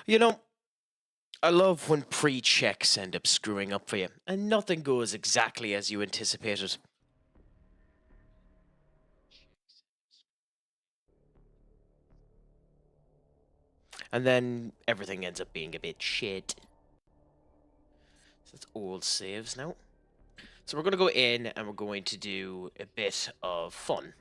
You know, I love when pre-checks end up screwing up for you, and nothing goes exactly as you anticipated. And then everything ends up being a bit shit. So that's old saves now. So we're going to go in and we're going to do a bit of fun.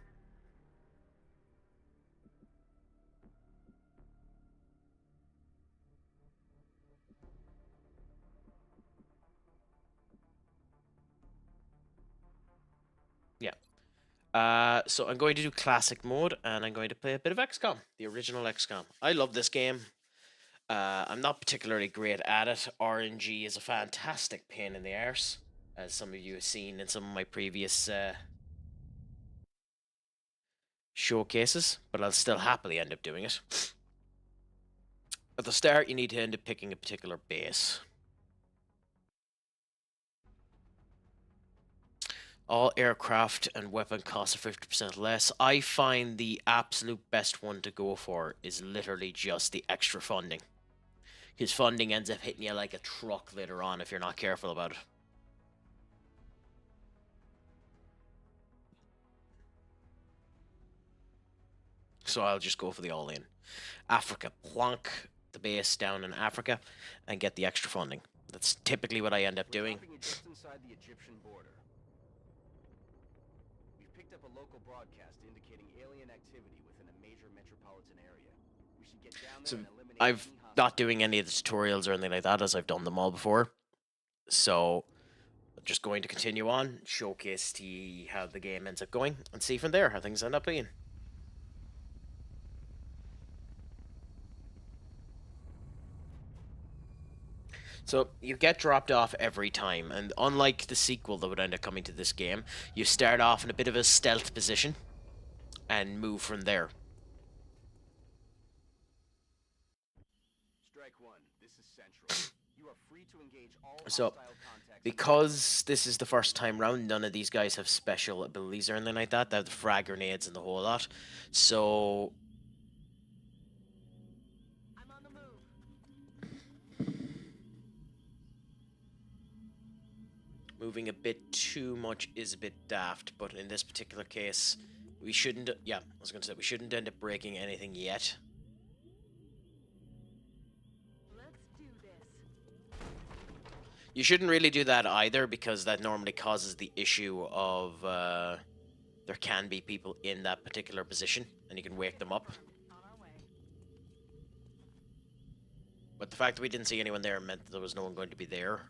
Yeah. So I'm going to do classic mode, and I'm going to play a bit of XCOM, the original XCOM. I love this game. I'm not particularly great at it. RNG is a fantastic pain in the arse, as some of you have seen in some of my previous showcases, but I'll still happily end up doing it. At the start, you need to end up picking a particular base. All aircraft and weapon costs are 50% less. I find the absolute best one to go for is literally just the extra funding. Because funding ends up hitting you like a truck later on if you're not careful about it. So I'll just go for the all-in. Africa, plonk the base down in Africa and get the extra funding. That's typically what I end up doing. Just inside the Egyptian border. We've picked up a local broadcast indicating alien activity within a major metropolitan area. We should get down there and eliminate I've not doing any of the tutorials or anything like that, as I've done them all before. So I'm just going to continue on, showcase to you how the game ends up going, and see from there how things end up being. So you get dropped off every time, and unlike the sequel that would end up coming to this game, you start off in a bit of a stealth position and move from there. Strike one. This is central. You are free to engage all So, hostile contacts. because this is the first time round, none of these guys have special abilities or anything like that. They have the frag grenades and the whole lot. So I'm on the move. moving a bit too much is a bit daft, but in this particular case, we shouldn't. Yeah, I was going to say we shouldn't end up breaking anything yet. Let's do this. You shouldn't really do that either, because that normally causes the issue of there can be people in that particular position, and you can wake them up. On our way. But the fact that we didn't see anyone there meant that there was no one going to be there.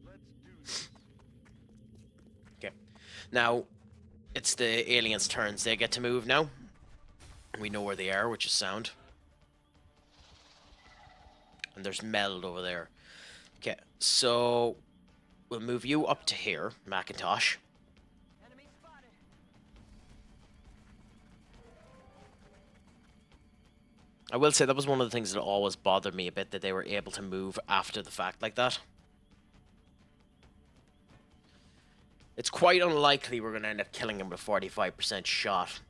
Let's do this. Okay. Now, it's the aliens' turns. They get to move now. We know where they are, which is sound. And there's Meld over there. Okay, so we'll move you up to here, Macintosh. Enemy spotted. I will say that was one of the things that always bothered me a bit, that they were able to move after the fact like that. It's quite unlikely we're going to end up killing him with a 45% shot.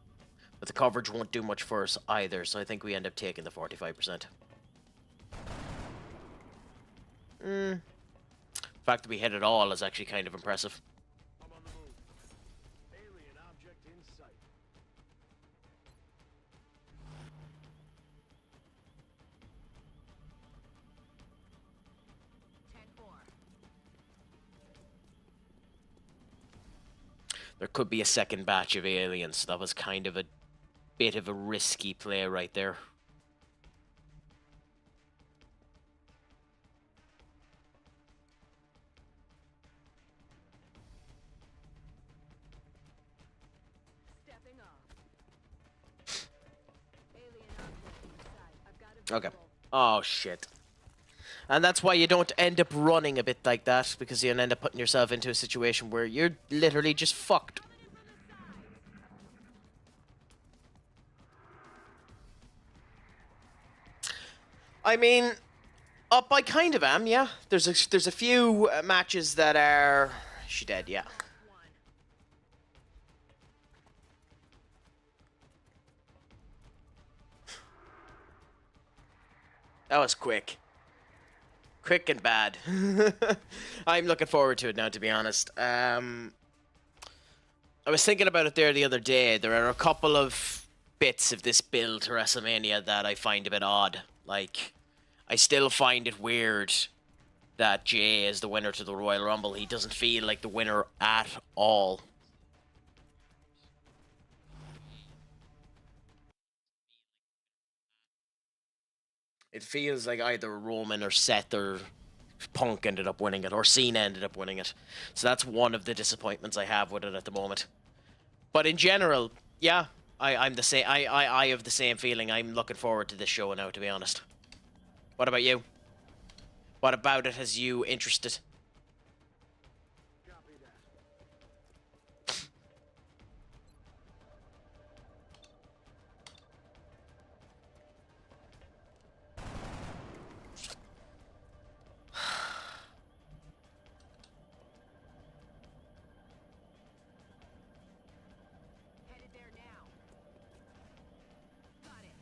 But the coverage won't do much for us either, so I think we end up taking the 45%. The fact that we hit it all is actually kind of impressive. I'm on the move. Alien object in sight. Ten four. There could be a second batch of aliens, so that was kind of a bit of a risky play right there. Stepping off. Alien object in sight. I've got a Okay. visual. Oh, shit. And that's why you don't end up running a bit like that, because you end up putting yourself into a situation where you're literally just fucked. Coming in from the side. I mean, I kind of am, yeah. There's a few matches that are... She dead, yeah. One. That was quick. Quick and bad. I'm looking forward to it now, to be honest. I was thinking about it there the other day. There are a couple of bits of this build to WrestleMania that I find a bit odd. Like, I still find it weird that Jay is the winner to the Royal Rumble. He doesn't feel like the winner at all. It feels like either Roman or Seth or Punk ended up winning it, or Cena ended up winning it. So that's one of the disappointments I have with it at the moment. But in general, yeah, I'm the same. I have the same feeling. I'm looking forward to this show now, to be honest. What about you? What about it has you interested? Copy that. Headed there now. Got it.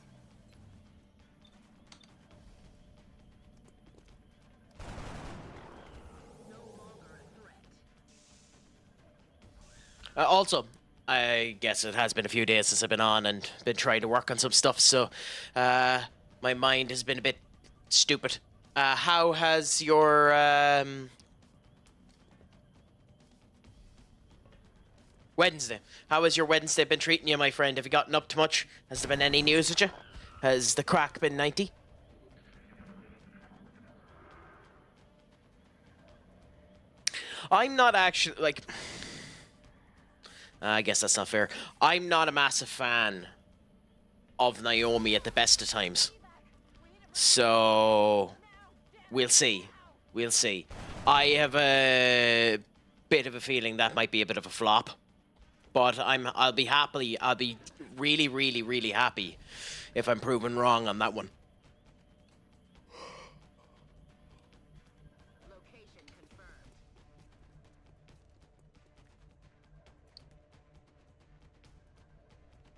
No longer a threat. Also, I guess it has been a few days since I've been on and been trying to work on some stuff, so my mind has been a bit stupid. How has your Wednesday? How has your Wednesday been treating you, my friend? Have you gotten up to much? Has there been any news with you? Has the crack been 90? I'm not actually, like... I guess that's not fair. I'm not a massive fan of Naomi at the best of times. So... We'll see. We'll see. I have a bit of a feeling that might be a bit of a flop. But I'll be really, really, really happy if I'm proven wrong on that one. Location confirmed.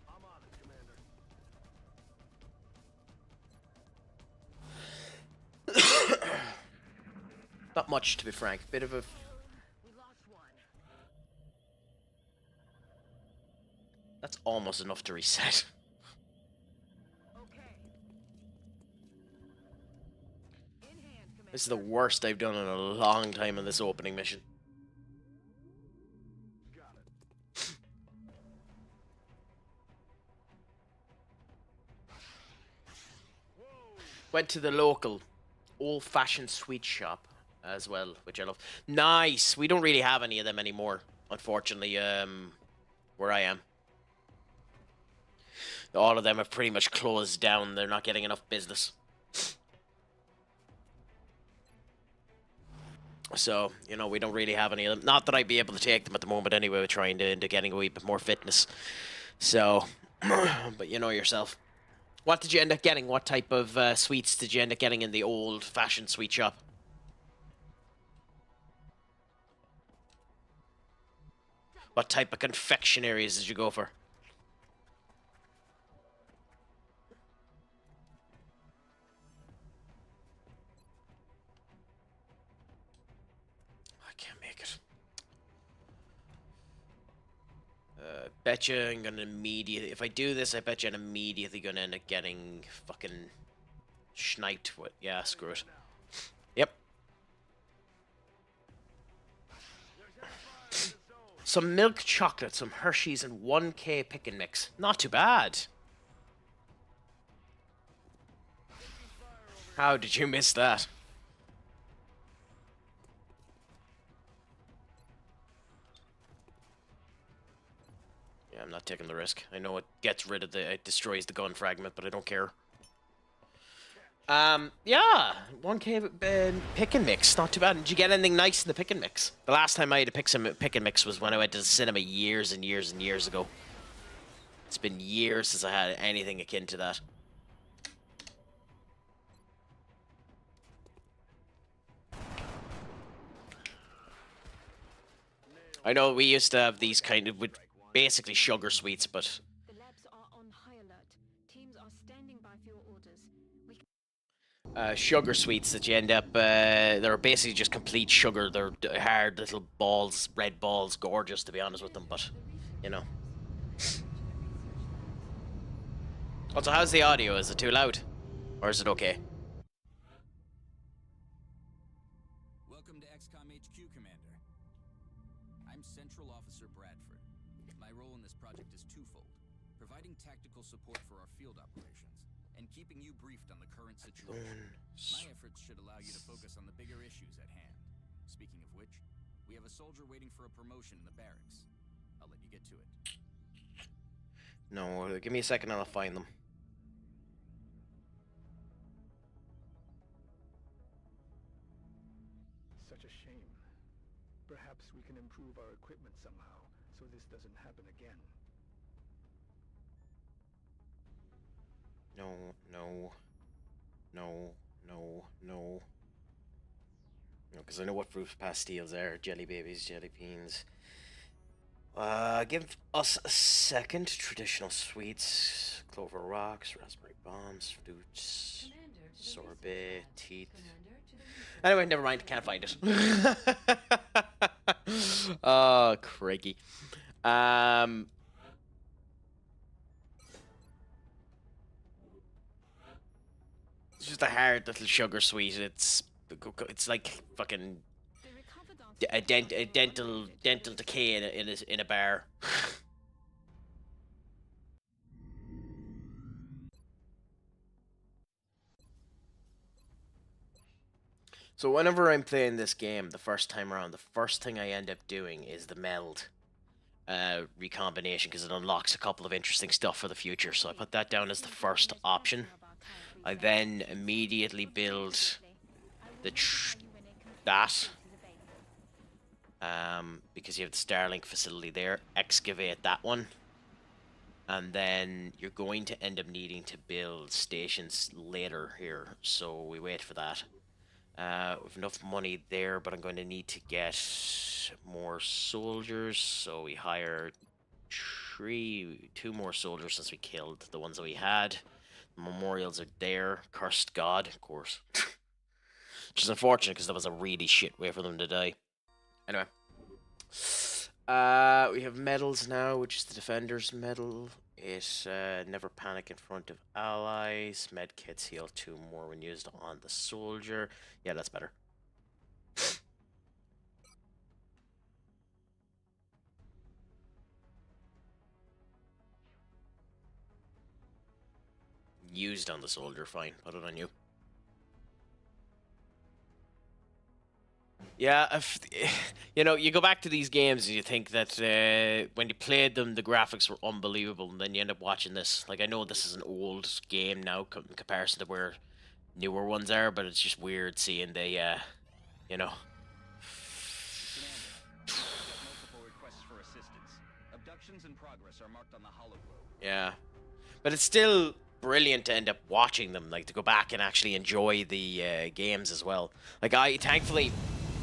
I'm on it, Commander. Not much, to be frank. Bit of a... We lost one. That's almost enough to reset. Okay. In hand, Commander. This is the worst I've done in a long time in this opening mission. Got it. Whoa! Went to the local old-fashioned sweet shop as well, which I love. Nice! We don't really have any of them anymore, unfortunately, where I am. All of them have pretty much closed down. They're not getting enough business. So, you know, we don't really have any of them. Not that I'd be able to take them at the moment anyway, we're trying to into getting a wee bit more fitness. So, but you know yourself. What did you end up getting? What type of sweets did you end up getting in the old-fashioned sweet shop? What type of confectionaries did you go for? I can't make it. Bet you I'm gonna immediately... If I do this, I bet you I'm immediately gonna end up getting fucking... sniped. What? Yeah, screw it. Yep. Some milk chocolate, some Hershey's, and 1K pick and mix. Not too bad. How did you miss that? Yeah, I'm not taking the risk. I know it gets rid of the... It destroys the gun fragment, but I don't care. Yeah, 1K pick and mix, not too bad. Did you get anything nice in the pick and mix? The last time I had to pick some pick and mix was when I went to the cinema years and years and years ago. It's been years since I had anything akin to that. I know we used to have these kind of with basically sugar sweets, but The labs are on high alert. Teams are standing by for your orders. sugar sweets that you end up. They're basically just complete sugar. They're hard little balls, red balls, gorgeous to be honest with them. But you know. Also, how's the audio? Is it too loud, or is it okay? Welcome to XCOM HQ, Commander. I'm Central Officer Bradford. My role in this project is twofold: providing tactical support for our field operations, and keeping you briefed on the current situation. My efforts should allow you to focus on the bigger issues at hand. Speaking of which, we have a soldier waiting for a promotion in the barracks. I'll let you get to it. No, give me a second and I'll find them. Such a shame. Perhaps we can improve our equipment somehow, so this doesn't happen again. No, no, no, no, no. No, because I know what fruit pastilles are. Jelly babies, jelly beans. Give us a second. Traditional sweets, clover rocks, raspberry bombs, flutes, sorbet, teeth. Anyway, never mind. Can't find it. Oh, crikey. It's just a hard little sugar sweet. It's like fucking a dental decay in a bar. So whenever I'm playing this game the first time around, the first thing I end up doing is the meld recombination, because it unlocks a couple of interesting stuff for the future. So I put that down as the first option. I then immediately build the that because you have the Starlink facility there. Excavate that one, and then you're going to end up needing to build stations later here. So we wait for that. We have enough money there, but I'm going to need to get more soldiers. So we hire two more soldiers since we killed the ones that we had. The memorials are there. Cursed God, of course. Which is unfortunate because that was a really shit way for them to die. Anyway. We have medals now, which is the Defender's Medal. It never panic in front of allies. Med kits heal 2 more when used on the soldier. Yeah, that's better. Used on the soldier, fine. Put it on you. Yeah, you know, you go back to these games and you think that when you played them, the graphics were unbelievable, and then you end up watching this. Like, I know this is an old game now in comparison to where newer ones are, but it's just weird seeing the, you know. Multiple requests for assistance. Abductions in progress are marked on the hologlobe. Yeah, but it's still brilliant to end up watching them, like to go back and actually enjoy the games as well. Like, thankfully,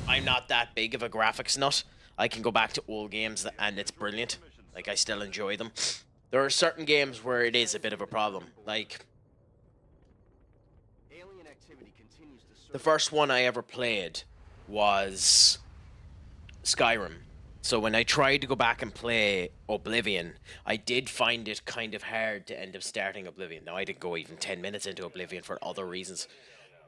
I'm not that big of a graphics nut. I can go back to old games and it's brilliant. Like, I still enjoy them. There are certain games where it is a bit of a problem. Like, Alien activity continues to the first one I ever played was Skyrim. So when I tried to go back and play Oblivion, I did find it kind of hard to end up starting Oblivion. Now, I didn't go even 10 minutes into Oblivion for other reasons,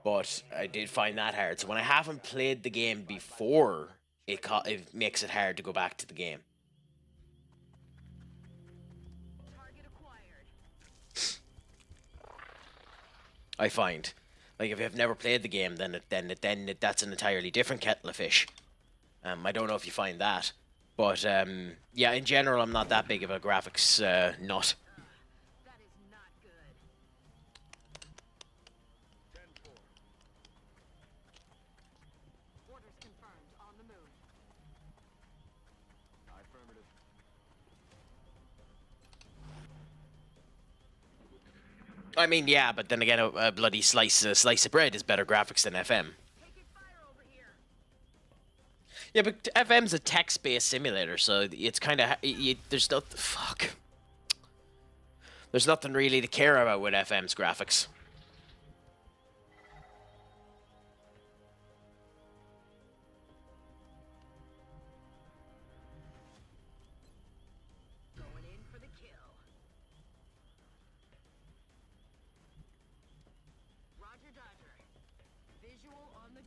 but I did find that hard. So when I haven't played the game before, it makes it hard to go back to the game. Target acquired. I find, like, if you have never played the game, then that's an entirely different kettle of fish. I don't know if you find that, but yeah, in general, I'm not that big of a graphics nut. That is not good. Orders confirmed on the moon. affirmative. I mean, yeah, but then again, a bloody slice of bread is better graphics than FM. Taking fire over here. Yeah, but FM's a text-based simulator, so it's kind of there's no fuck. There's nothing really to care about with FM's graphics.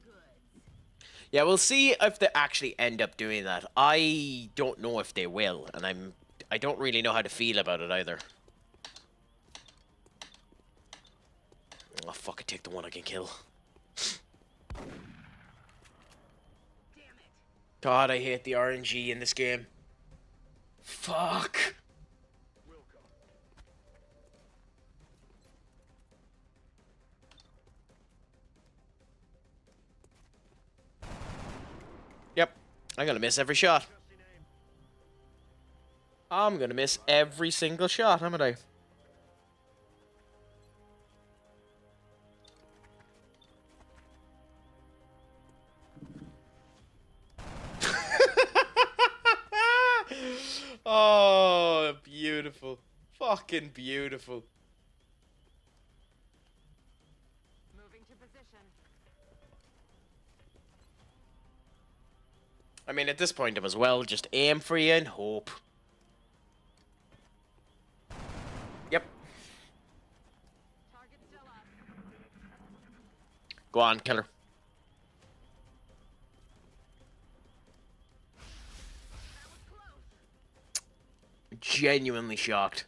goods. Yeah, we'll see if they actually end up doing that. I don't know if they will, and I don't really know how to feel about it either. Oh, fuck it, take the one I can kill. Damn it. God, I hate the RNG in this game. Fuck. Yep, I'm gonna miss every shot. I'm gonna miss every single shot, haven't I? Oh, beautiful. Fucking beautiful. Moving to position. I mean, at this point, I as well just aim for you and hope. Yep. Target still up. Go on, kill her. That was close. Genuinely shocked.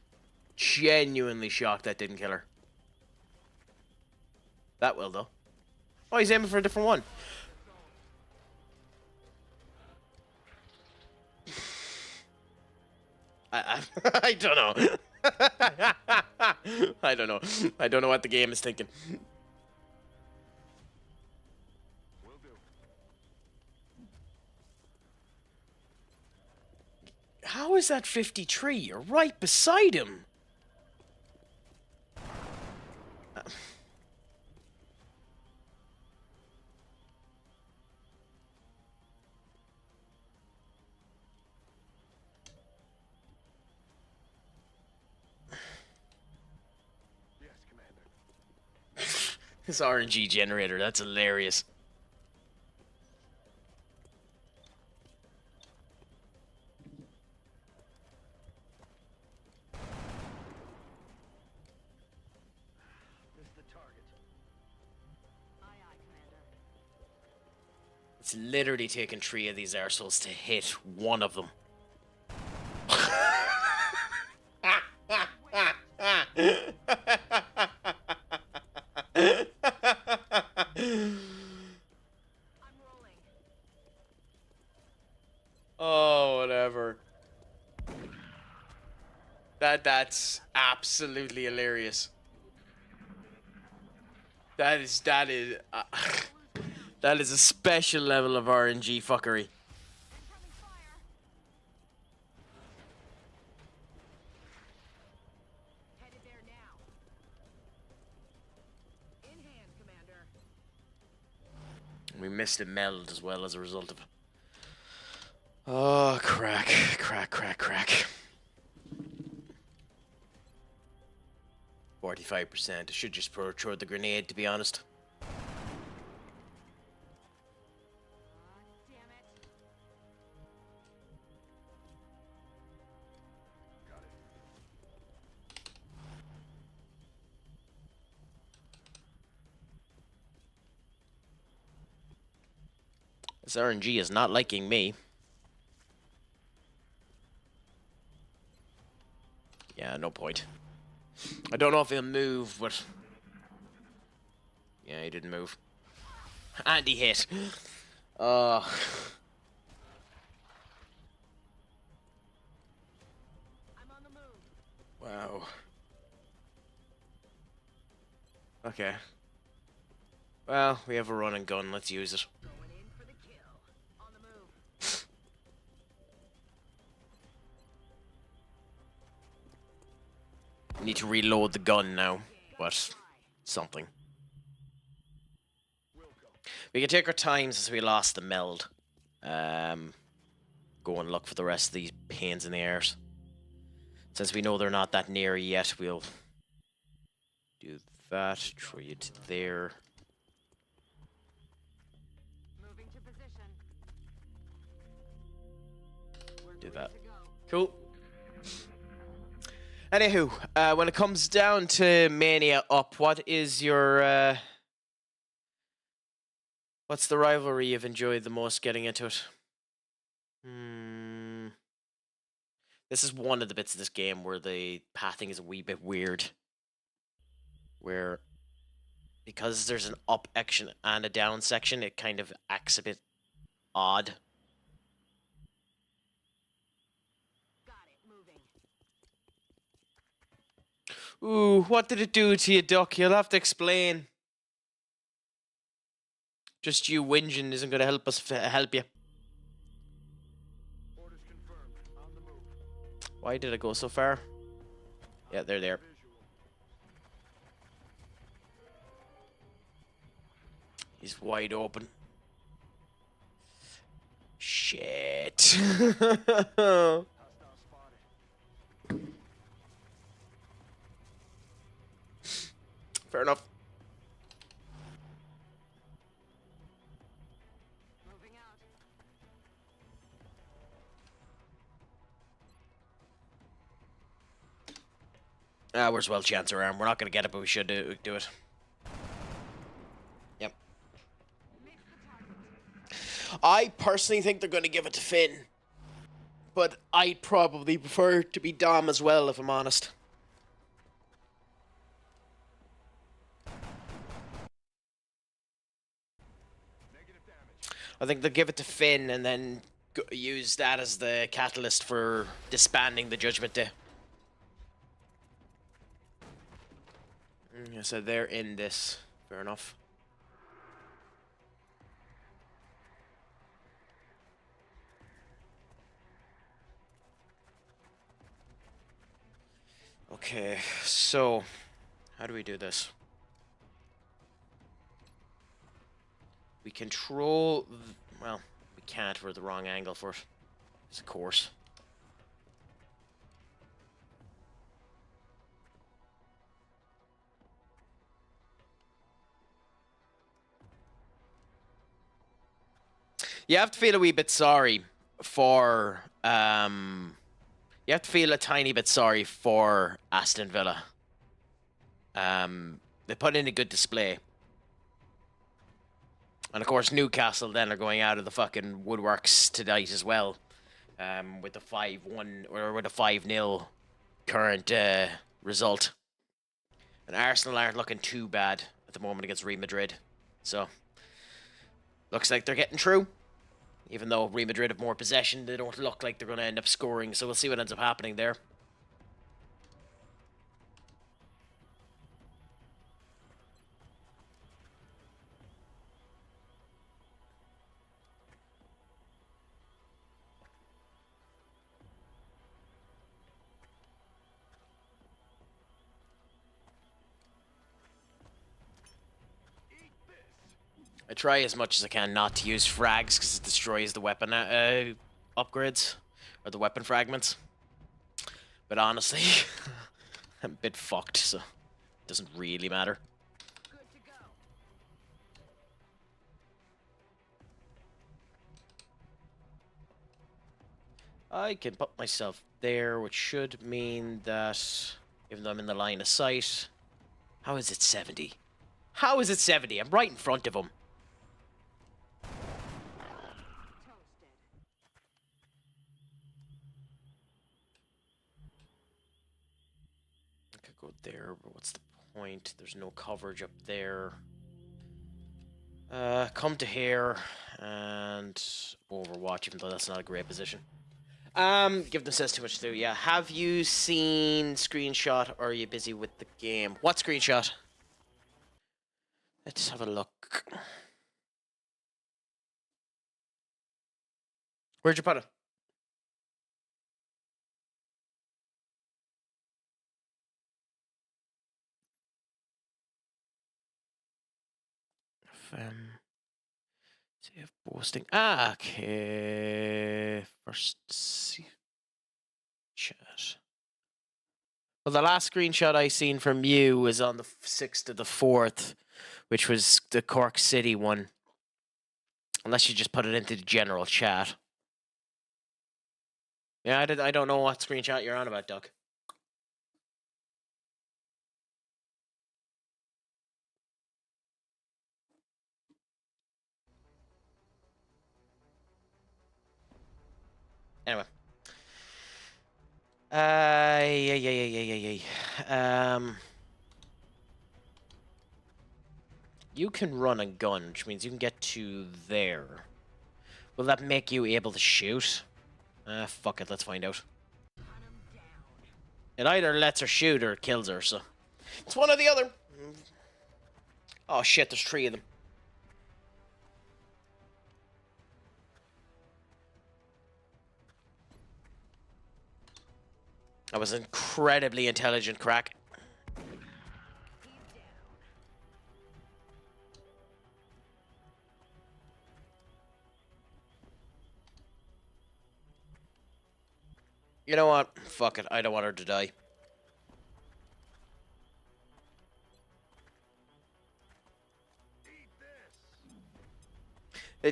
Genuinely shocked that didn't kill her. That will, though. Oh, he's aiming for a different one. I don't know. I don't know. I don't know what the game is thinking. How is that 53? You're right beside him. Yes, Commander. This RNG generator, that's hilarious. Missed the target. Aye, aye, Commander. It's literally taken 3 of these arseholes to hit one of them. I'm rolling. Oh, whatever. That's absolutely hilarious. That is that is a special level of RNG fuckery. Incoming fire. Headed there now. In hand, Commander. We missed a meld as well as a result of it. Oh, crack. 45%. I should just throw the grenade, to be honest. Damn it. Got it. This RNG is not liking me. Yeah, no point. I don't know if he'll move, but... Yeah, he didn't move. And he hit. I'm on the move. Wow. Okay. Well, we have a run and gun. Let's use it. Going in for the kill. On the move. Need to reload the gun now, but something. We can take our time since we lost the meld. Go and look for the rest of these pains in the airs. Since we know they're not that near yet, we'll do that. Throw you to there. Moving to position. We're Do clear that. to go. Cool. Anywho, when it comes down to Mania up, what is your What's the rivalry you've enjoyed the most getting into it? This is one of the bits of this game where the pathing is a wee bit weird. Where, because there's an up action and a down section, it kind of acts a bit odd. Got it. Moving. Ooh, what did it do to you, Duck? You'll have to explain. Just you whinging isn't going to help us help you. Orders confirmed. On the move. Why did it go so far? Yeah, they're there. Visual. He's wide open. Shit. Hostile spotted. Fair enough. Moving out. Where's well chance around? We're not going to get it, but we should do it. Yep. Mix the target. I personally think they're going to give it to Finn. But I'd probably prefer to be Dom as well, if I'm honest. Negative damage. I think they'll give it to Finn and then use that as the catalyst for disbanding the Judgment Day. So they're in this. Fair enough. Okay, so how do we do this? We control. Well, we can't. We're the wrong angle for it. It's a course. You have to feel a wee bit sorry for. You have to feel a tiny bit sorry for Aston Villa. They put in a good display. And of course, Newcastle then are going out of the fucking woodworks tonight as well. With the 5-1 or with a 5-0 current result. And Arsenal aren't looking too bad at the moment against Real Madrid. So, looks like they're getting through. Even though Real Madrid have more possession, they don't look like they're going to end up scoring. So we'll see what ends up happening there. I try as much as I can not to use frags because it destroys the weapon upgrades or the weapon fragments. But honestly, I'm a bit fucked, so it doesn't really matter. Good to go. I can put myself there, which should mean that even though I'm in the line of sight, how is it 70? How is it 70? I'm right in front of him. Toasted. I could go there, but what's the point? There's no coverage up there. Come to here and Overwatch, even though that's not a great position. Give them says too much to do. Yeah. Have you seen screenshot or are you busy with the game? What screenshot? Let's have a look. Where'd you put it? Save posting. Okay. First see chat. Well, the last screenshot I seen from you was on the 6th of the 4th, which was the Cork City one. Unless you just put it into the general chat. Yeah, I don't know what screenshot you're on about, Doug. Anyway. Yeah. You can run and gun, which means you can get to there. Will that make you able to shoot? Fuck it, let's find out. It either lets her shoot or kills her, so... It's one or the other. Oh shit, there's 3 of them. That was incredibly intelligent crack. You know what? Fuck it, I don't want her to die.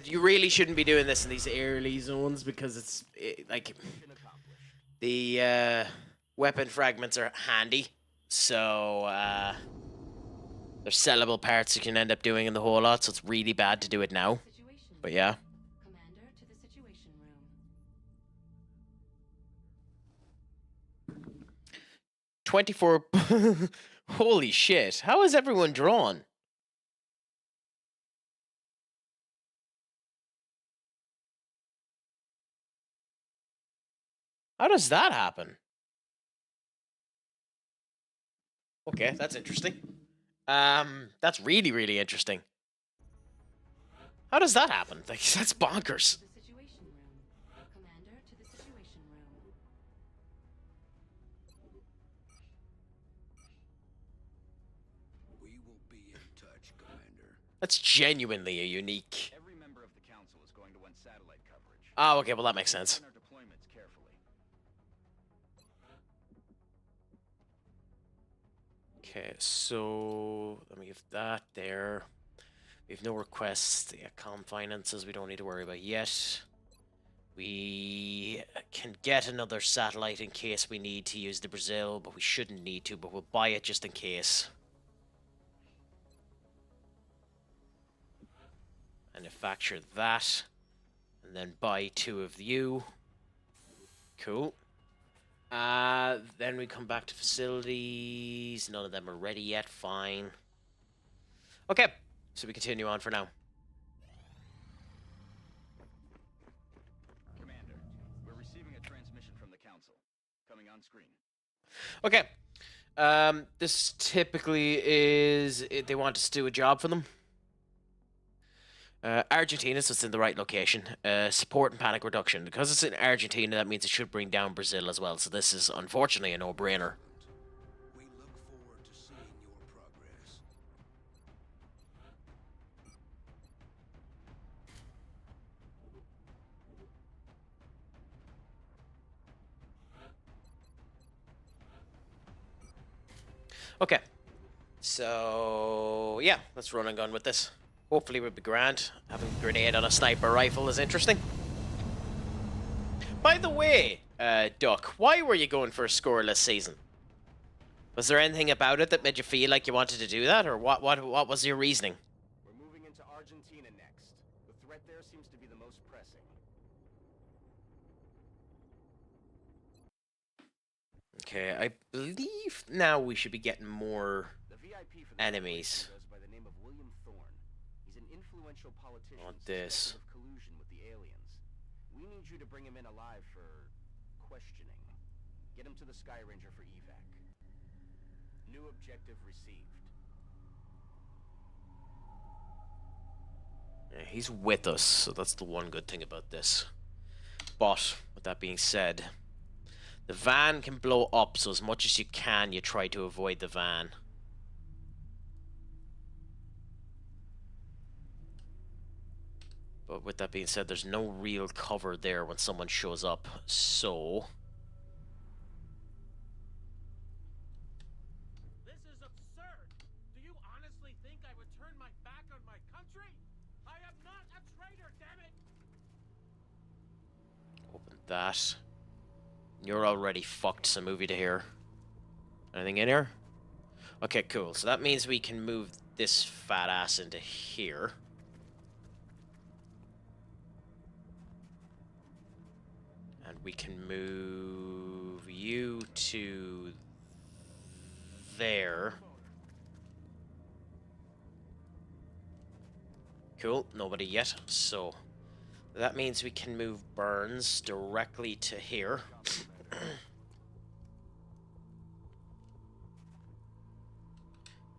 You really shouldn't be doing this in these early zones because it's like the weapon fragments are handy, so there's sellable parts you can end up doing in the whole lot. So it's really bad to do it now. But yeah. Commander to the Situation Room. 24. Holy shit! How is everyone drawn? How does that happen? Okay, that's interesting. That's really, really interesting. How does that happen? Like, that's bonkers. The Situation Room. Commander to the Situation Room. We will be in touch, Commander. That's genuinely a unique. Every member of the council is going to want satellite coverage. Oh, okay, well that makes sense. Plan our deployments carefully. Okay, so let me give that there. We have no requests. The XCOM finances we don't need to worry about yet. We can get another satellite in case we need to use the Brazil, but we shouldn't need to, but we'll buy it just in case. Manufacture that, and then buy 2 of you. Cool. Then we come back to facilities. None of them are ready yet. Fine. Okay, so we continue on for now. Commander, we're receiving a transmission from the council. Coming on screen. Okay. This typically is they want us to do a job for them. Argentina, so it's in the right location. Support and panic reduction. Because it's in Argentina, that means it should bring down Brazil as well. So this is unfortunately a no-brainer. We look forward to seeing your progress. Okay. So yeah, let's run and gun with this. Hopefully we'll be grand. Having a grenade on a sniper rifle is interesting. By the way, Duck, why were you going for a scoreless season? Was there anything about it that made you feel like you wanted to do that, or what was your reasoning? We're moving into Argentina next. The threat there seems to be the most pressing. Okay, I believe now we should be getting more The VIP for the enemies. operation goes by the name of William Thorne. He's an influential politician Want this. suspected of collusion with the aliens. We need you to bring him in alive for questioning. Get him to the Sky Ranger for evac. New objective received. Yeah, he's with us, so that's the one good thing about this. But, with that being said, the van can blow up, so as much as you can, you try to avoid the van. But with that being said, there's no real cover there when someone shows up, so... This is absurd! Do you honestly think I would turn my back on my country? I am not a traitor, damn it! Open that. You're already fucked, so move you to here. Anything in here? Okay, cool. So that means we can move this fat ass into here. And we can move you to there. Cool, nobody yet. So that means we can move Burns directly to here.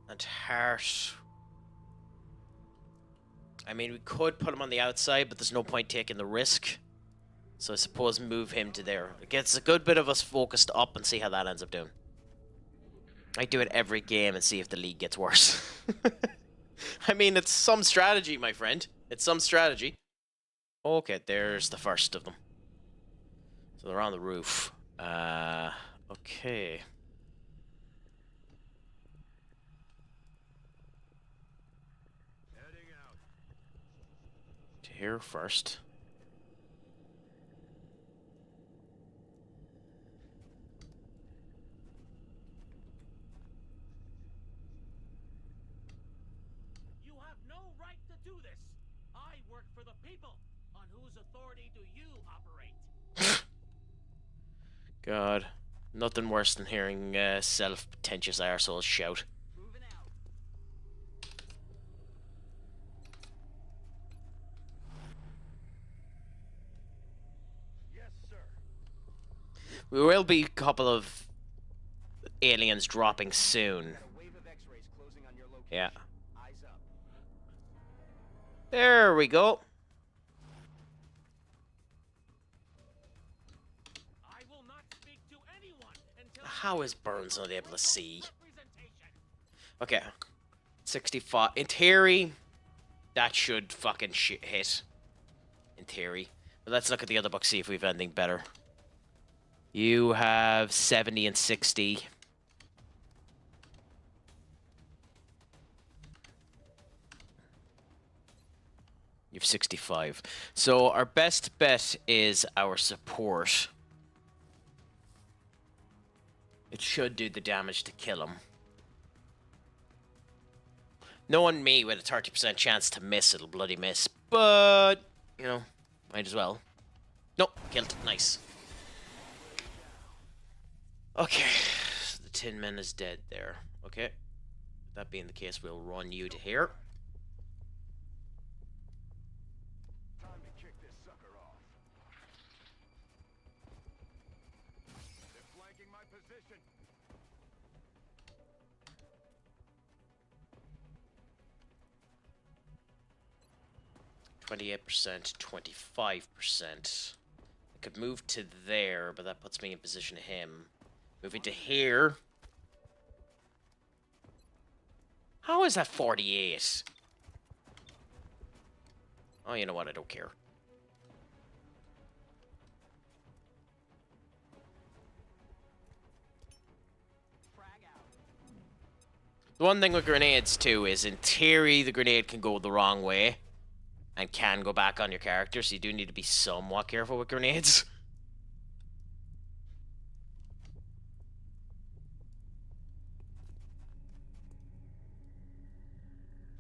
And Hart. I mean, we could put him on the outside, but there's no point taking the risk. So I suppose move him to there. It gets a good bit of us focused up and see how that ends up doing. I do it every game and see if the league gets worse. I mean, it's some strategy, my friend. It's some strategy. Okay, there's the first of them. So they're on the roof. Okay. To here first. You have no right to do this. I work for the people. On whose authority do you operate? God. Nothing worse than hearing self-pretentious arseholes shout. Moving out. Yes, sir. We will be a couple of aliens dropping soon. Got a wave of X-rays closing on your location. Yeah. Eyes up. There we go. I will not speak to anyone until How is Burns not able to see? representation. Okay. 65. In theory, that should fucking hit. In theory. But let's look at the other book, see if we have anything better. You have 70 and 60. You have 65. So our best bet is our support. It should do the damage to kill him. Knowing me with a 30% chance to miss, it'll bloody miss. But, you know, might as well. Nope, killed. Nice. Okay, so the Tin Man is dead there. Okay. That being the case, we'll run you to here. Time to kick this sucker off. They're flanking my position. 28%, 25%. I could move to there, but that puts me in position to him. Moving to here. How is that 48? Oh, you know what? I don't care. Frag out. The one thing with grenades, too, is in theory, the grenade can go the wrong way. And can go back on your character, so you do need to be somewhat careful with grenades.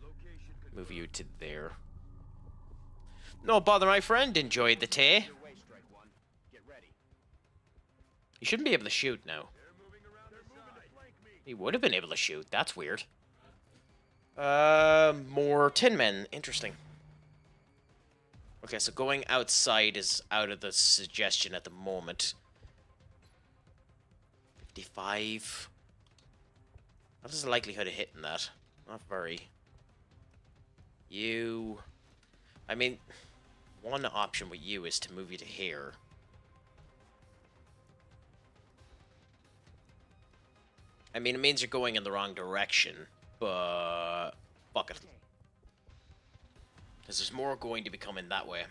Location Move you to there. No bother, my friend. Enjoyed the tea. Your way, Strike One. Get ready. You shouldn't be able to shoot now. They're moving around the side. Flank me. He would have been able to shoot. That's weird. More Tin Men. Interesting. Okay, so going outside is out of the suggestion at the moment. 55. What is the likelihood of hitting that? Not very. You... I mean, one option with you is to move you to here. I mean, it means you're going in the wrong direction, but... fuck it. Because there's more going to be coming that way.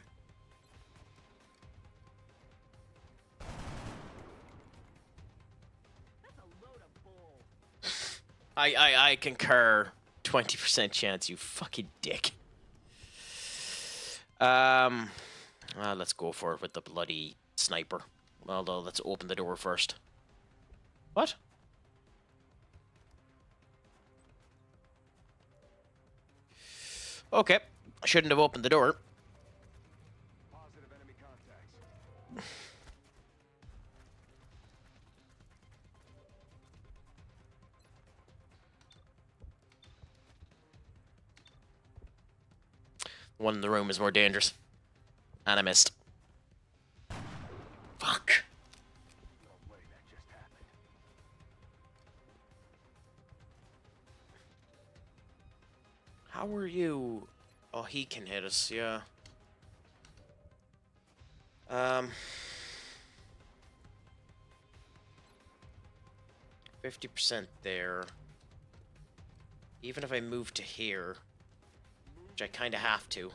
That's a load of bull. I concur. 20% chance, you fucking dick. Let's go for it with the bloody sniper. Although, let's open the door first. What? Okay. I shouldn't have opened the door. Positive enemy contacts. One in the room is more dangerous. And I missed. Fuck. No way that just happened. How are you? Oh, he can hit us, yeah. 50% there. Even if I move to here, which I kind of have to.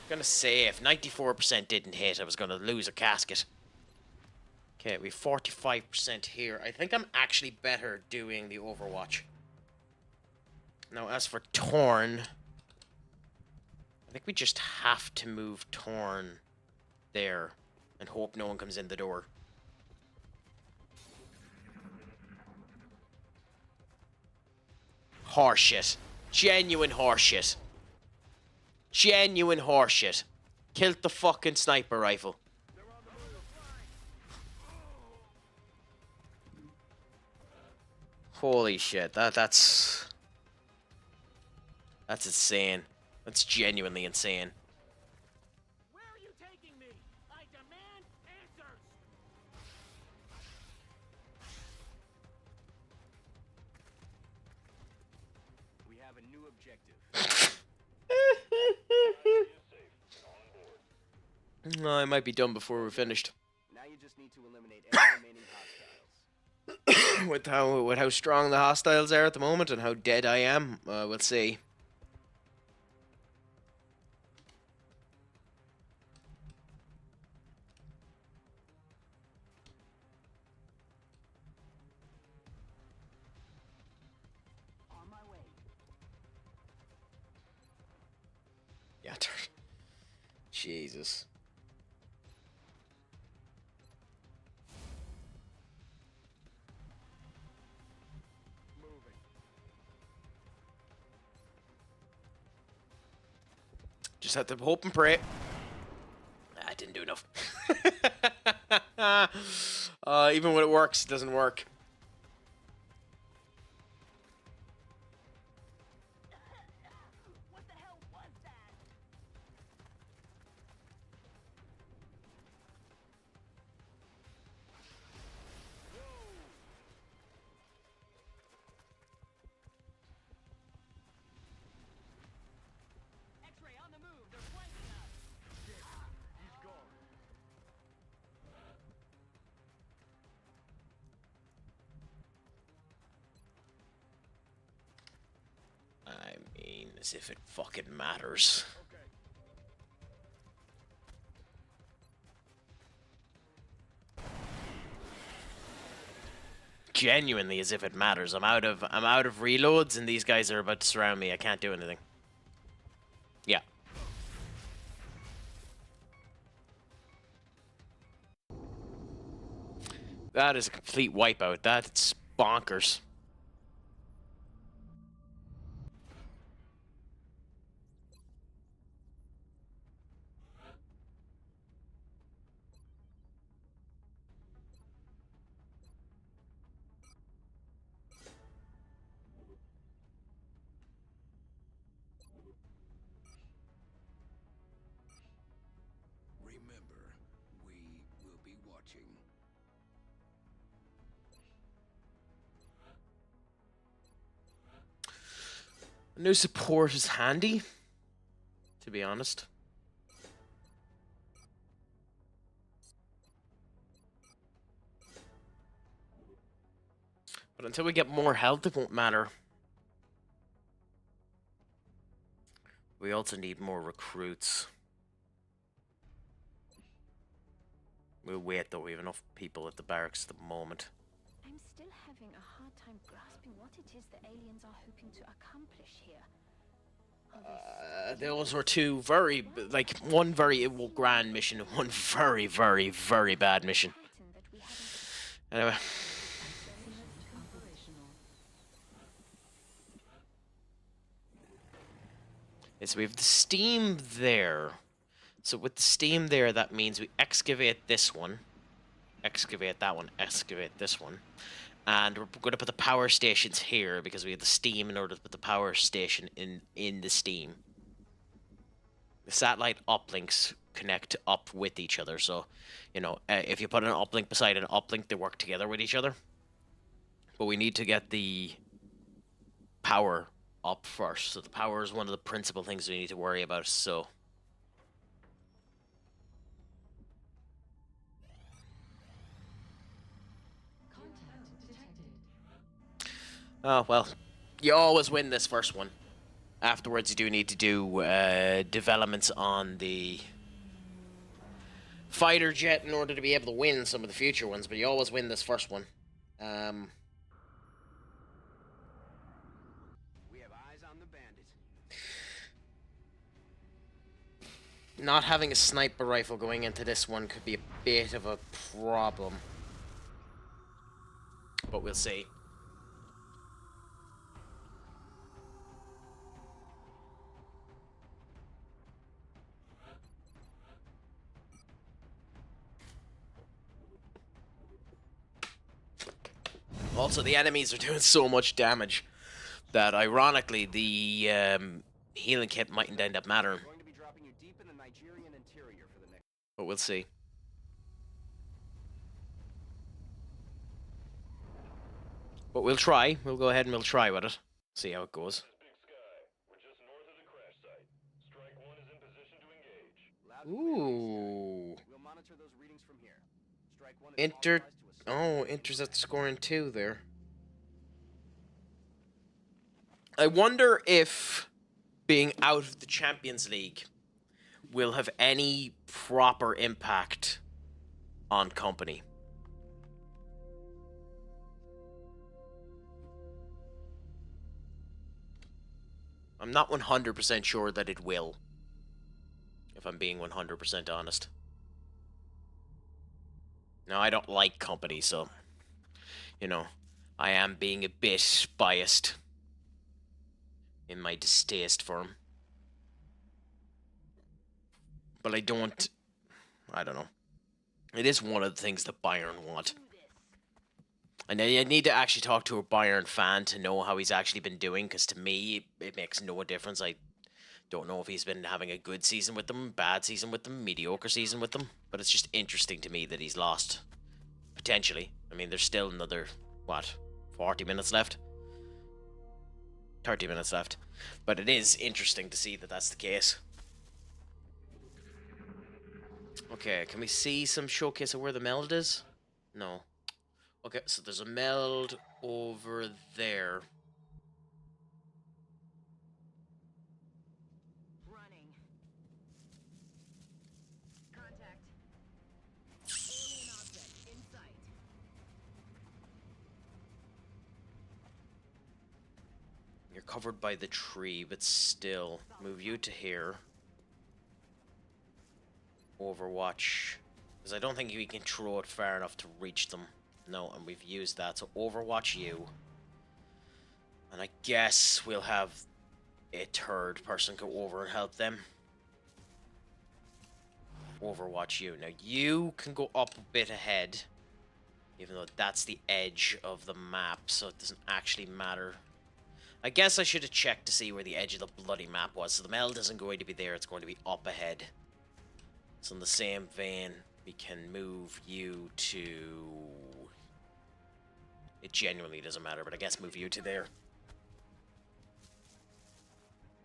Gonna say if 94% didn't hit, I was gonna lose a casket. Okay, we have 45% here. I think I'm actually better doing the Overwatch. Now, as for Torn, I think we just have to move Torn there and hope no one comes in the door. Horseshit. Genuine horseshit. Genuine horseshit. Killed the fucking sniper rifle. Holy shit, that's insane. That's genuinely insane. Where are you taking me? I demand answers! We have a new objective. No, I might be done before we're finished. Now you just need to eliminate any remaining hostiles. with how strong the hostiles are at the moment and how dead I am, we'll see. On my way. Yeah, Jesus. Just have to hope and pray. I didn't do enough. Even when it works, it doesn't work. What the hell was that? X-ray on the move. They're flanking us. He's gone. I mean, as if it fucking matters. Genuinely, as if it matters. I'm out of reloads, and these guys are about to surround me. I can't do anything. Yeah. That is a complete wipeout. That's bonkers. Remember, we will be watching. New support is handy, to be honest. But until we get more health, it won't matter. We also need more recruits. We'll wait though, we have enough people at the barracks at the moment. I'm still having a hard time grasping what it is the aliens are hoping to accomplish here. Those were two very, like, one very grand mission and one very, very, very bad mission. Pattern that we haven't Anyway. Okay, so we have the steam there. So with the steam there, that means we excavate this one, excavate that one, excavate this one. And we're going to put the power stations here because we have the steam in order to put the power station in the steam. The satellite uplinks connect up with each other, so, you know, if you put an uplink beside an uplink, they work together with each other. But we need to get the power up first, so the power is one of the principal things we need to worry about, so... Contact detected. Oh, well, you always win this first one. Afterwards, you do need to do developments on the fighter jet in order to be able to win some of the future ones, but you always win this first one. We have eyes on the bandit. Not having a sniper rifle going into this one could be a bit of a problem. But we'll see. Also, the enemies are doing so much damage that, ironically, the healing kit mightn't end up mattering. Going to be dropping you deep in the Nigerian interior for the next. But we'll see. But we'll try. We'll go ahead and we'll try with it. See how it goes. Ooh. We'll monitor those readings from here. Strike one is Enter. authorized to assault. Oh, intercept scoring 2 there. I wonder if being out of the Champions League will have any proper impact on company. I'm not 100% sure that it will, if I'm being 100% honest. Now, I don't like company, so, you know, I am being a bit biased in my distaste for him. But I don't know. It is one of the things that Bayern want. And I need to actually talk to a Bayern fan to know how he's actually been doing, because to me, it makes no difference. I don't know if he's been having a good season with them, bad season with them, mediocre season with them, but it's just interesting to me that he's lost. Potentially. I mean, there's still another, what, 40 minutes left? 30 minutes left. But it is interesting to see that that's the case. Okay, can we see some showcase of where the meld is? No. Okay, so there's a meld over there. Running. Contact. Alien object in sight. You're covered by the tree, but still. Move you to here. Overwatch. Because I don't think we can throw it far enough to reach them. No, and we've used that, so Overwatch you. And I guess we'll have a third person go over and help them. Overwatch you. Now, you can go up a bit ahead, even though that's the edge of the map, so it doesn't actually matter. I guess I should have checked to see where the edge of the bloody map was. So the meld isn't going to be there, it's going to be up ahead. So in the same vein, we can move you to... It genuinely doesn't matter, but I guess move you to there.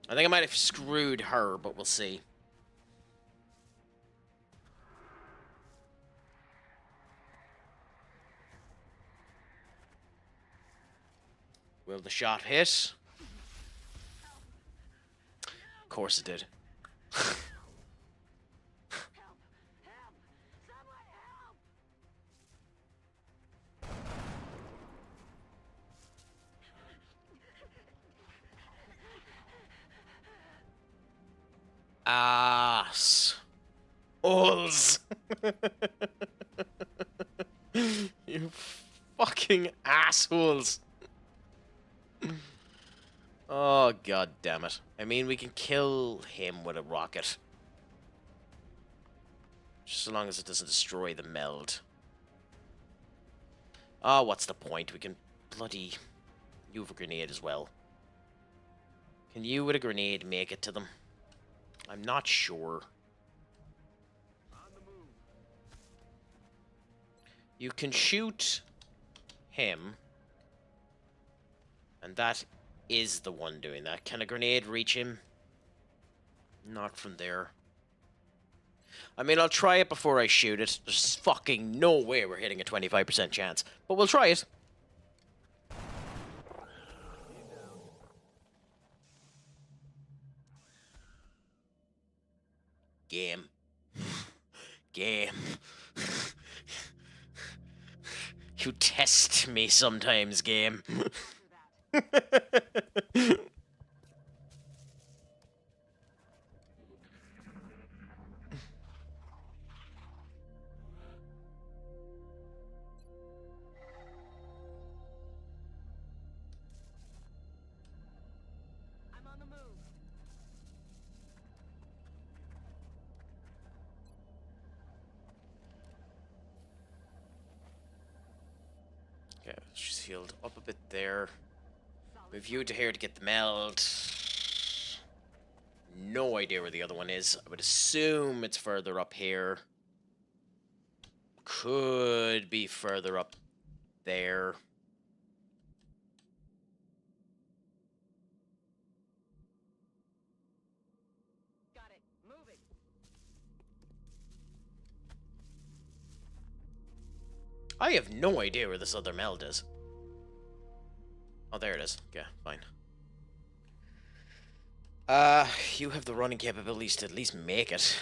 I think I might have screwed her, but we'll see. Will the shot hit? Of course it did. Ass. Ulls. You fucking assholes. Oh, god damn it. I mean, we can kill him with a rocket. Just so long as it doesn't destroy the meld. Oh, what's the point? We can bloody... You have a grenade as well. Can you, with a grenade, make it to them? I'm not sure. You can shoot him. And that is the one doing that. Can a grenade reach him? Not from there. I mean, I'll try it before I shoot it. There's fucking no way we're hitting a 25% chance. But we'll try it. Game. Game. You test me sometimes, game. I'm on the move. Okay, she's healed up a bit there. Move you to here to get the meld. No idea where the other one is. I would assume it's further up here. Could be further up there. Got it. Moving. I have no idea where this other meld is. Oh, there it is. Yeah, fine. You have the running capabilities to at least make it.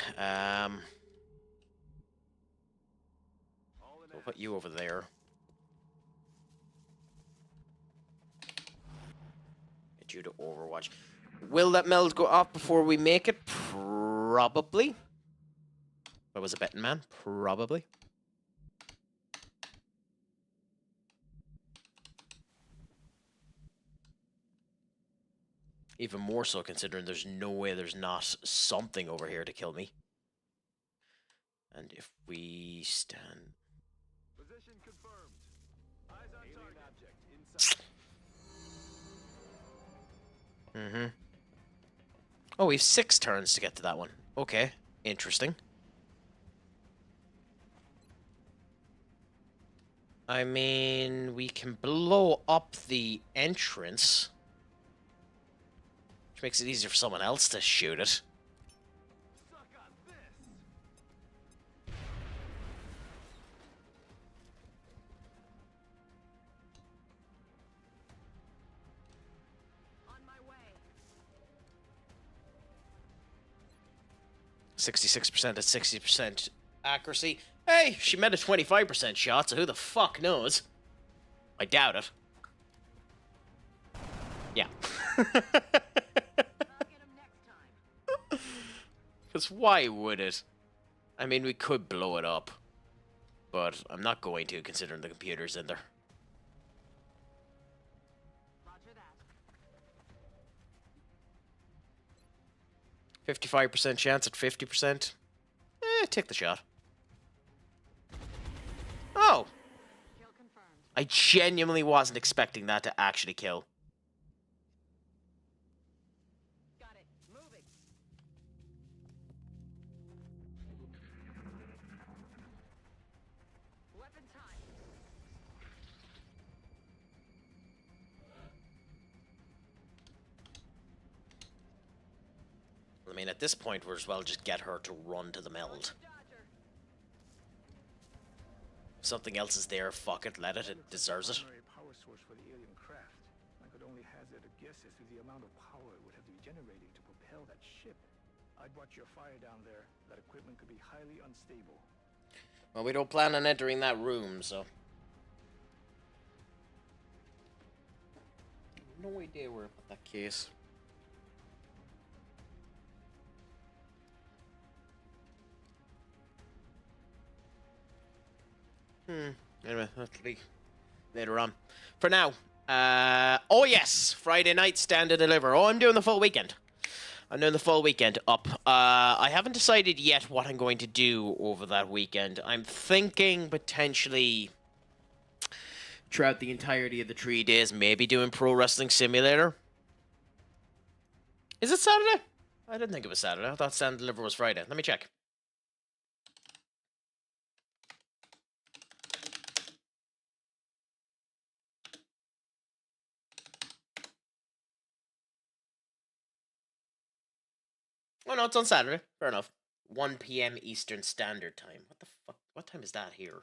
We'll put you over there. Get you to Overwatch. Will that meld go off before we make it? Probably. I was a betting man. Probably. Even more so considering there's no way there's not something over here to kill me. And if we stand... Position confirmed. Eyes on target. Object inside. Mm-hmm. Oh, we have 6 turns to get to that one. Okay, interesting. I mean, we can blow up the entrance, which makes it easier for someone else to shoot it. Suck on this. On my way. 66% at 60% accuracy. Hey, she met a 25% shot, so who the fuck knows? I doubt it. Yeah. I'll get him next time. Because why would it? I mean, we could blow it up. But I'm not going to, considering the computer's in there. Roger that. 55% chance at 50%. Take the shot. Oh! Kill confirmed. I genuinely wasn't expecting that to actually kill. Got it. Moving. Weapon time. I mean, at this point, we're as well just get her to run to the meld. Dodger. If something else is there, fuck it, let it. It deserves it. Primary power source for the alien craft. I could only hazard a guess as to the amount of power it would have to be generating to propel that ship. I'd watch your fire down there. That equipment could be highly unstable. Well, we don't plan on entering that room, so... No idea where I put that case. Anyway, that'll be later on. For now, oh yes, Friday night, stand and deliver. Oh, I'm doing the full weekend. I'm doing the full weekend up. I haven't decided yet what I'm going to do over that weekend. I'm thinking potentially throughout the entirety of the 3 days, maybe doing Pro Wrestling Simulator. Is it Saturday? I didn't think it was Saturday. I thought Stand and Deliver was Friday. Let me check. Oh no, it's on Saturday. Fair enough. 1 p.m. Eastern Standard Time. What the fuck? What time is that here?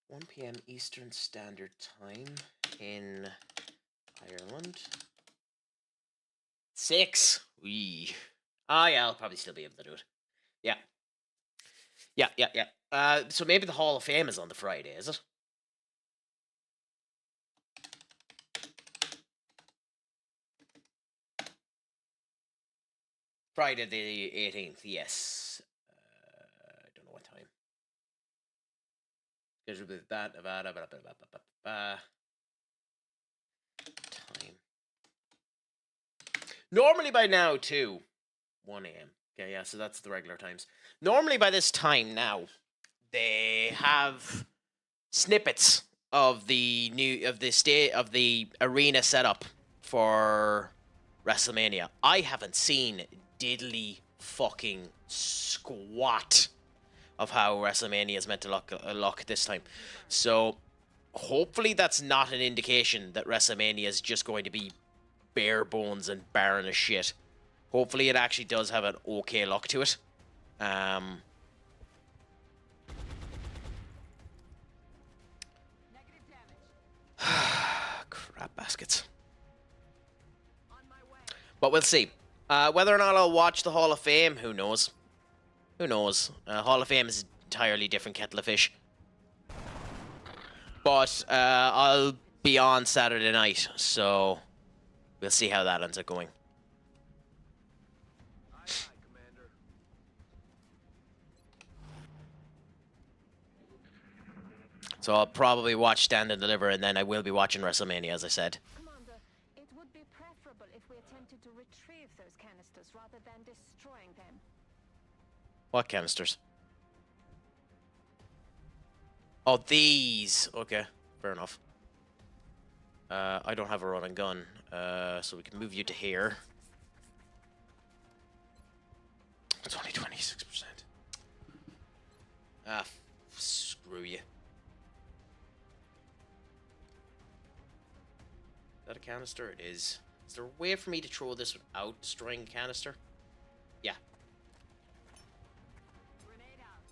1 p.m. Eastern Standard Time in Ireland. 6. Wee. Ah, yeah, I'll probably still be able to do it. Yeah. Yeah. So maybe the Hall of Fame is on the Friday, is it? Friday the 18th, yes. I don't know what time. Scheduled with that. Time. Normally by now, too. 1 a.m. Okay, yeah, so that's the regular times. Normally by this time now, they have snippets of the arena setup for WrestleMania. I haven't seen diddly fucking squat of how WrestleMania is meant to look this time. So hopefully that's not an indication that WrestleMania is just going to be bare bones and barren as shit. Hopefully it actually does have an okay look to it. Negative damage. Crap baskets. On my way. But we'll see. Whether or not I'll watch the Hall of Fame, who knows? Who knows? Hall of Fame is an entirely different kettle of fish. But I'll be on Saturday night, so we'll see how that ends up going. Aye, aye, Commander. So I'll probably watch Stand and Deliver, and then I will be watching WrestleMania, as I said. Commander, it would be preferable if we attempted to retrieve those canisters rather than destroying them. What canisters? Oh, these. Okay, fair enough. I don't have a running gun, so we can move you to here. It's only 26%. Ah, screw you. Is that a canister? It is. Is there a way for me to throw this without destroying a canister? Yeah. Grenade out.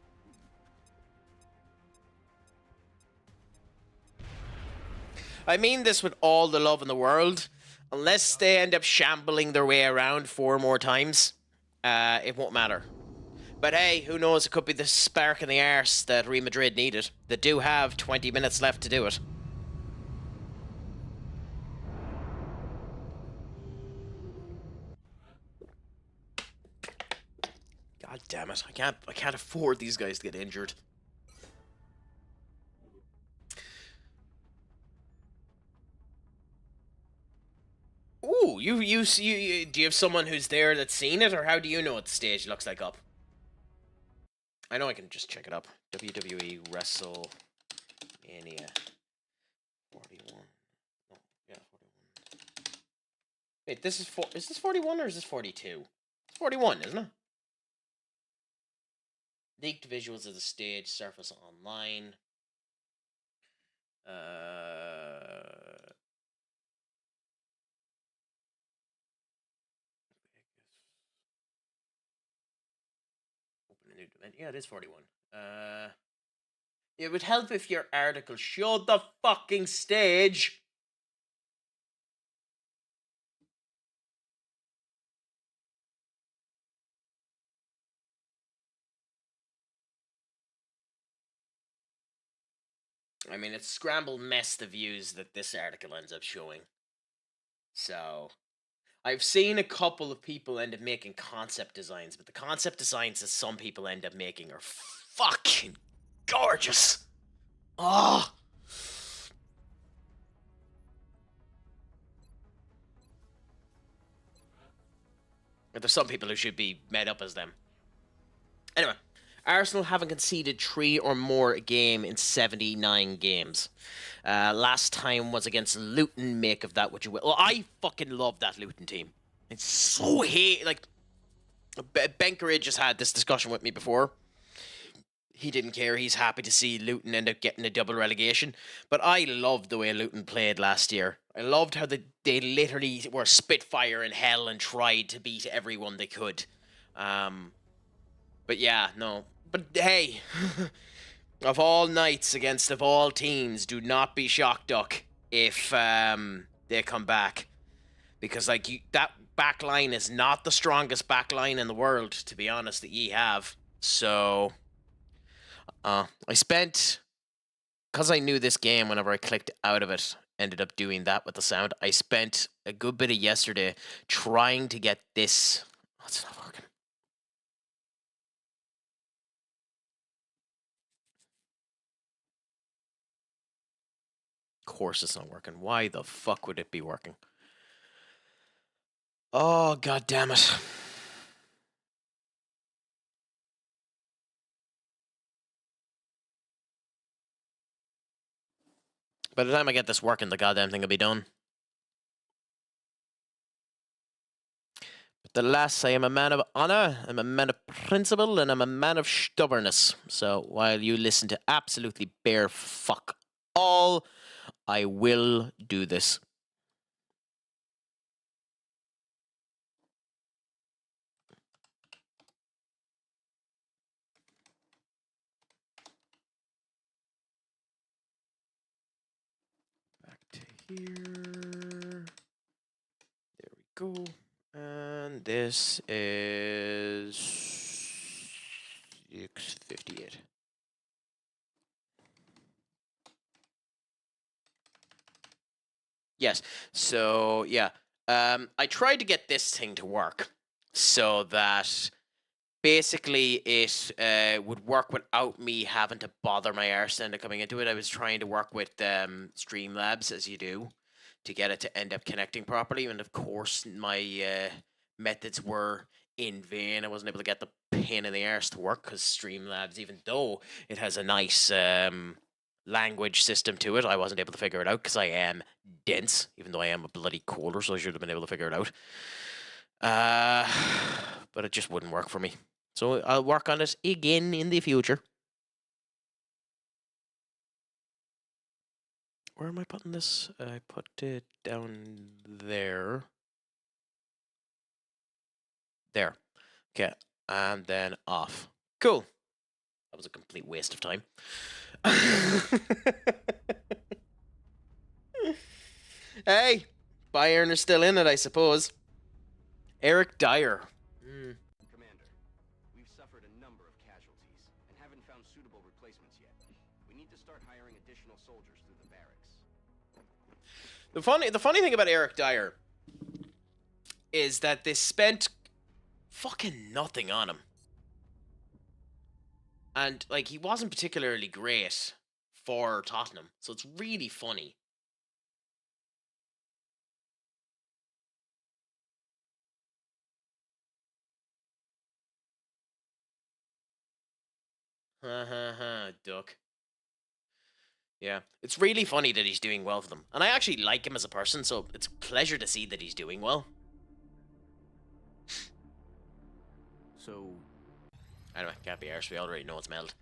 I mean this with all the love in the world. Unless they end up shambling their way around 4 more times, it won't matter. But hey, who knows? It could be the spark in the arse that Real Madrid needed. They do have 20 minutes left to do it. God damn it! I can't afford these guys to get injured. Ooh, you do you have someone who's there that's seen it, or how do you know what the stage looks like up? I know I can just check it up. WWE WrestleMania 41. Oh, yeah, 41. Wait, this is is this 41 or is this 42? It's 41, isn't it? Leaked visuals of the stage surface online. Open a new domain. Yeah, it is 41. It would help if your article showed the fucking stage. I mean, it's scrambled mess the views that this article ends up showing. So, I've seen a couple of people end up making concept designs, but the concept designs that some people end up making are fucking gorgeous. Oh. But there's some people who should be made up as them. Anyway, Arsenal haven't conceded 3 or more a game in 79 games. Last time was against Luton. Make of that what you will. Well, I fucking love that Luton team. It's so like Benkeridge just had this discussion with me before. He didn't care. He's happy to see Luton end up getting a double relegation. But I loved the way Luton played last year. I loved how they literally were spitfire in hell and tried to beat everyone they could. But yeah, no. But hey, of all nights against of all teams, do not be shocked, Duck, if they come back. Because that back line is not the strongest back line in the world, to be honest, that ye have. So I spent, because I knew this game whenever I clicked out of it, ended up doing that with the sound. I spent a good bit of yesterday trying to get this. Oh, it's not working. Of course it's not working. Why the fuck would it be working? Oh, god damn it. By the time I get this working, the goddamn thing will be done. But alas, I am a man of honor, I'm a man of principle, and I'm a man of stubbornness. So while you listen to absolutely bare fuck all, I will do this. Back to here. There we go. And this is 658. Yes. So yeah. I tried to get this thing to work so that basically it would work without me having to bother my arse end up coming into it. I was trying to work with Streamlabs, as you do, to get it to end up connecting properly. And of course, my methods were in vain. I wasn't able to get the pain in the arse to work because Streamlabs, even though it has a nice language system to it, I wasn't able to figure it out because I am dense, even though I am a bloody caller, so I should have been able to figure it out. But it just wouldn't work for me. So I'll work on it again in the future. Where am I putting this? I put it down there. There. Okay. And then off. Cool. That was a complete waste of time. Hey, Bayern are still in it, I suppose. Eric Dyer. Commander, we've suffered a number of casualties and haven't found suitable replacements yet. We need to start hiring additional soldiers through the barracks. The funny thing about Eric Dyer is that they spent fucking nothing on him. And, like, he wasn't particularly great for Tottenham. So it's really funny. Ha ha ha, duck. Yeah, it's really funny that he's doing well for them. And I actually like him as a person, so it's a pleasure to see that he's doing well. So, Anyway, can't be arsed, we already know it's Meld.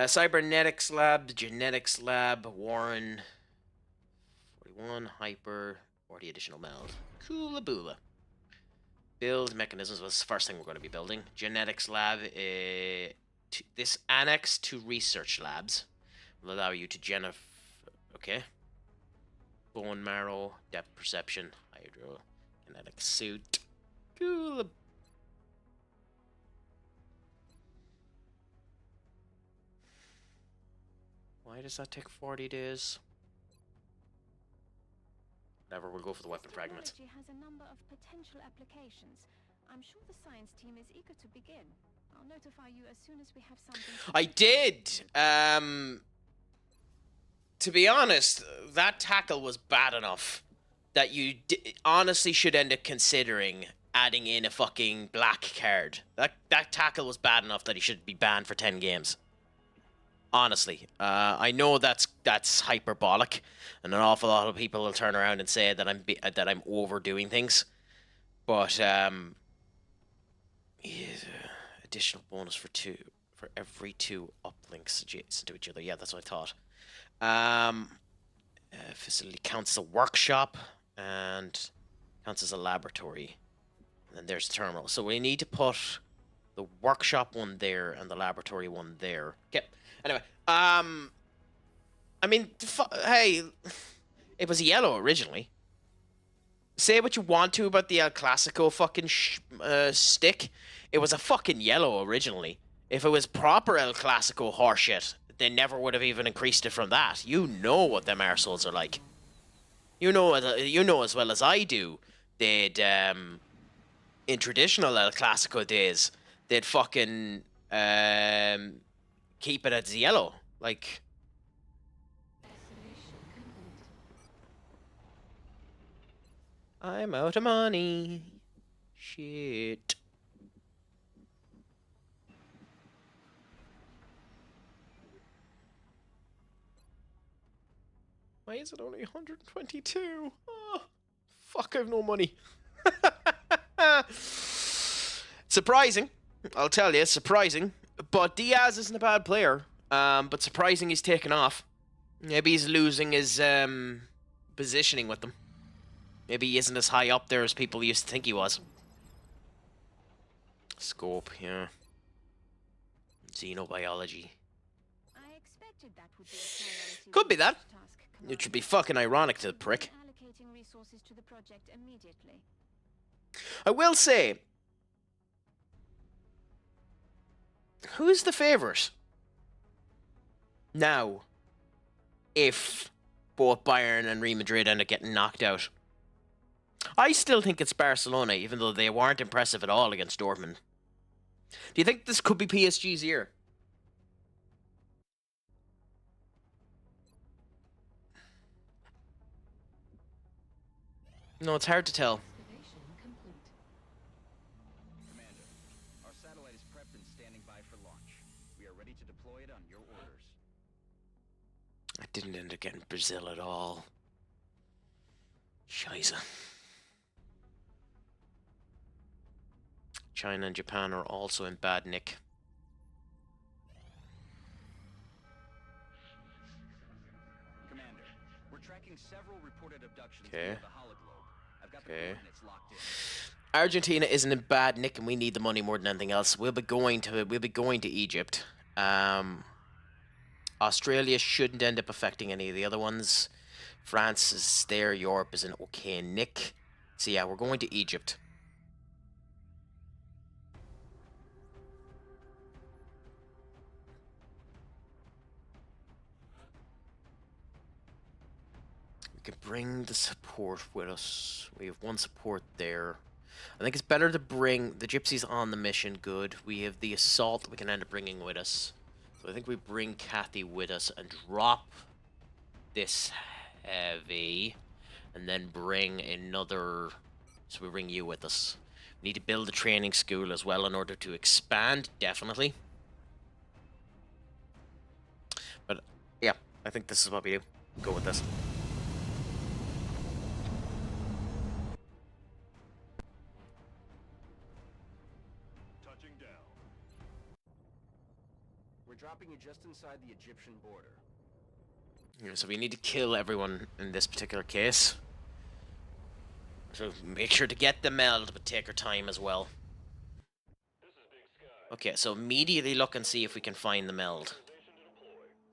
Cybernetics Lab, the Genetics Lab, Warren, 41, Hyper, 40 additional Meld. Coolaboola. Build mechanisms was the first thing we're going to be building. Genetics Lab, this annex to research labs will allow you to okay. Bone marrow, depth perception, hydro, kinetic suit. Cool. Why does that take 40 days? Whatever, we'll go for the weapon fragments. Technology has a number of potential applications. I'm sure the science team is eager to begin. I'll notify you as soon as we have something. I did. To be honest, that tackle was bad enough that you honestly should end up considering adding in a fucking black card. That tackle was bad enough that he should be banned for 10 games. Honestly, I know that's hyperbolic, and an awful lot of people will turn around and say that I'm overdoing things. But additional bonus for every 2 uplinks adjacent to each other. Yeah, that's what I thought. Facility counts as a workshop and counts as a laboratory. And then there's the terminal. So we need to put the workshop one there and the laboratory one there. Okay. Anyway, I mean, hey, it was yellow originally. Say what you want to about the El Clasico fucking stick. It was a fucking yellow originally. If it was proper El Clasico horseshit, they never would have even increased it from that. You know what them arseholes are like. You know as well as I do. They'd in traditional El Clasico days, they'd fucking keep it as yellow. Like, I'm out of money. Shit. Why is it only 122? Oh, fuck, I have no money. Surprising. I'll tell you, surprising. But Diaz isn't a bad player. But surprising he's taken off. Maybe he's losing his positioning with them. Maybe he isn't as high up there as people used to think he was. Scope, yeah. Xenobiology. I expected that would be a priority Could be that. task, It should be fucking ironic to the prick. Allocating resources to the project immediately. I will say, who's the favourite? Now, if both Bayern and Real Madrid end up getting knocked out. I still think it's Barcelona, even though they weren't impressive at all against Dortmund. Do you think this could be PSG's year? No, it's hard to tell. Commander, our satellite is prepped and standing by for launch. We are ready to deploy it on your orders. I didn't end up getting Brazil at all. Scheiße. China and Japan are also in bad nick. Commander, we're tracking several reported abductions Okay. via the hologlobe. I've got the Okay. coordinates locked in. Argentina isn't in bad nick, and we need the money more than anything else. We'll be going to Egypt. Australia shouldn't end up affecting any of the other ones. France is there. Europe is in okay nick. So yeah, we're going to Egypt. We can bring the support with us. We have one support there. I think it's better to bring the gypsies on the mission. Good. We have the assault that we can end up bringing with us. So I think we bring Kathy with us and drop this heavy, and then bring another. So we bring you with us. We need to build a training school as well in order to expand, definitely. But yeah, I think this is what we do. Go with this. Touching down. We're dropping you just inside the Egyptian border. Yeah, so we need to kill everyone in this particular case. So make sure to get the meld, but take our time as well. Okay, so immediately look and see if we can find the meld.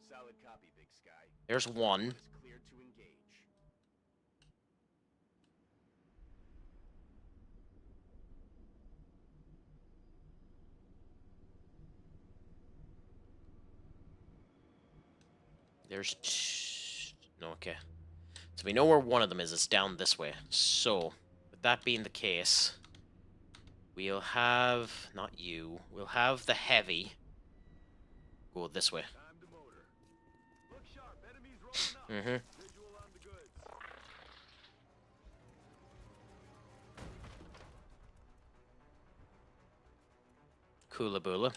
Solid copy, Big Sky. There's one. It's cleared to engage. There's no, okay. So we know where one of them is. It's down this way. So, with that being the case, we'll have, not you, we'll have the heavy go this way. Time to motor. Look sharp, enemies rolling up. Mm-hmm. Visual on the goods. Hula Boola.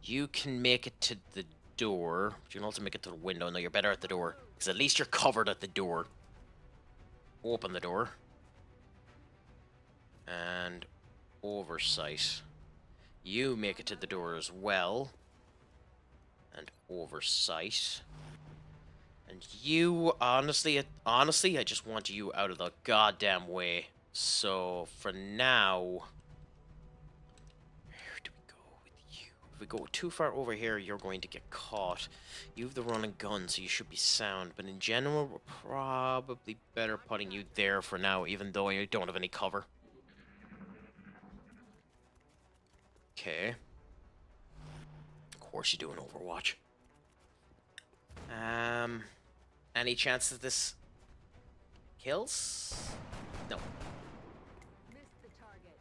You can make it to the door. You can also make it to the window. No, you're better at the door. Because at least you're covered at the door. Open the door. And oversight. You make it to the door as well. And oversight. And you, honestly, I just want you out of the goddamn way. So, for now... Where do we go with you? If we go too far over here, you're going to get caught. You have the running gun, so you should be sound. But in general, we're probably better putting you there for now, even though you don't have any cover. Okay. Of course you do in Overwatch. Any chance that this kills? No. Missed the target.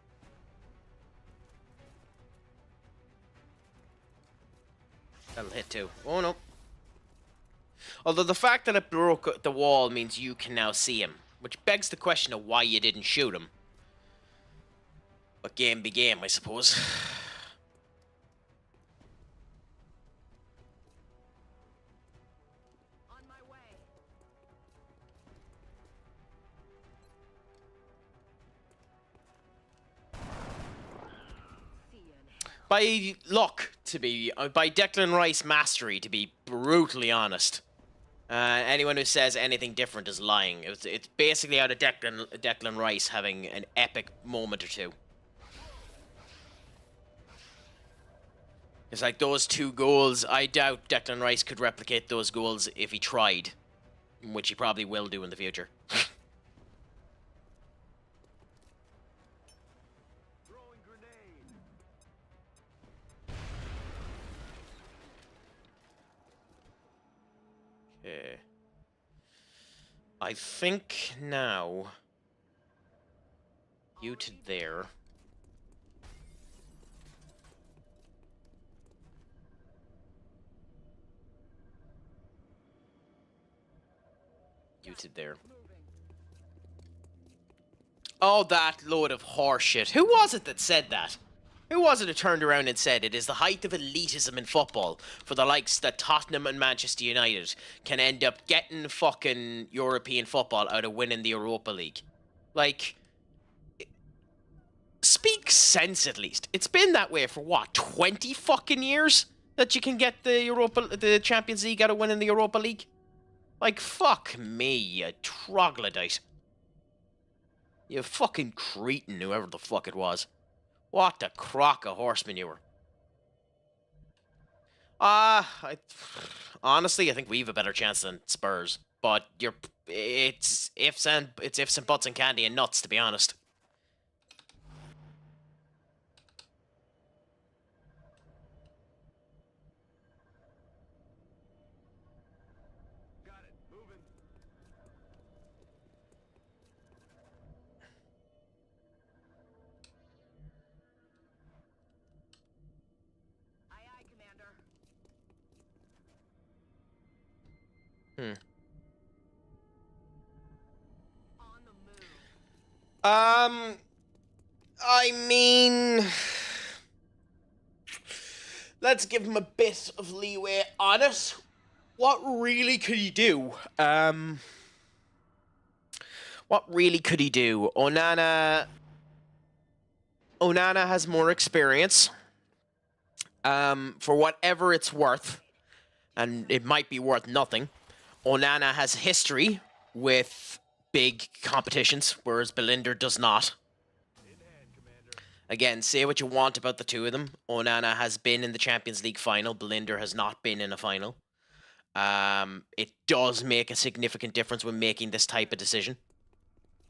That'll hit too. Oh no. Although the fact that it broke the wall means you can now see him, which begs the question of why you didn't shoot him. But game be game, I suppose. On my way. See you in hell. By luck, by Declan Rice mastery, to be brutally honest. Anyone who says anything different is lying. It's basically out of Declan Rice having an epic moment or two. It's like those 2 goals. I doubt Declan Rice could replicate those goals if he tried, which he probably will do in the future. Throwing grenade. Okay. I think now you to there. You to there. Oh, that load of horseshit. Who was it that said that? Who was it who turned around and said it is the height of elitism in football for the likes that Tottenham and Manchester United can end up getting fucking European football out of winning the Europa League? Like, speak sense at least. It's been that way for what, 20 fucking years that you can get the Champions League out of winning the Europa League? Like, fuck me, you troglodyte. You fucking cretin, whoever the fuck it was. What a crock of horsemen you were. Honestly, I think we have a better chance than Spurs. But it's ifs and buts and candy and nuts, to be honest. Got it. Moving. Aye, aye, Commander. On the move. I mean, let's give him a bit of leeway on it. What really could he do? What really could he do? Onana has more experience. For whatever it's worth, and it might be worth nothing, Onana has history with big competitions, whereas Belinder does not. Again, say what you want about the two of them. Onana has been in the Champions League final. Belinder has not been in a final. It does make a significant difference when making this type of decision.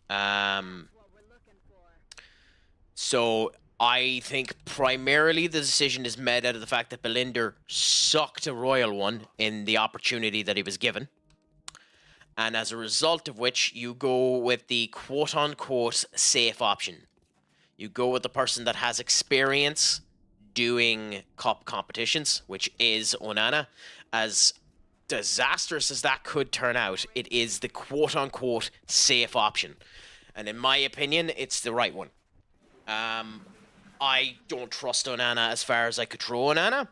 What we're looking for. So I think primarily the decision is made out of the fact that Belinder sucked a royal one in the opportunity that he was given. And as a result of which, you go with the quote-unquote safe option. You go with the person that has experience doing cup competitions, which is Onana. As disastrous as that could turn out, it is the quote-unquote safe option. And in my opinion, it's the right one. I don't trust Onana as far as I could throw Onana.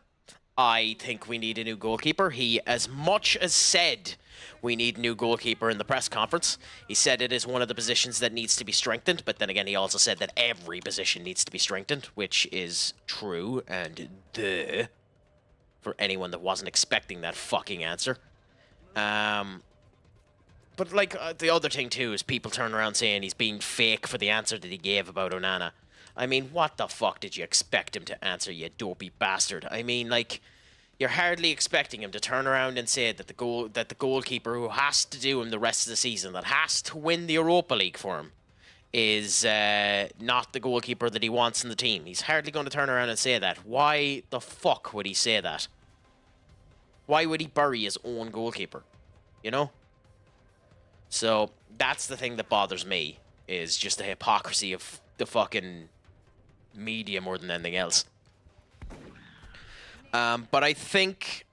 I think we need a new goalkeeper. He, as much as said we need a new goalkeeper in the press conference, he said it is one of the positions that needs to be strengthened, but then again, he also said that every position needs to be strengthened, which is true and duh for anyone that wasn't expecting that fucking answer. But, like, the other thing, too, is people turn around saying he's being fake for the answer that he gave about Onana. I mean, what the fuck did you expect him to answer, you dopey bastard? I mean, like, you're hardly expecting him to turn around and say that the goalkeeper who has to do him the rest of the season, that has to win the Europa League for him, is not the goalkeeper that he wants in the team. He's hardly going to turn around and say that. Why the fuck would he say that? Why would he bury his own goalkeeper? You know? So, that's the thing that bothers me, is just the hypocrisy of the fucking media more than anything else. But I think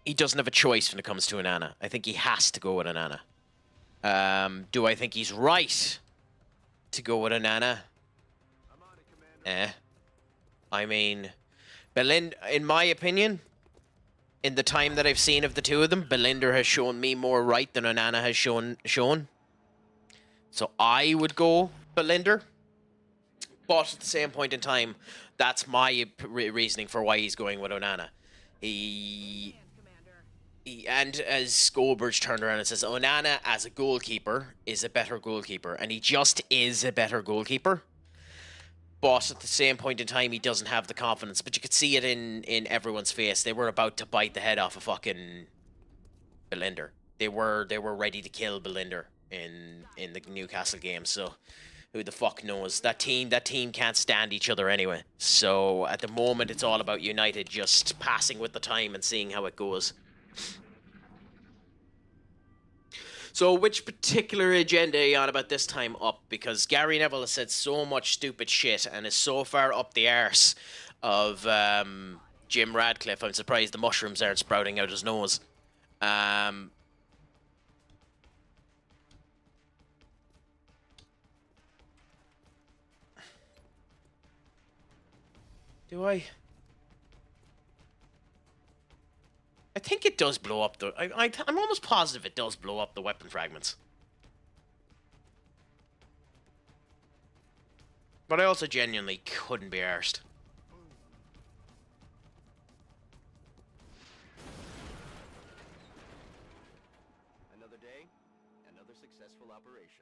he doesn't have a choice when it comes to Onana. I think he has to go with Onana. Do I think he's right to go with Onana? I mean, in my opinion, in the time that I've seen of the two of them, Belinder has shown me more right than Onana has shown. So I would go Belinder. But at the same point in time, that's my reasoning for why he's going with Onana. And as Skolberg turned around and says, Onana as a goalkeeper is a better goalkeeper. And he just is a better goalkeeper. But at the same point in time, he doesn't have the confidence. But you could see it in everyone's face. They were about to bite the head off of fucking Belinder. They were ready to kill Belinder in the Newcastle game. So who the fuck knows? That team can't stand each other anyway. So at the moment, it's all about United just passing with the time and seeing how it goes. So which particular agenda are you on about this time up? Because Gary Neville has said so much stupid shit and is so far up the arse of Jim Radcliffe, I'm surprised the mushrooms aren't sprouting out his nose. Do I think it does blow up the... I'm almost positive it does blow up the weapon fragments. But I also genuinely couldn't be arsed. Another day, another successful operation.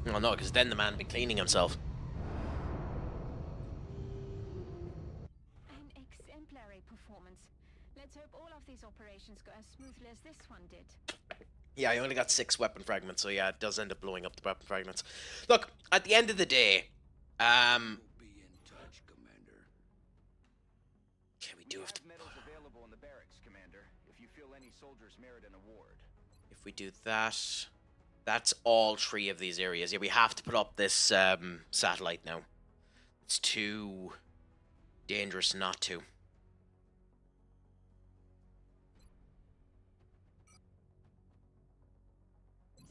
Well, no, because then the man would be cleaning himself. An exemplary performance. Let's hope all of these operations go as smoothly as this one did. Yeah, I only got 6 weapon fragments, so yeah, it does end up blowing up the weapon fragments. Look, at the end of the day, Be in touch, Commander. okay, we do have to... Medals available in the barracks, Commander, if you feel any soldiers merit an award. If we do that... That's all 3 of these areas. Yeah, we have to put up this satellite now. It's too dangerous not to.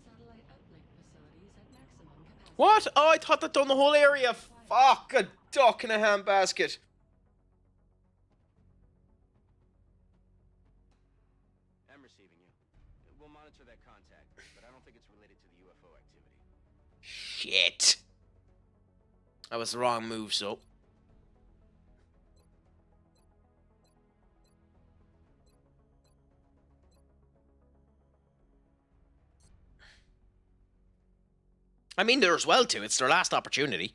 Satellite uplink facilities at maximum capacity. What? Oh, I thought that done the whole area. Fuck, a duck in a handbasket. I'm receiving you. We'll monitor that contact, but I don't think it's related to the UFO activity. Shit. That was the wrong move, so. I mean, they're as well too. It's their last opportunity.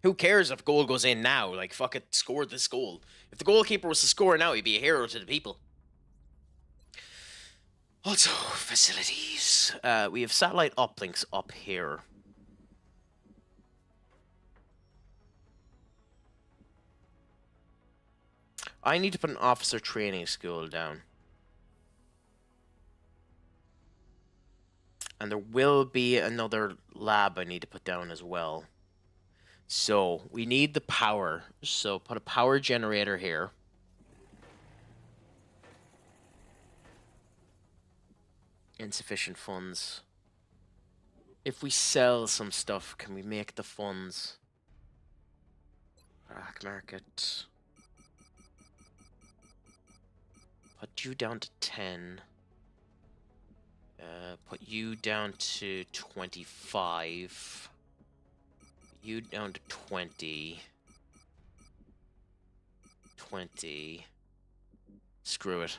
Who cares if goal goes in now? Like, fuck it, score this goal. If the goalkeeper was to score now, he'd be a hero to the people. Also, facilities. We have satellite uplinks up here. I need to put an officer training school down. And there will be another lab I need to put down as well. So, we need the power. So, put a power generator here. Insufficient funds. If we sell some stuff, can we make the funds? Black market. Put you down to 10. Put you down to 25. You down to 20. 20. Screw it.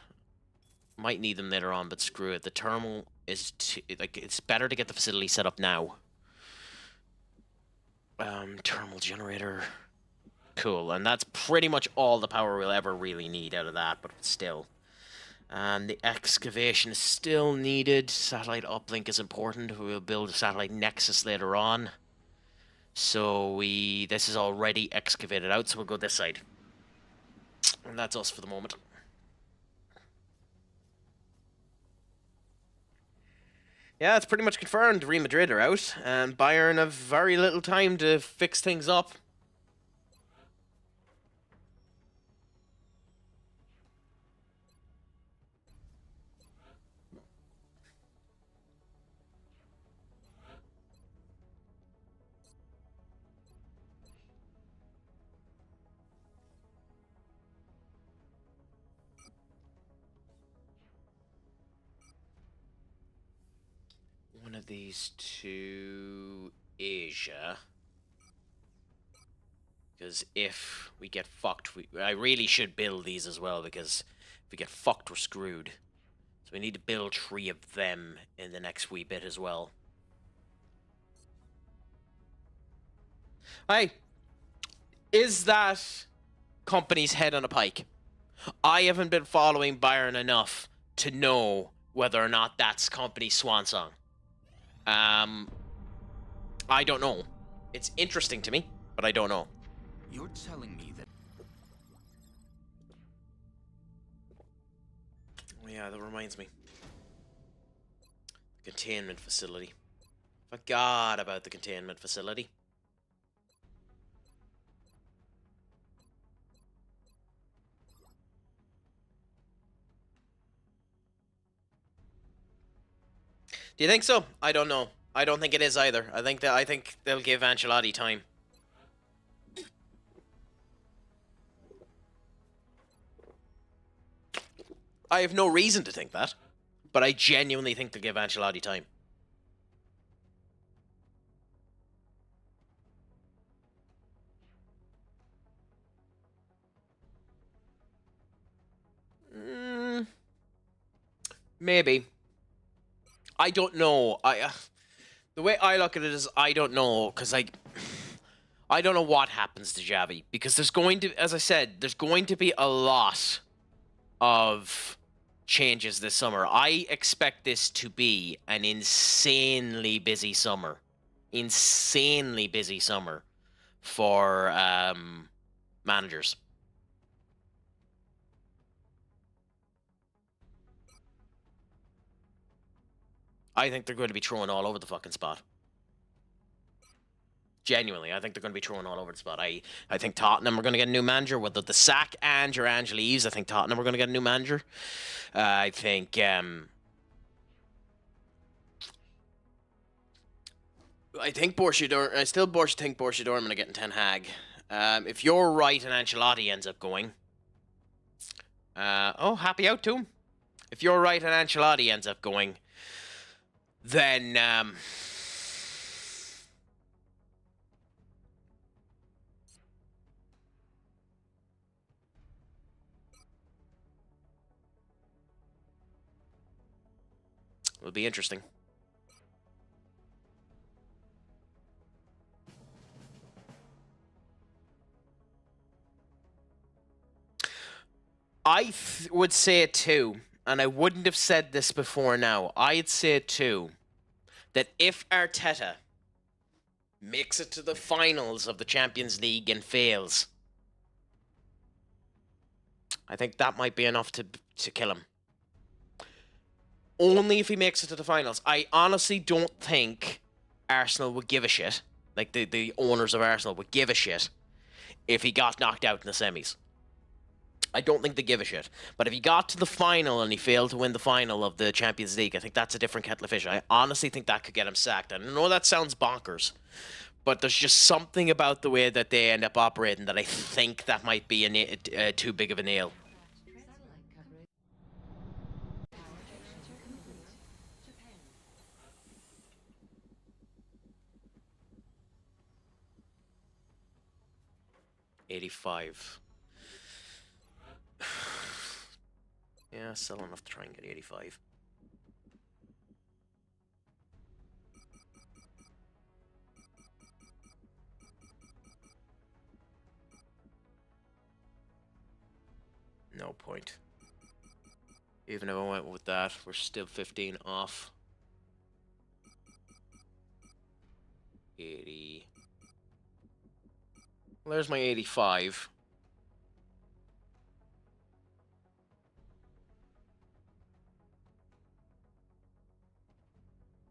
Might need them later on, but screw it. The terminal is like, it's better to get the facility set up now. Terminal generator. Cool, and that's pretty much all the power we'll ever really need out of that, but still. And the excavation is still needed. Satellite uplink is important. We'll build a satellite nexus later on. So this is already excavated out, so we'll go this side. And that's us for the moment. Yeah, it's pretty much confirmed. Real Madrid are out, and Bayern have very little time to fix things up. One of these to Asia. Because if we get fucked, I really should build these as well, because if we get fucked, we're screwed. So we need to build 3 of them in the next wee bit as well. Hi. Is that company's head on a pike? I haven't been following Bayern enough to know whether or not that's company's swan song. I don't know. It's interesting to me, but I don't know. You're telling me that... Oh yeah, that reminds me. Containment facility. Forgot about the containment facility. Do you think so? I don't know. I don't think it is either. I think they'll give Ancelotti time. I have no reason to think that, but I genuinely think they'll give Ancelotti time. Maybe. I don't know. The way I look at it is I don't know, because I don't know what happens to Xavi, because there's going to, as I said, there's going to be a lot of changes this summer. I expect this to be an insanely busy summer. Insanely busy summer for managers. I think they're going to be throwing all over the fucking spot. Genuinely, I think they're going to be throwing all over the spot. I think Tottenham are going to get a new manager, whether the sack Ange or Ange leaves. I think Tottenham are going to get a new manager. I think Borussia Dortmund. I still think Borussia Dortmund are getting Ten Hag. If you're right and Ancelotti ends up going, happy out to him. If you're right and Ancelotti ends up going, then it'll be interesting. I would say it too, and I wouldn't have said this before now. I'd say it too, that if Arteta makes it to the finals of the Champions League and fails, I think that might be enough to kill him. Only if he makes it to the finals. I honestly don't think Arsenal would give a shit, like the owners of Arsenal would give a shit, if he got knocked out in the semis. I don't think they give a shit. But if he got to the final and he failed to win the final of the Champions League, I think that's a different kettle of fish. I honestly think that could get him sacked. And I know that sounds bonkers, but there's just something about the way that they end up operating that I think that might be too big of a nail. Satellite coverage. Allocation complete. Japan. 85. Yeah, still enough to try and get 85. No point. Even if I went with that, we're still 15 off. 80. Well, there's my 85.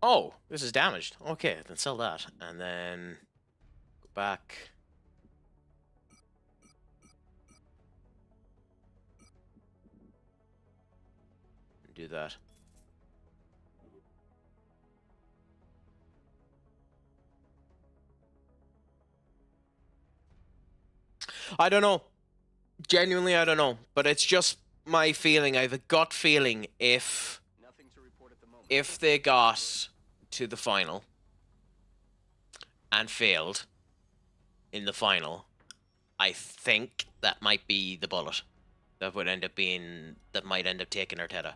Oh, this is damaged. Okay, then sell that. And then go back. And do that. I don't know. Genuinely, I don't know. But it's just my feeling. I have a gut feeling if Nothing to report at the moment. they got to the final and failed in the final, I think that might be the bullet that would end up being, that might end up taking Arteta.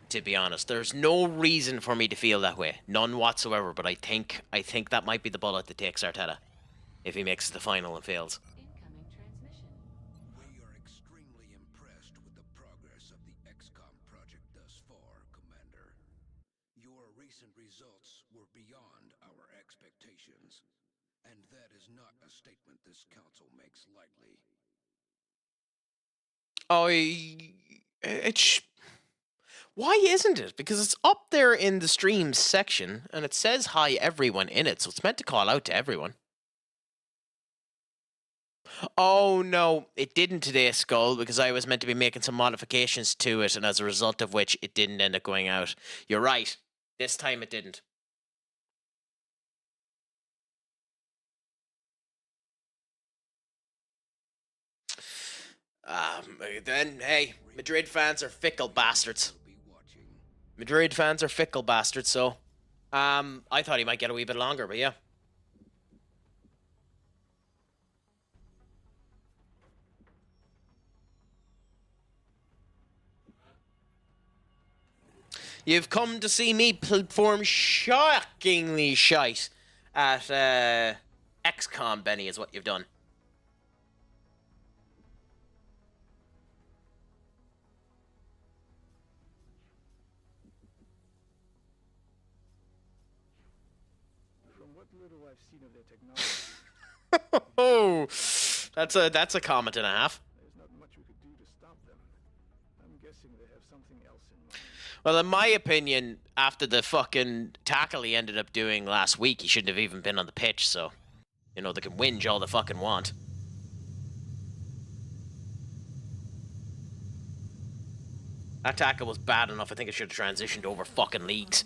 To be honest, there's no reason for me to feel that way, none whatsoever. But I think that might be the bullet that takes Arteta if he makes the final and fails. Incoming transmission. We are extremely impressed with the progress of the XCOM project thus far, Commander. Your recent results were beyond our expectations, and that is not a statement this council makes lightly. Why isn't it? Because it's up there in the streams section, and it says hi everyone in it, so it's meant to call out to everyone. Oh no, it didn't today, Skull, because I was meant to be making some modifications to it, and as a result of which it didn't end up going out. You're right. This time it didn't. Then, hey, Madrid fans are fickle bastards. We'll be watching. Madrid fans are fickle bastards, so... I thought he might get a wee bit longer, but yeah. You've come to see me perform shockingly shite at XCOM, Benny, is what you've done. From what little I've seen of their technology, Oh, that's a comment and a half. there's not much we could do to stop them. I'm guessing they have something else in mind. Well, in my opinion, after the fucking tackle he ended up doing last week, he shouldn't have even been on the pitch, so... You know, they can whinge all they fucking want. That tackle was bad enough, I think it should have transitioned over fucking leagues.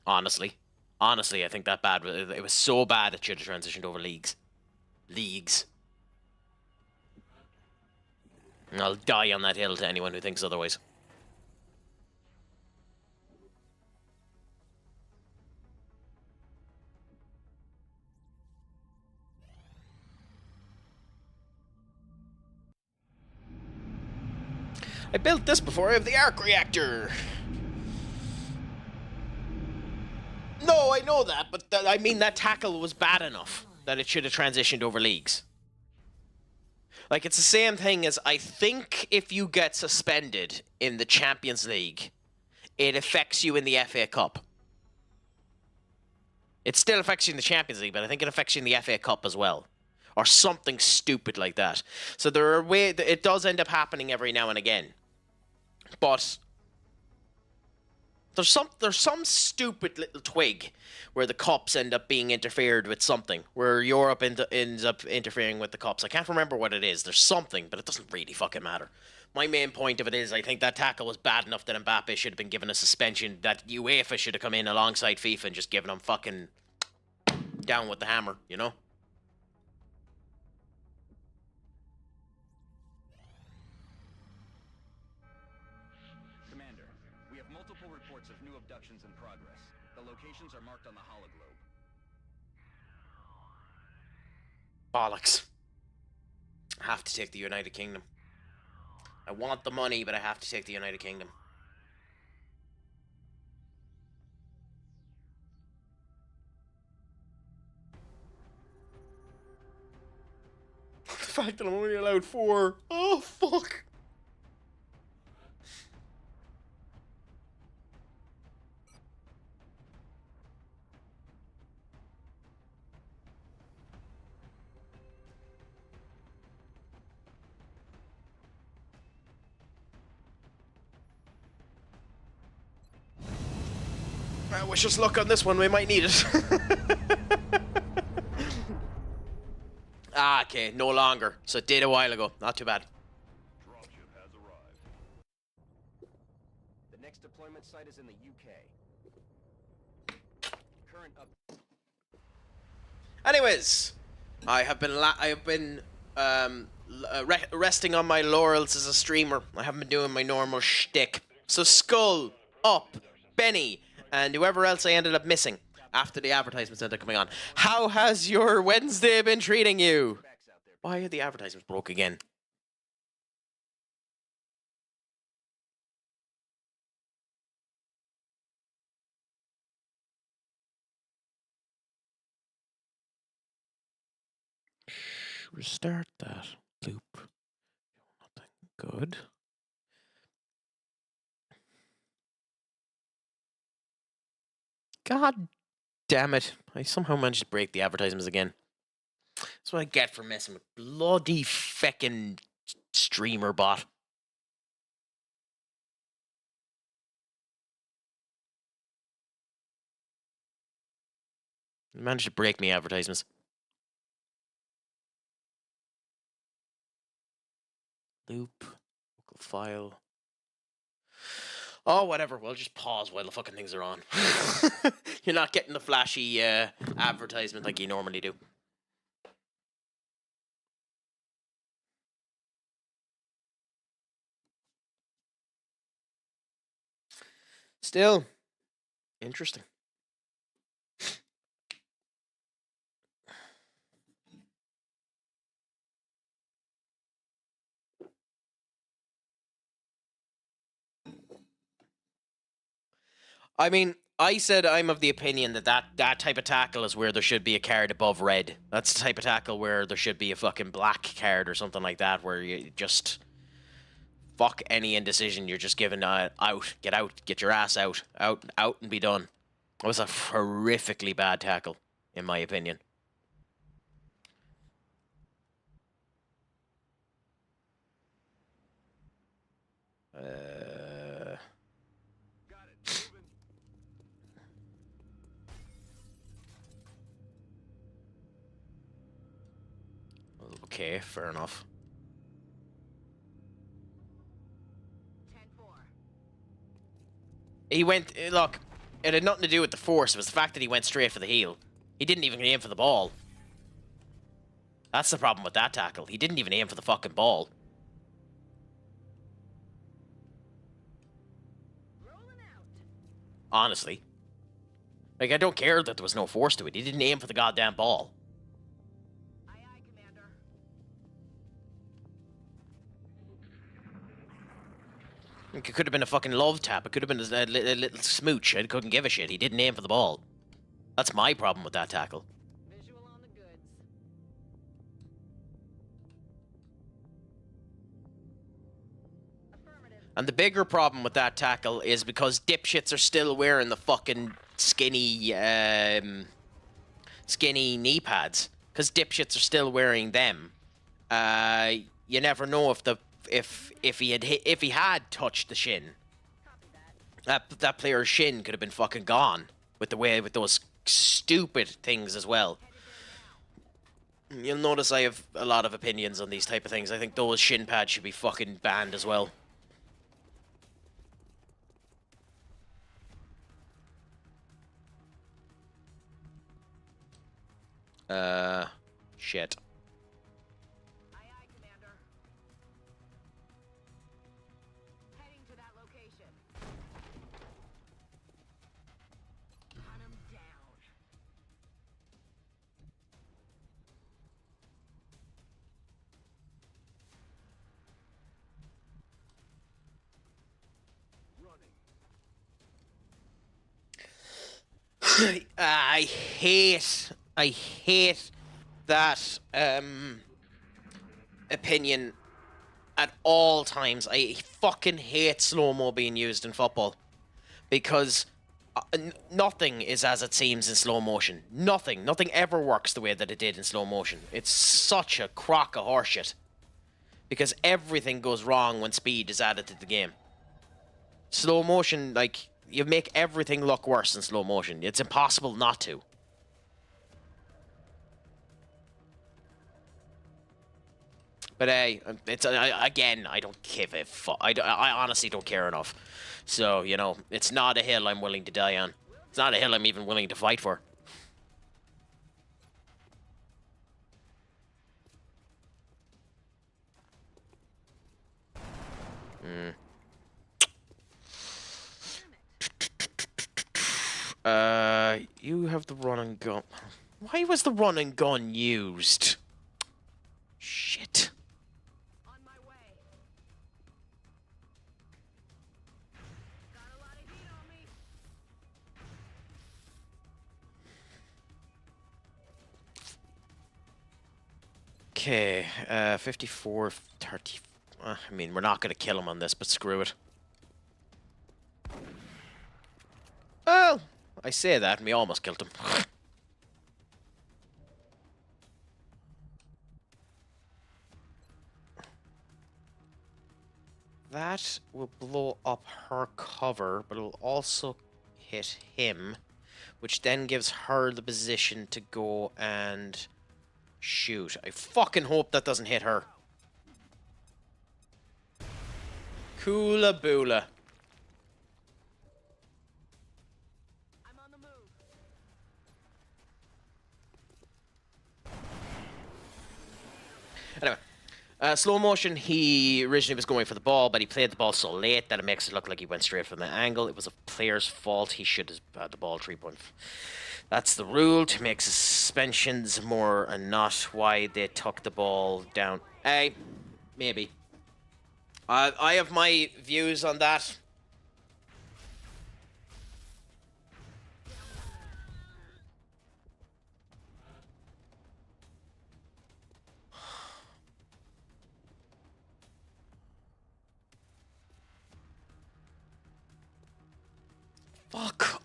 Online. Honestly. Honestly, I think that bad. It was so bad it should have transitioned over leagues. Leagues. And I'll die on that hill to anyone who thinks otherwise. I built this before I have the arc reactor. No, I know that, but I mean that tackle was bad enough that it should have transitioned over leagues. Like, it's the same thing as, I think if you get suspended in the Champions League, it affects you in the FA Cup. It still affects you in the Champions League, but I think it affects you in the FA Cup as well. Or something stupid like that. So there are it does end up happening every now and again. But There's some stupid little twig where the cops end up being interfered with something, where Europe ends up interfering with the cops. I can't remember what it is. There's something, but it doesn't really fucking matter. My main point of it is I think that tackle was bad enough that Mbappe should have been given a suspension, that UEFA should have come in alongside FIFA and just given him fucking down with the hammer, you know? Commander, we have multiple reports of new abductions in progress. The locations are marked on the hologlobe. Bollocks. I have to take the United Kingdom. I want the money, but I have to take the United Kingdom. The fact that I'm only allowed 4. Oh, fuck. Wish us luck on this one, we might need it. Okay, no longer. So it did a while ago. Not too bad. Dropship has arrived. The next deployment site is in the UK. Current up. Anyways, I have been resting on my laurels as a streamer. I haven't been doing my normal shtick. So Skull, Up, Benny, and whoever else I ended up missing after the advertisements ended up coming on. How has your Wednesday been treating you? Why are the advertisements broke again? Restart that loop. Nothing good. God damn it. I somehow managed to break the advertisements again. That's what I get for messing with bloody feckin' streamer bot. You managed to break me advertisements. Loop. Local file. Oh, whatever. We'll just pause while the fucking things are on. You're not getting the flashy advertisement like you normally do. Still, interesting. I mean, I said I'm of the opinion that type of tackle is where there should be a card above red. That's the type of tackle where there should be a fucking black card or something like that, where you just fuck any indecision. You're just given out, get your ass out, and be done. It was a horrifically bad tackle, in my opinion. Okay, fair enough. 10-4. He went, look, it had nothing to do with the force. It was the fact that he went straight for the heel. He didn't even aim for the ball. That's the problem with that tackle. He didn't even aim for the fucking ball. Rolling out. Honestly. Like, I don't care that there was no force to it. He didn't aim for the goddamn ball. Aye, aye, Commander. Like, it could have been a fucking love tap. It could have been a little smooch. I couldn't give a shit. He didn't aim for the ball. That's my problem with that tackle. Visual on the goods. Affirmative. And the bigger problem with that tackle is because dipshits are still wearing the fucking skinny knee pads. Because dipshits are still wearing them. You never know if he had touched the shin. Copy that. That player's shin could have been fucking gone with those stupid things as well. You'll notice I have a lot of opinions on these type of things. I think those shin pads should be fucking banned as well. Shit. Aye, aye, Commander. Heading to that location. Hunt 'em down. I hate that opinion at all times. I fucking hate slow-mo being used in football because nothing is as it seems in slow motion. Nothing ever works the way that it did in slow motion. It's such a crock of horseshit because everything goes wrong when speed is added to the game. Slow motion, like, you make everything look worse in slow motion. It's impossible not to. But hey, again, I don't give a fuck. I honestly don't care enough. So, you know, it's not a hill I'm willing to die on. It's not a hill I'm even willing to fight for. You have the run and gun. Why was the run and gun used? Shit. On my way. Got a lot of heat on me. Okay, 54, 30. I mean, we're not going to kill him on this, but screw it. Well, I say that, and we almost killed him. That will blow up her cover, but it'll also hit him, which then gives her the position to go and shoot. I fucking hope that doesn't hit her. Coola boola. I'm on the move. Anyway, slow motion, he originally was going for the ball, but he played the ball so late that it makes it look like he went straight from the angle. It was a player's fault. He should have had the ball 3 point. That's the rule to make suspensions more and not why they took the ball down. Hey, maybe. I have my views on that. Fuck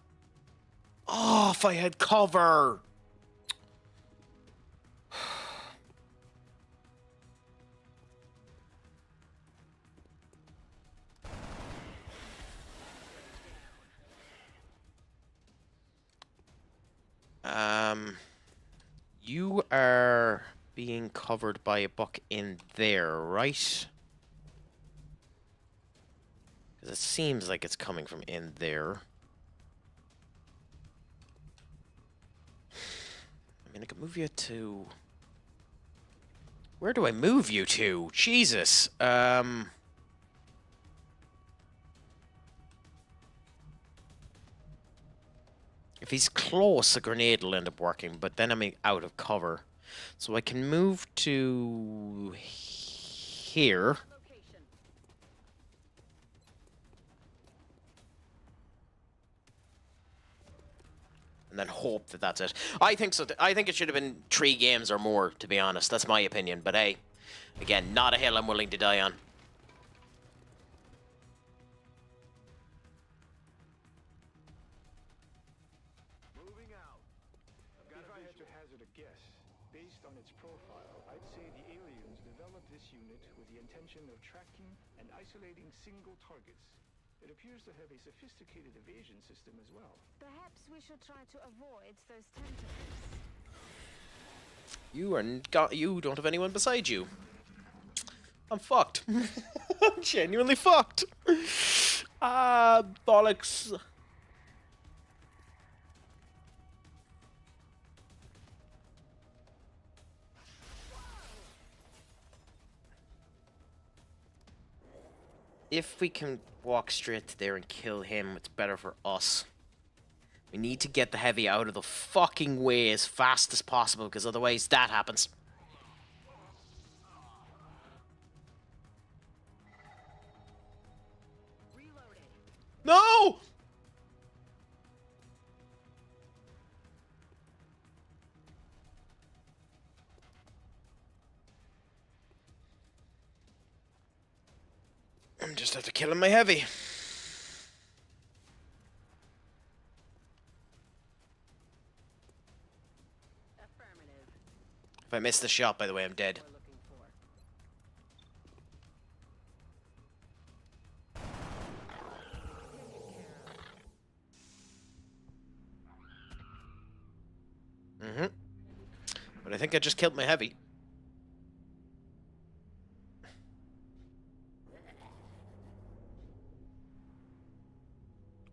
off, I had cover. You are being covered by a buck in there, right? Because it seems like it's coming from in there. I mean, I could move you to... Where do I move you to? Jesus. If he's close, a grenade will end up working, but then I'm out of cover. So I can move to here. Location. And then hope that that's it. I think so. I think it should have been 3 games or more, to be honest. That's my opinion. But hey, again, not a hill I'm willing to die on. Moving out. If I had to hazard a guess, based on its profile, I'd say the aliens developed this unit with the intention of tracking and isolating single targets. It appears to have a sophisticated evasion system as well. Perhaps we should try to avoid those tentacles. You don't have anyone beside you. I'm fucked. I'm genuinely fucked. Bollocks. If we can walk straight to there and kill him, it's better for us. We need to get the heavy out of the fucking way as fast as possible, because otherwise that happens. Reloading. No! I'm just after killing my heavy. Affirmative. If I miss the shot, by the way, I'm dead. We're looking for. Mm-hmm. But I think I just killed my heavy.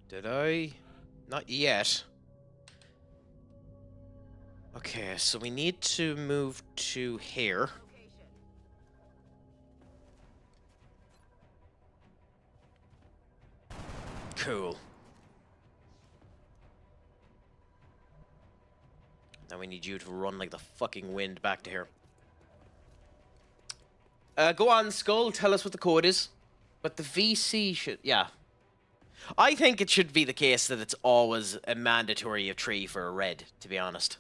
Did I? Not yet. Okay, so we need to move to here. Location. Cool. Now we need you to run like the fucking wind back to here. Go on, Skull, tell us what the code is. But the VC should... Yeah. I think it should be the case that it's always a mandatory of 3 for a red, to be honest.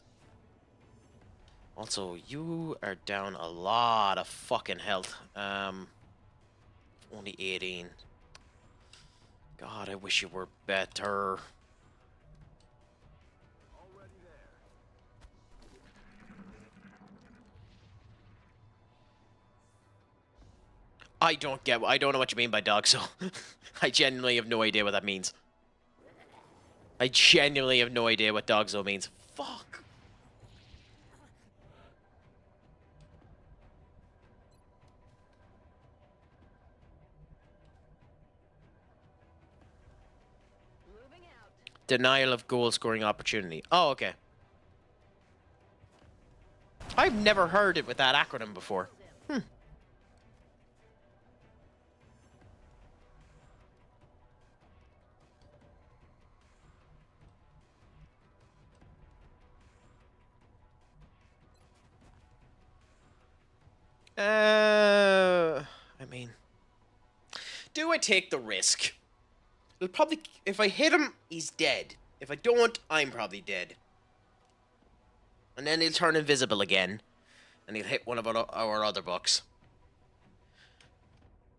Also, you are down a lot of fucking health. Only 18. God, I wish you were better. Already there. I don't know what you mean by dog, so I genuinely have no idea what that means. I genuinely have no idea what dogzo means. Fuck. Moving out. Denial of goal scoring opportunity. Oh, okay. I've never heard it with that acronym before. I mean, do I take the risk? It'll probably, if I hit him, he's dead. If I don't, I'm probably dead. And then he'll turn invisible again, and he'll hit one of our other bucks.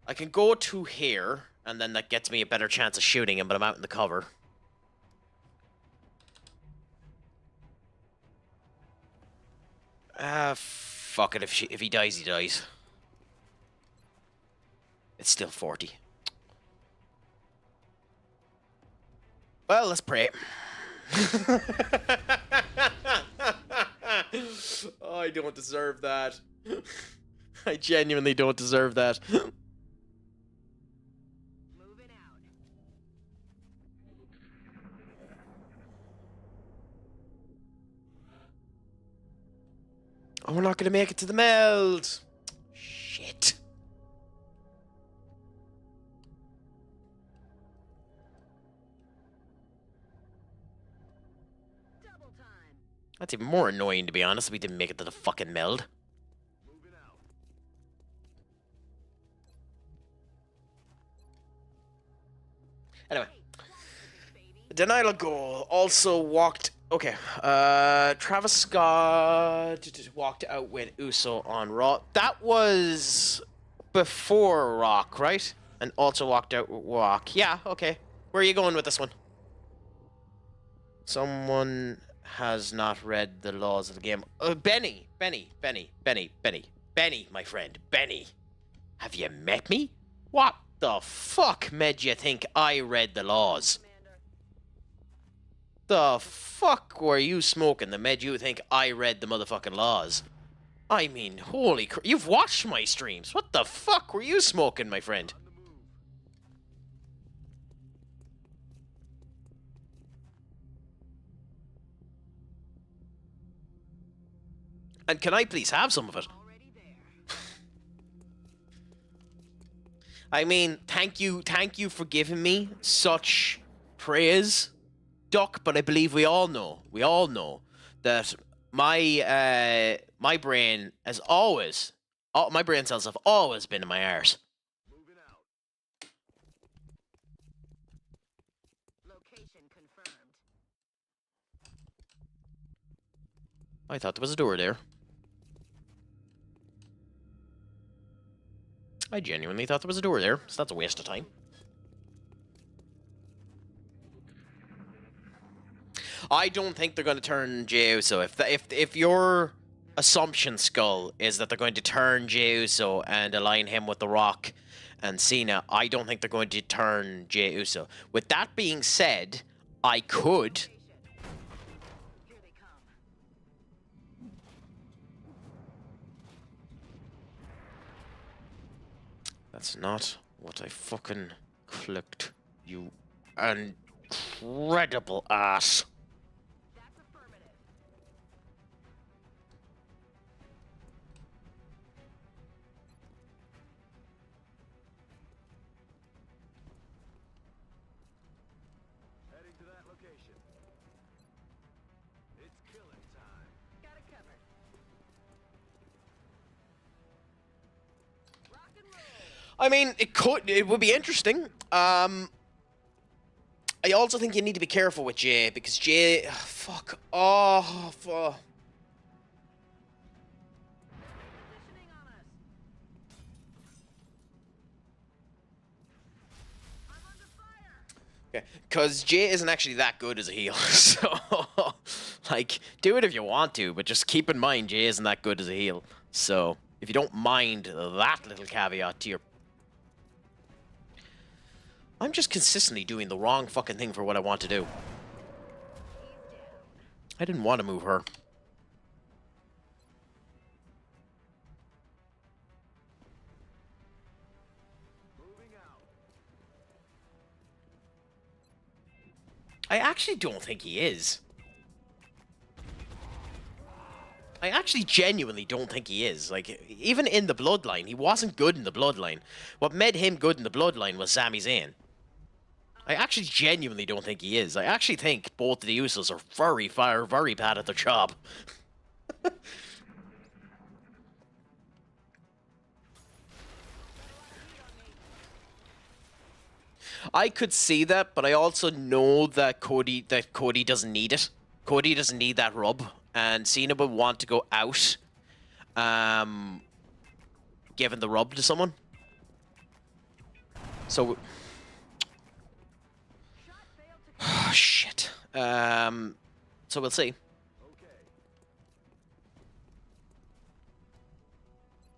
I can go to here, and then that gets me a better chance of shooting him, but I'm out in the cover. Fuck it. If he dies, he dies. It's still 40. Well, let's pray. Oh, I don't deserve that. I genuinely don't deserve that. Moving out. Oh, we're not gonna make it to the meld. Shit. Double time. That's even more annoying, to be honest. We didn't make it to the fucking meld. Moving out. Anyway, Baby. denial of goal also walked. Okay, Travis Scott walked out with Uso on Raw. That was before Rock, right? And also walked out with Rock. Yeah, okay. Where are you going with this one? Someone has not read the laws of the game. Benny, my friend, Benny. Have you met me? What the fuck made you think I read the laws? Commander. The fuck were you smoking that made you think I read the motherfucking laws? I mean, holy crap. You've watched my streams. What the fuck were you smoking, my friend? On the move. And can I please have some of it? Already there. I mean, thank you for giving me such praise, Duck, but I believe we all know that my brain has always, my brain cells have always been in my arse. Moving out. Location confirmed. I thought there was a door there. I genuinely thought there was a door there, so that's a waste of time. I don't think they're going to turn Jey Uso. If your assumption, Skull, is that they're going to turn Jey Uso and align him with The Rock and Cena, I don't think they're going to turn Jey Uso. With that being said, I could. Here they come. That's not what I fucking clicked, you incredible ass. That's affirmative. Heading to that location. It's killing time. Got it covered. Rock and roll. I mean, it would be interesting. I also think you need to be careful with Jey, because Jey, fuck off. Positioning on us. I'm under fire. Okay, because Jey isn't actually that good as a heel, so, like, do it if you want to, but just keep in mind Jey isn't that good as a heel. So, if you don't mind that little caveat to your... I'm just consistently doing the wrong fucking thing for what I want to do. I didn't want to move her. Moving out. I actually don't think he is. I actually genuinely don't think he is. Like, even in the Bloodline, he wasn't good in the Bloodline. What made him good in the Bloodline was Sami Zayn. I actually genuinely don't think he is. I actually think both of the Usos are very bad at their job. I could see that, but I also know that Cody doesn't need it. Cody doesn't need that rub, and Cena would want to go out, giving the rub to someone. So, shit. So we'll see. Okay.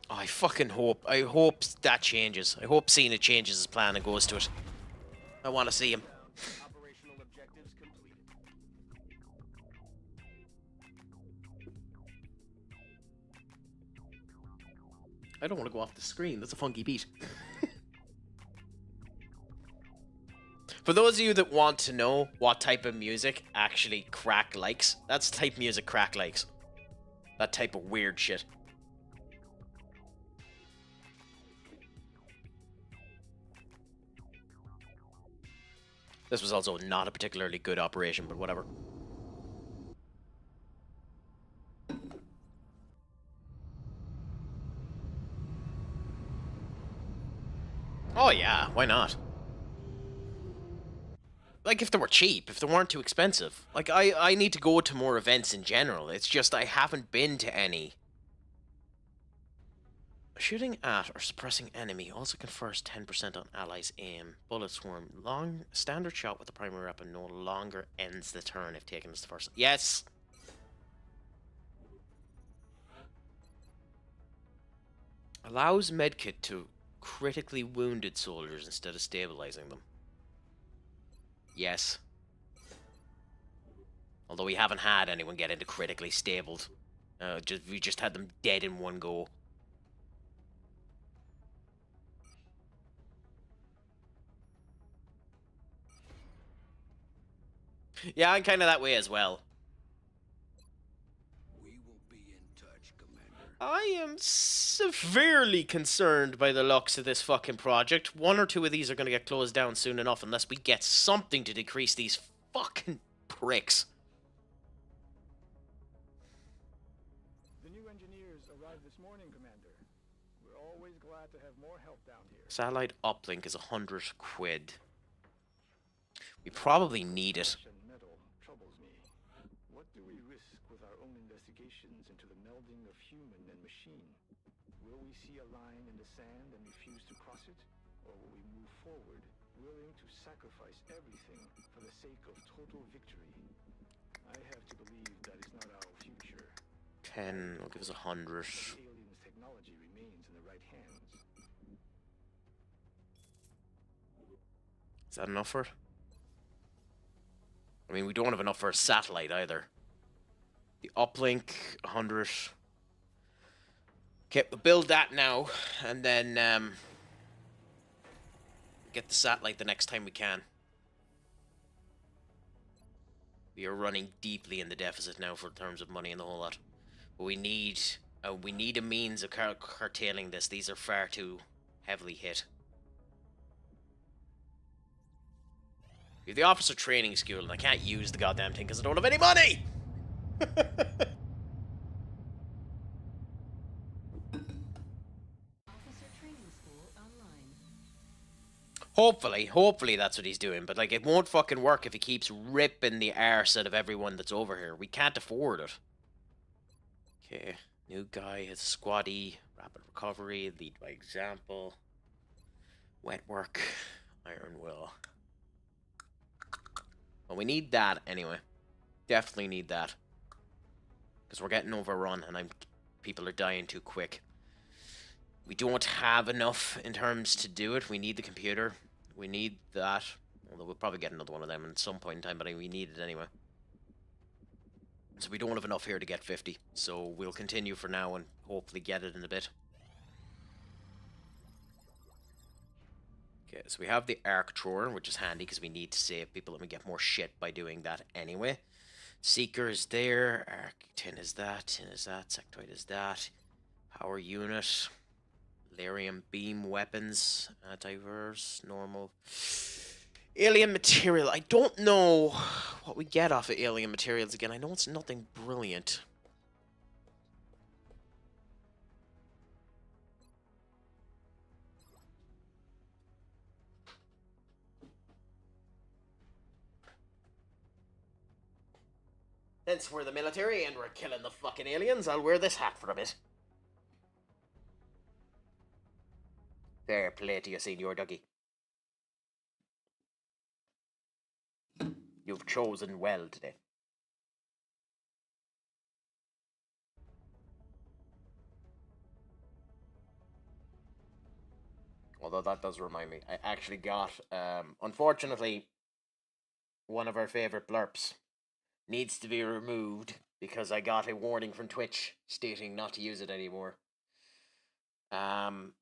Oh, I fucking hope. I hope that changes. I hope Cena changes his plan and goes to it. I want to see him. Operational objectives completed. I don't want to go off the screen. That's a funky beat. For those of you that want to know what type of music actually Crack likes, that's the type of music Crack likes. That type of weird shit. This was also not a particularly good operation, but whatever. Oh yeah, why not? Like, if they were cheap, if they weren't too expensive. Like, I need to go to more events in general. It's just I haven't been to any. Shooting at or suppressing enemy also confers 10% on allies' aim. Bullet swarm. Long standard shot with the primary weapon no longer ends the turn if taken as the first. Yes! Allows medkit to critically wounded soldiers instead of stabilizing them. Yes. Although we haven't had anyone get into critically stabled. We just had them dead in one go. Yeah, I'm kind of that way as well. We will be in touch, Commander. I am severely concerned by the looks of this fucking project. One or two of these are going to get closed down soon enough unless we get something to decrease these fucking pricks. The new engineers arrived this morning, Commander. We're always glad to have more help down here. Satellite uplink is 100 quid. We probably need it. Metal troubles me. What do we risk with our own investigations into the melding of human and machine? Will we see a line in the sand and refuse to cross it? Or will we move forward, willing to sacrifice everything for the sake of total victory? I have to believe that is not our future. 10 will give us 100. The alien's technology remains in the right hands. Is that enough for it? I mean, we don't have enough for a satellite either. The uplink, 100. Okay, we'll build that now, and then get the satellite the next time we can. We are running deeply in the deficit now for terms of money and the whole lot. But we need a means of curtailing this. These are far too heavily hit. We have the officer training school, and I can't use the goddamn thing because I don't have any money! Officer training school online. Hopefully that's what he's doing, but like it won't fucking work if he keeps ripping the arse out of everyone that's over here. We can't afford it. Okay, new guy has squatty, rapid recovery, lead by example, wet work, iron will. Well, we need that anyway. Definitely need that. Because we're getting overrun and people are dying too quick. We don't have enough in terms to do it. We need the computer. We need that. Although we'll probably get another one of them at some point in time, but we need it anyway. So we don't have enough here to get 50. So we'll continue for now and hopefully get it in a bit. Okay, so we have the arc thrower, which is handy because we need to save people and we get more shit by doing that anyway. Seeker is there, arc 10 is that, 10 is that, sectoid is that, power unit, lyrium beam weapons, diverse, normal. Alien material, I don't know what we get off of alien materials again. I know it's nothing brilliant. Since we're the military and we're killing the fucking aliens, I'll wear this hat for a bit. Fair play to you, Senior Dougie. You've chosen well today. Although that does remind me, I actually got, unfortunately, one of our favourite blurps needs to be removed because I got a warning from Twitch stating not to use it anymore. I'm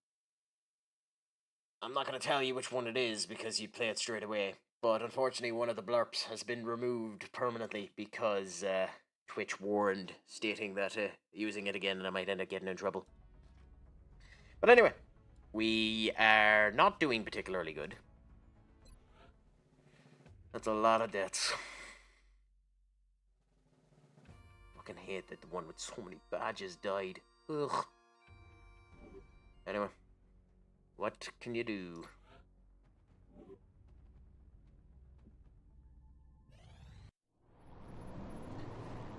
not going to tell you which one it is because you'd play it straight away, but unfortunately one of the blurps has been removed permanently because Twitch warned, stating that using it again and I might end up getting in trouble. But anyway, we are not doing particularly good. That's a lot of deaths. Fucking hate that the one with so many badges died. Ugh. Anyway, what can you do?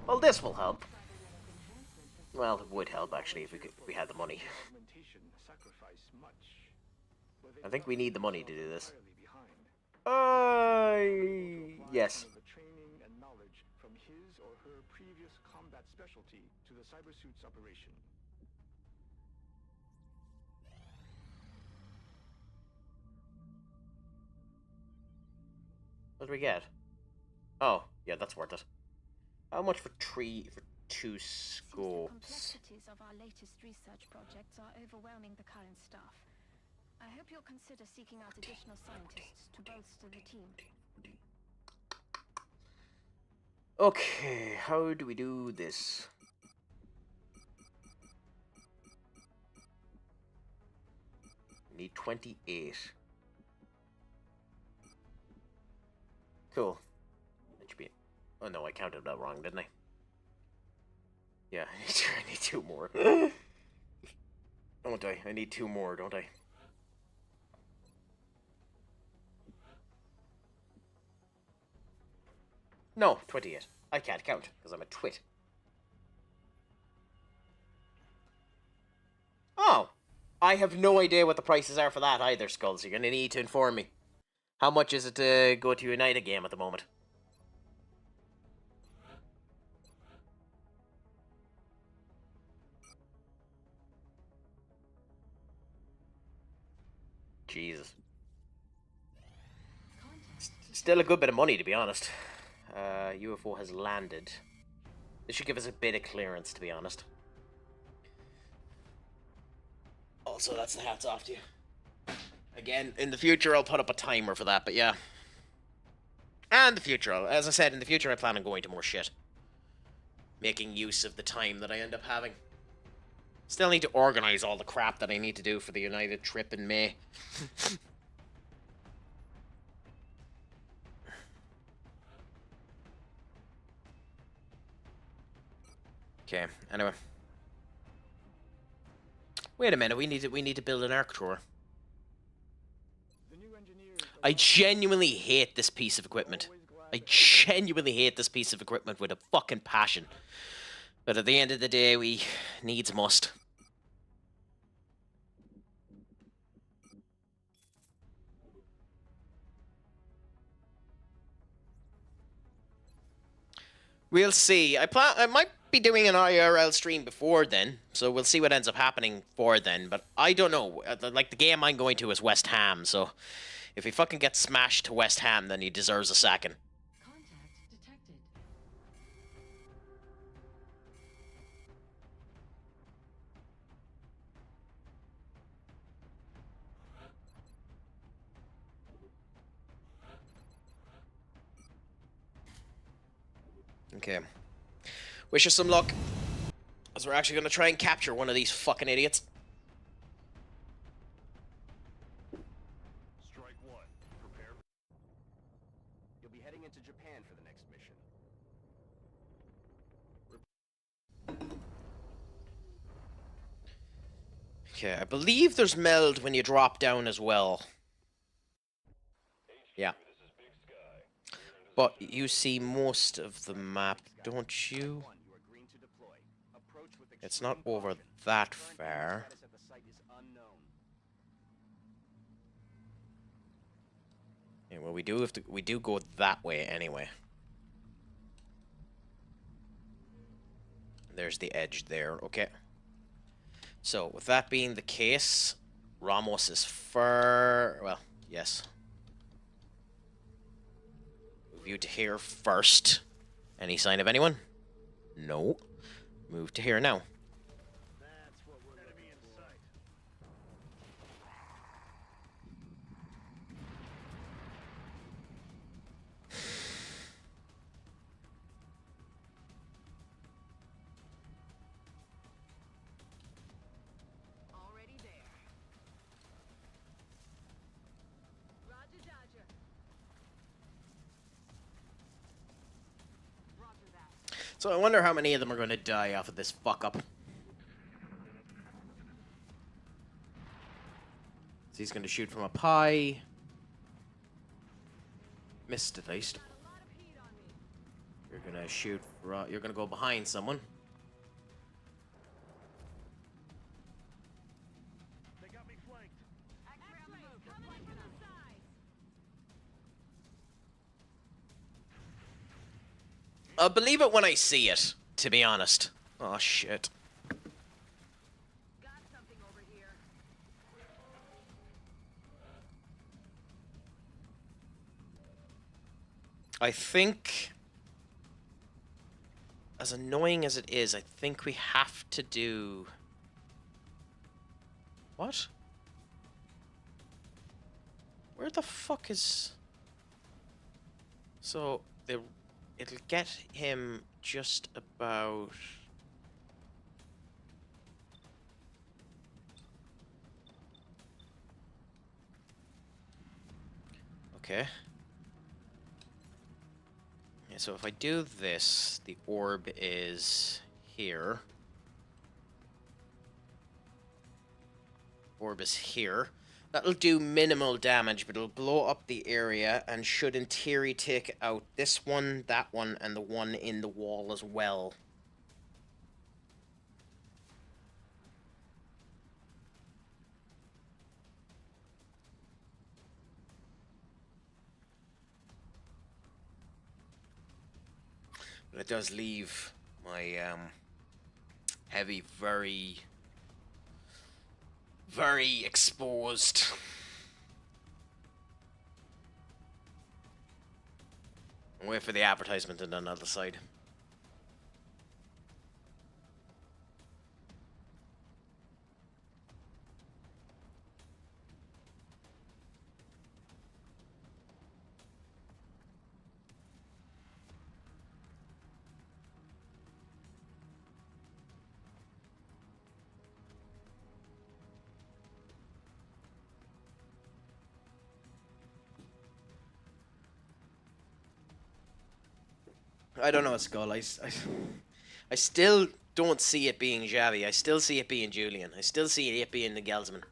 Well, this will help. Well, it would help actually if we had the money. I think we need the money to do this. Yes. The training and knowledge from his or her previous combat specialty to the cybersuit's operation. What do we get? Oh, yeah, that's worth it. How much for two Seems the scopes? complexities of our latest research projects are overwhelming the current staff. I hope you'll consider seeking out additional scientists to bolster the team. Okay, how do we do this? Need 28. Cool. That should be. Oh no, I counted that wrong, didn't I? Yeah, I need two more. Don't I? I need two more, don't I? No, 28. I can't count, because I'm a twit. Oh! I have no idea what the prices are for that either, Skulls. You're going to need to inform me. How much is it to go to Unite a game at the moment? Jesus. Still a good bit of money, to be honest. UFO has landed. This should give us a bit of clearance, to be honest. Also, that's the hats off to you. Again, in the future, I'll put up a timer for that, but yeah. And the future, as I said, in the future, I plan on going to more shit. Making use of the time that I end up having. Still need to organize all the crap that I need to do for the United trip in May. Okay, anyway. Wait a minute, we need to build an arc thrower. The new engineers I genuinely hate this piece of equipment. I genuinely hate this piece of equipment with a fucking passion. But at the end of the day, we needs must. We'll see. I might be doing an IRL stream before then, so we'll see what ends up happening for then. But I don't know. Like, the game I'm going to is West Ham, so if he fucking gets smashed to West Ham, then he deserves a sacking. Contact detected. Okay. Wish us some luck. As we're actually going to try and capture one of these fucking idiots. Strike one. Prepare. You'll be heading into Japan for the next mission. Okay, I believe there's meld when you drop down as well. Yeah. But you see most of the map, don't you? It's not over that far. Yeah, well, we do go that way anyway. There's the edge there, okay. So, with that being the case, Ramos is well, yes. Move you to here first. Any sign of anyone? No. Move to here now. That's what we're enemy in sight. Already there. Roger, Dodger. Roger that. So I wonder how many of them are going to die off of this fuck up. So he's going to shoot from up high. Missed at least. Got a lot of heat on me. You're going to shoot. You're going to go behind someone. They got me flanked. X-ray coming from the side. I'll believe it when I see it, to be honest. Oh shit. Got something over here. I think, as annoying as it is, I think we have to do... What? Where the fuck is... So, it'll get him just about... Okay. Yeah, so if I do this, the orb is here. Orb is here. That'll do minimal damage, but it'll blow up the area and should in theory take out this one, that one, and the one in the wall as well. But it does leave my heavy very exposed. Wait for the advertisement on another side. I don't know, Skull. I still don't see it being Javi. I still see it being Julian. I still see it being the Gelsman.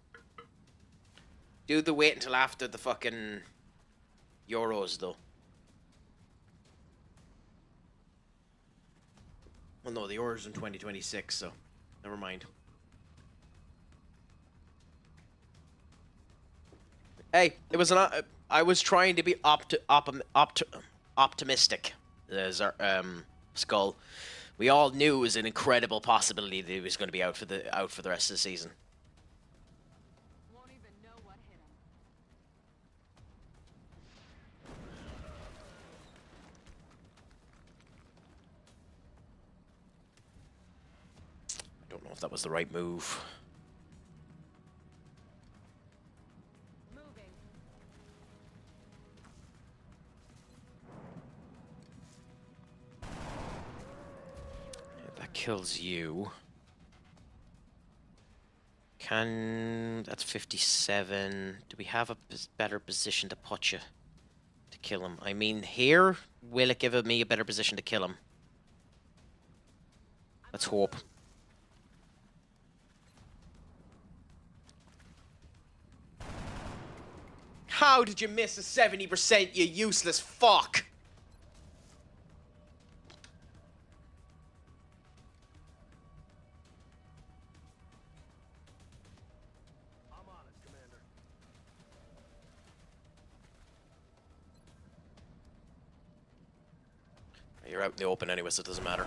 Do the wait until after the fucking Euros, though. Well, no, the Euros in 2026, so never mind. Hey, it was an. I was trying to be optimistic. Skull. We all knew it was an incredible possibility that he was going to be out for the rest of the season. Won't even know what hit him. I don't know if that was the right move. Moving. That kills you. That's 57. Do we have a better position to put you to kill him? I mean, here, will it give me a better position to kill him? Let's hope. How did you miss a 70%, you useless fuck? I'm on it, Commander. You're out in the open anyway, so it doesn't matter.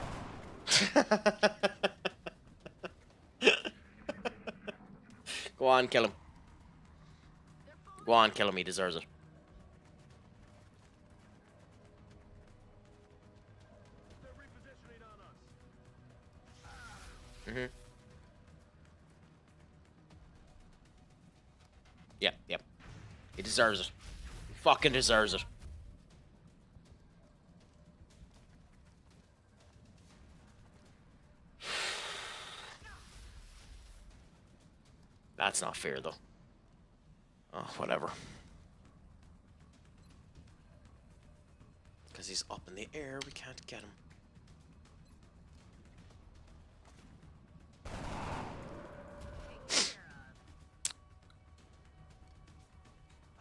Go on, kill him. Go on, kill him. He deserves it. They're repositioning on us. Mm-hmm. Yep, yep. He deserves it. He fucking deserves it. That's not fair, though. Oh, whatever. Because he's up in the air, we can't get him.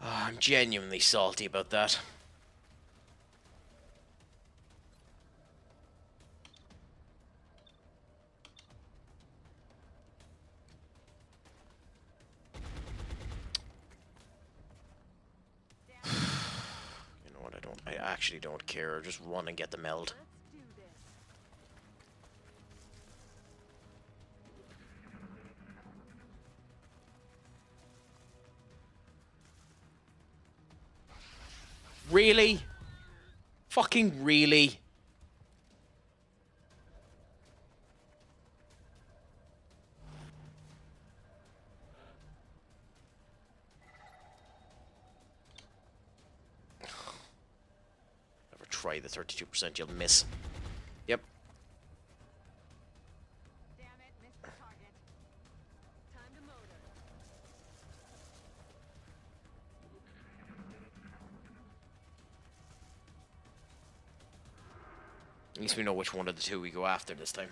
Oh, I'm genuinely salty about that. You know what, I actually don't care. Just run and get the meld. Let's do this. Really? Fucking really? Never try the 32%, you'll miss. Yep. Damn it, missed the target. Time to motor. At least we know which one of the two we go after this time.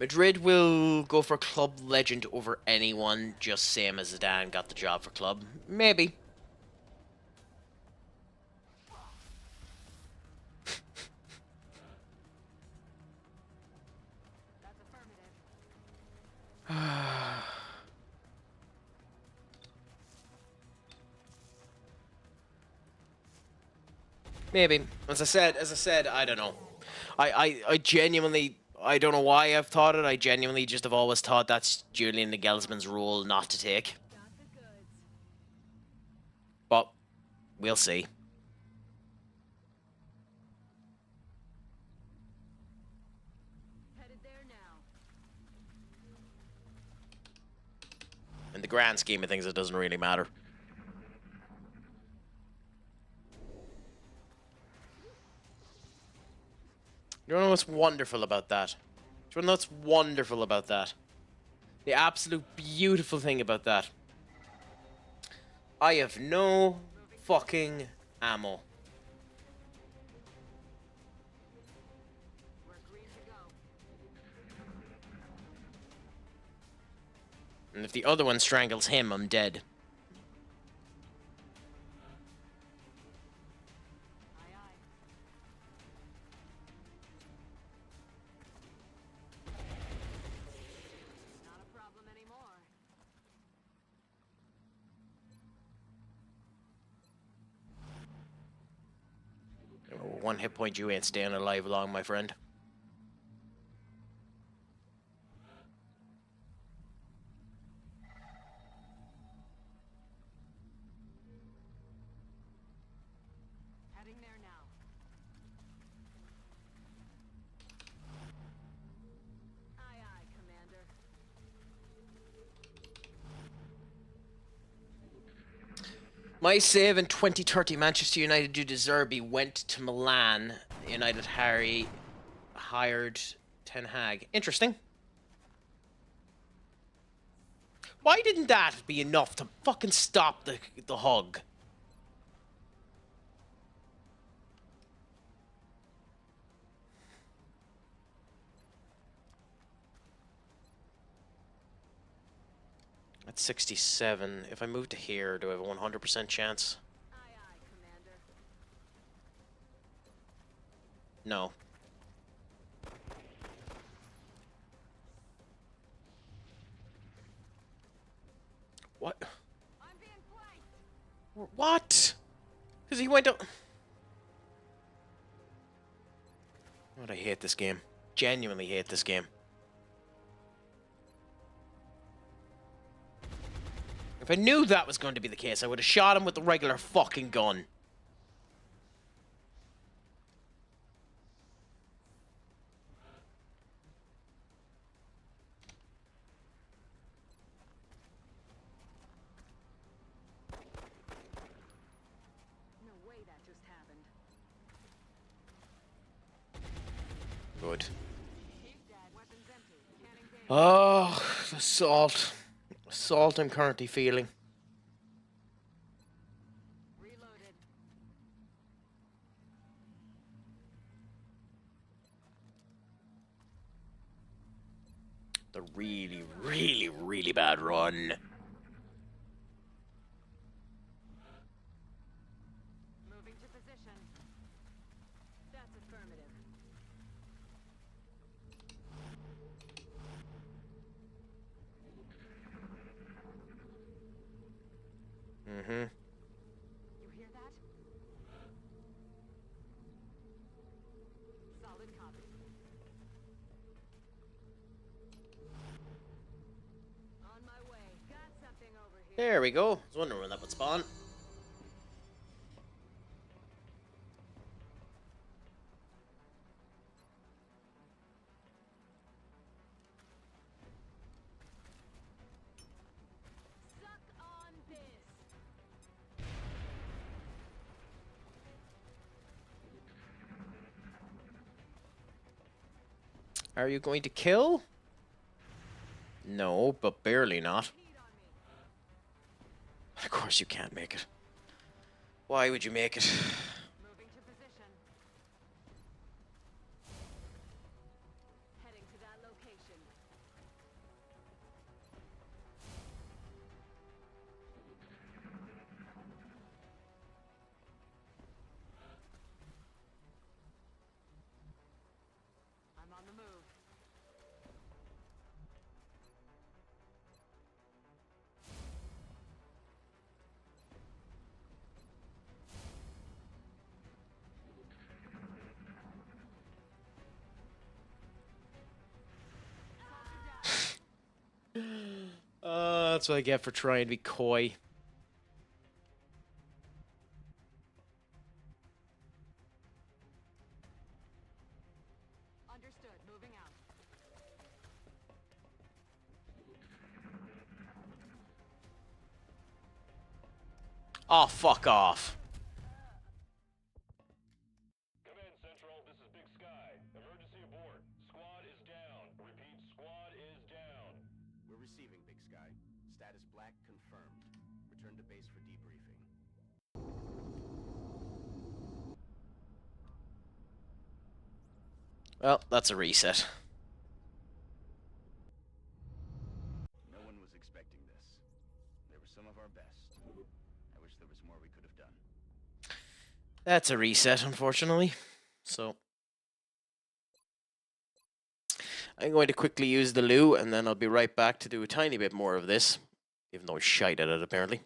Madrid will go for Club Legend over anyone, just same as Zidane got the job for Club. Maybe. That's affirmative. Maybe. As I said, I don't know. I genuinely, I don't know why I've thought it. I genuinely just have always thought that's Julian Nagelsmann's role not to take. Got the goods. But we'll see. Headed there now. In the grand scheme of things, it doesn't really matter. You know what's wonderful about that? Do you know what's wonderful about that? The absolute beautiful thing about that. I have no fucking ammo. We're green to go. And if the other one strangles him, I'm dead. Aye, aye. Not a problem anymore. One hit point, you ain't staying alive long, my friend. Heading there now. Aye, aye, Commander. My save in 2030 Manchester United due to Zerbi went to Milan. United hired Ten Hag. Interesting. Why didn't that be enough to fucking stop the hug? At 67, if I move to here, do I have a 100% chance? Aye, aye, Commander. No. What? I'm being flanked. What? Because he went up. God, I hate this game. Genuinely hate this game. If I knew that was going to be the case, I would have shot him with the regular fucking gun. No way that just happened. Good. He's dead. Weapons empty. Canning danger. Oh, the salt. Salt I'm currently feeling. Reloaded. The really, really, really bad run. Moving to position. That's affirmative. Mm-hmm. You hear that? Solid copy. On my way. Got something over here. There we go. I was wondering when that would spawn. Are you going to kill? No, but barely not. Of course you can't make it. Why would you make it? Moving to position. Heading to that location. I'm on the move. That's what I get for trying to be coy. Understood. Moving out. Oh, fuck off. Command Central, this is Big Sky. Emergency aboard. Squad is down. Repeat, squad is down. We're receiving, Big Sky. Status black confirmed. Return to base for debriefing. Well, that's a reset. No one was expecting this. They were some of our best. I wish there was more we could have done. That's a reset, unfortunately. So I'm going to quickly use the loo, and then I'll be right back to do a tiny bit more of this, even though I shite at it, apparently.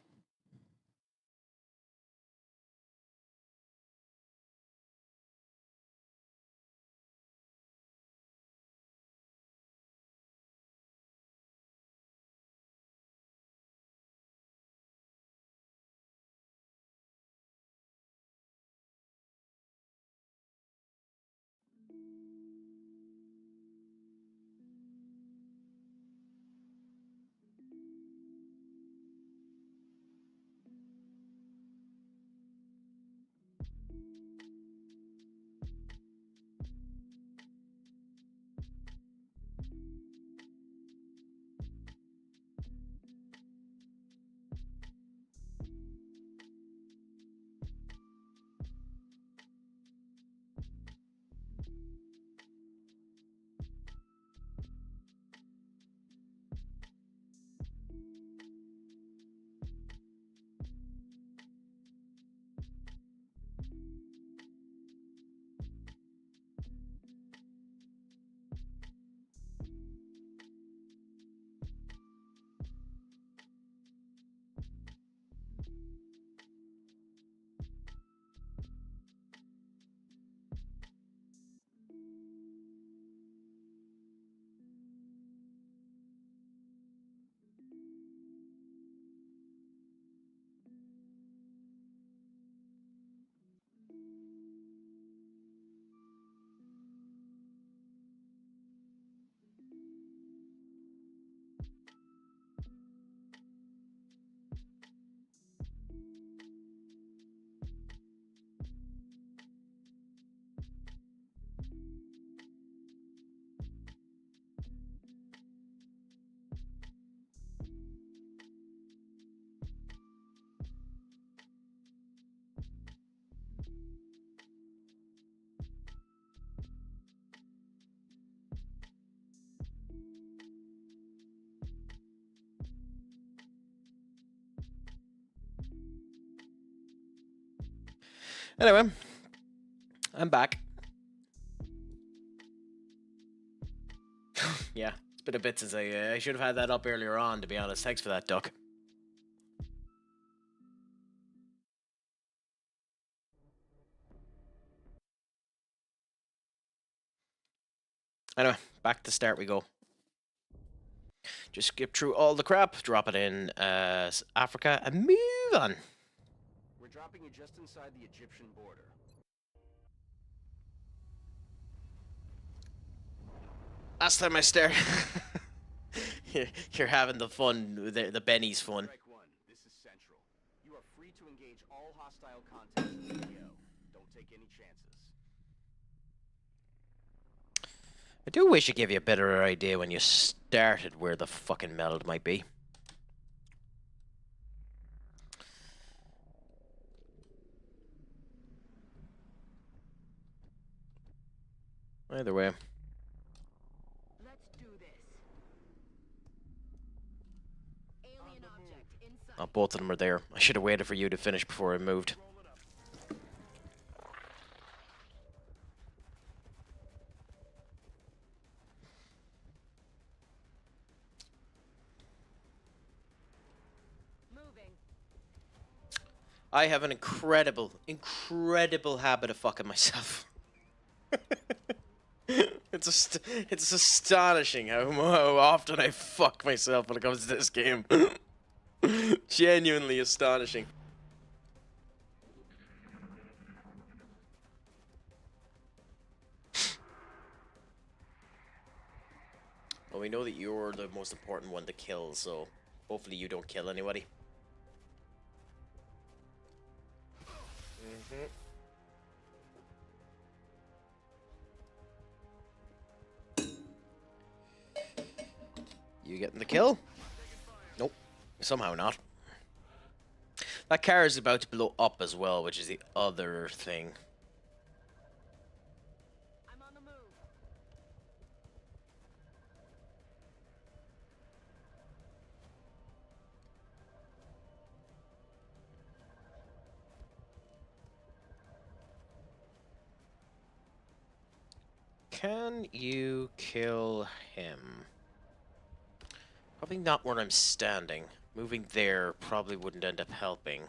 Anyway, I'm back. Yeah, it's been a bit since I should have had that up earlier on, to be honest. Thanks for that, Duck. Anyway, back to start we go. Just skip through all the crap, drop it in Africa, and move on. We're dropping you just inside the Egyptian border. Last time I started, you're having the fun, the Benny's fun. Strike one. This is Central. You are free to engage all hostile contact in the AO. Don't take any chances. I do wish it gave you a better idea when you started where the fucking meld might be. Either way. Let's do this. Alien object inside. Oh, both of them are there. I should have waited for you to finish before I moved. Moving. I have an incredible habit of fucking myself. It's astonishing how often I fuck myself when it comes to this game. Genuinely astonishing. Well, we know that you're the most important one to kill, so hopefully you don't kill anybody. You getting the kill? Nope. Somehow not. That car is about to blow up as well, which is the other thing. I'm on the move. Can you kill him? Probably not where I'm standing. Moving there probably wouldn't end up helping.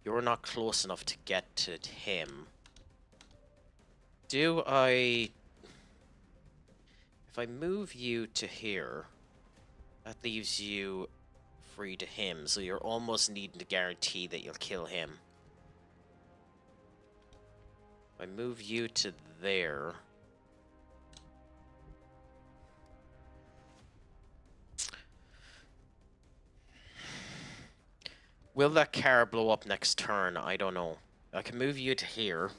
You're not close enough to get to him. Do I... If I move you to here, that leaves you free to him, so you're almost needing to guarantee that you'll kill him. If I move you to there... Will that car blow up next turn? I don't know. I can move you to here.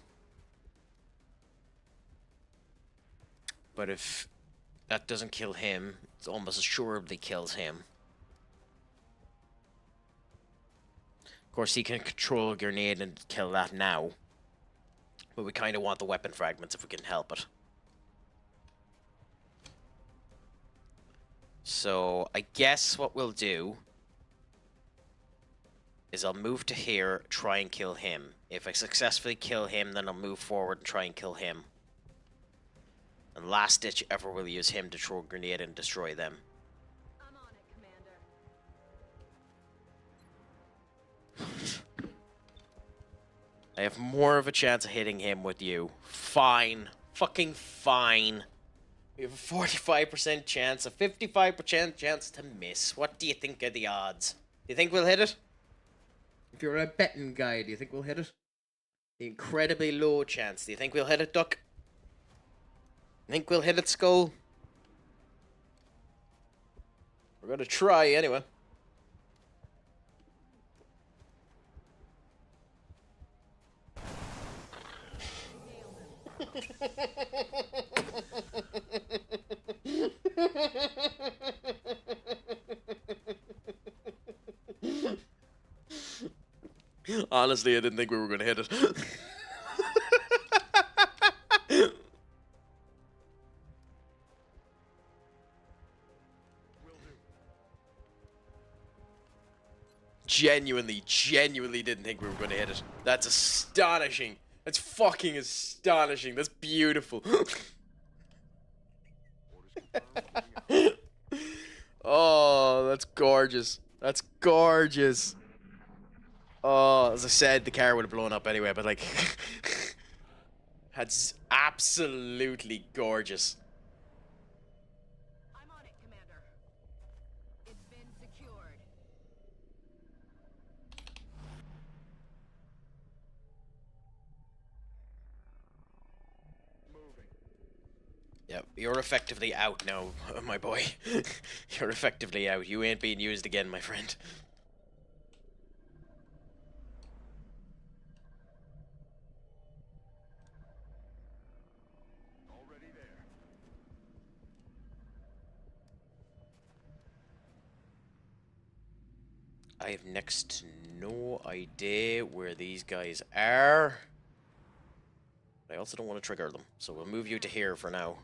But if that doesn't kill him, it almost assuredly kills him. Of course, he can control a grenade and kill that now. But we kind of want the weapon fragments if we can help it. So, I guess what we'll do is I'll move to here, try and kill him. If I successfully kill him, then I'll move forward and try and kill him. And last ditch ever we'll use him to throw a grenade and destroy them. I'm on it, Commander. I have more of a chance of hitting him with you. Fine. Fucking fine. We have a 45% chance, a 55% chance to miss. What do you think are the odds? Do you think we'll hit it? If you're a betting guy, do you think we'll hit it? The incredibly low chance. Do you think we'll hit it, Duck? Think we'll hit it, Skull? We're gonna try anyway. Honestly, I didn't think we were gonna hit it. Genuinely didn't think we were gonna hit it. That's astonishing. That's fucking astonishing. That's beautiful. Oh, that's gorgeous. That's gorgeous. Oh, as I said, the car would have blown up anyway, but like, that's absolutely gorgeous. I'm on it, Commander. It's been secured. Yep, you're effectively out now, my boy. You're effectively out. You ain't being used again, my friend. Already there. I have next to no idea where these guys are. But I also don't want to trigger them, so we'll move you to here for now.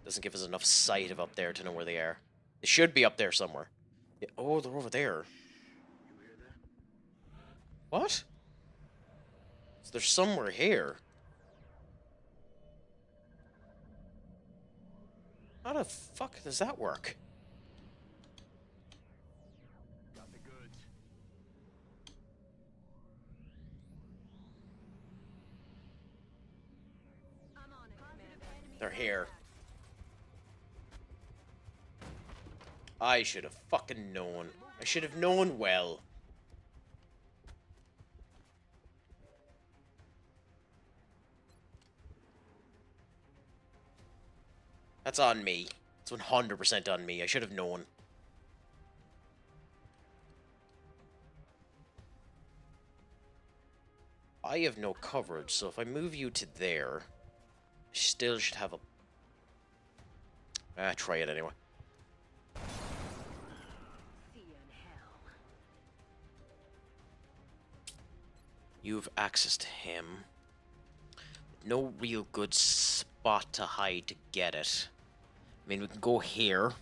Doesn't give us enough sight of up there to know where they are. They should be up there somewhere. Yeah. Oh, they're over there. You hear that? What? So they're somewhere here. How the fuck does that work? Got the goods. I'm on it, Commander. They're here. I should have fucking known. I should have known well. That's on me. It's 100% on me. I should have known. I have no coverage, so if I move you to there, I still should have a... try it anyway. See you in hell. You have access to him. No real good spot to hide to get it. I mean, we can go here.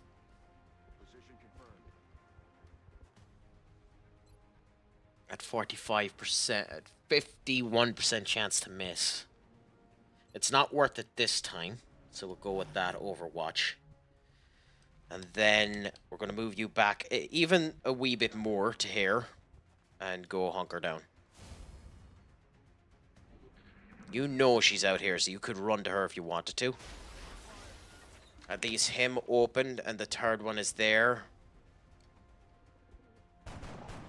Position confirmed. At 45%, at 51% chance to miss. It's not worth it this time, so we'll go with that Overwatch. And then we're going to move you back even a wee bit more to here and go hunker down. You know she's out here, so you could run to her if you wanted to. At least him opened, and the third one is there.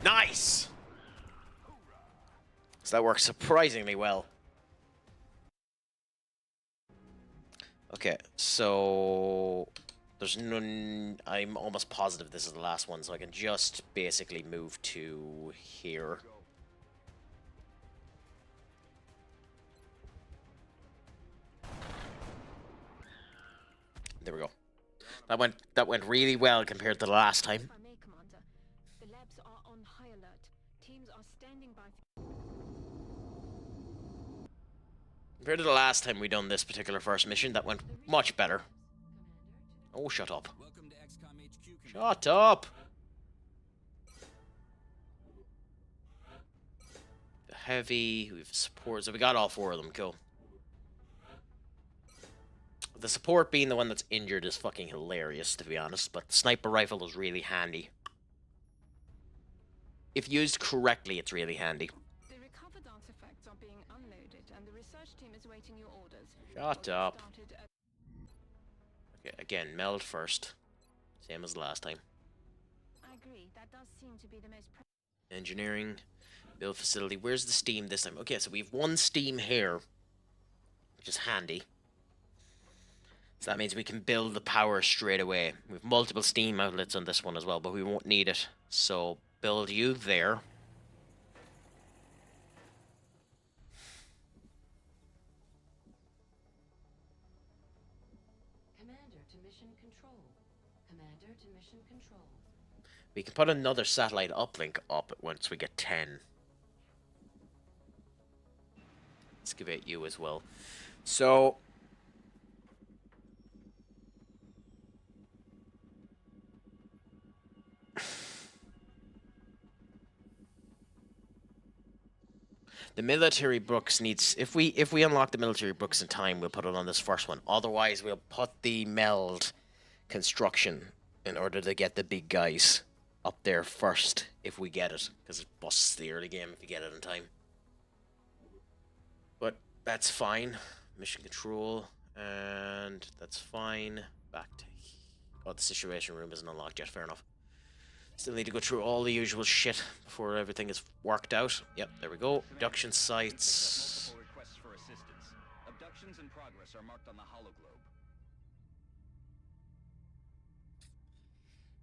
Nice! So that works surprisingly well. Okay, so... There's none... I'm almost positive this is the last one, so I can just basically move to here. There we go. That went really well compared to the last time. If I may, Commander, the labs are on high alert. Teams are standing by. Compared to the last time we done this particular first mission, that went much better. Oh, shut up. Welcome to XCOM HQ, Commander. Shut up! The heavy, we have support, so we got all four of them, cool. The support being the one that's injured is fucking hilarious, to be honest, but the sniper rifle is really handy. If used correctly, it's really handy. The recovered artifacts are being unloaded, and the research team is waiting your orders. Shut up. Started at Okay, again, meld first. Same as last time. I agree. That does seem to be the most. Engineering, build facility. Where's the steam this time? Okay, so we have one steam here, which is handy. So that means we can build the power straight away. We have multiple steam outlets on this one as well, but we won't need it. So build you there. Commander to mission control. Commander to mission control. We can put another satellite uplink up once we get 10. Excavate you as well. So... The military books needs... If we unlock the military books in time, we'll put it on this first one. Otherwise, we'll put the meld construction in order to get the big guys up there first if we get it. Because it busts the early game if you get it in time. But that's fine. Mission control. And that's fine. Back to... Oh, the situation room isn't unlocked yet. Fair enough. Still need to go through all the usual shit before everything is worked out. Yep, there we go. Abduction sites. Multiple requests for assistance. Abductions in progress are marked on the hologlobe.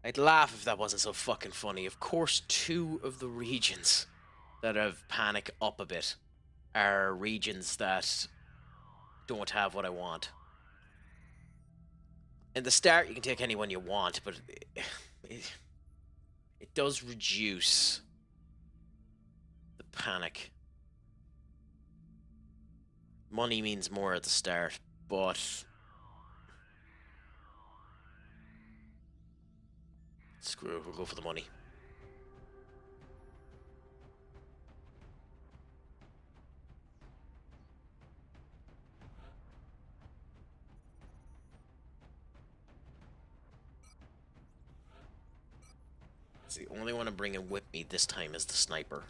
I'd laugh if that wasn't so fucking funny. Of course, 2 of the regions that have panic up a bit are regions that don't have what I want. In the start, you can take anyone you want, but It does reduce the panic. Money means more at the start, but screw it, we'll go for the money. It's the only one I'm bringing with me this time is the sniper.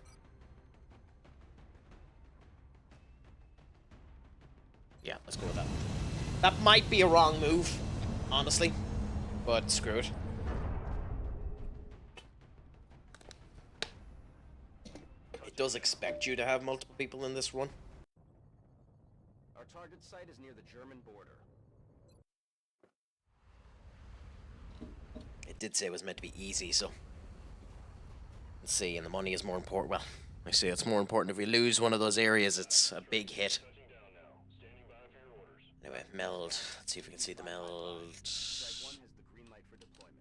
Yeah, let's go with that. That might be a wrong move, honestly, but screw it. It does expect you to have multiple people in this run. Our target site is near the German border. It did say it was meant to be easy, so let's see. And the money is more important. Well, I say it's more important if we lose one of those areas. It's a big hit. Anyway, meld. Let's see if we can see the meld. Site 1 has the green light for deployment.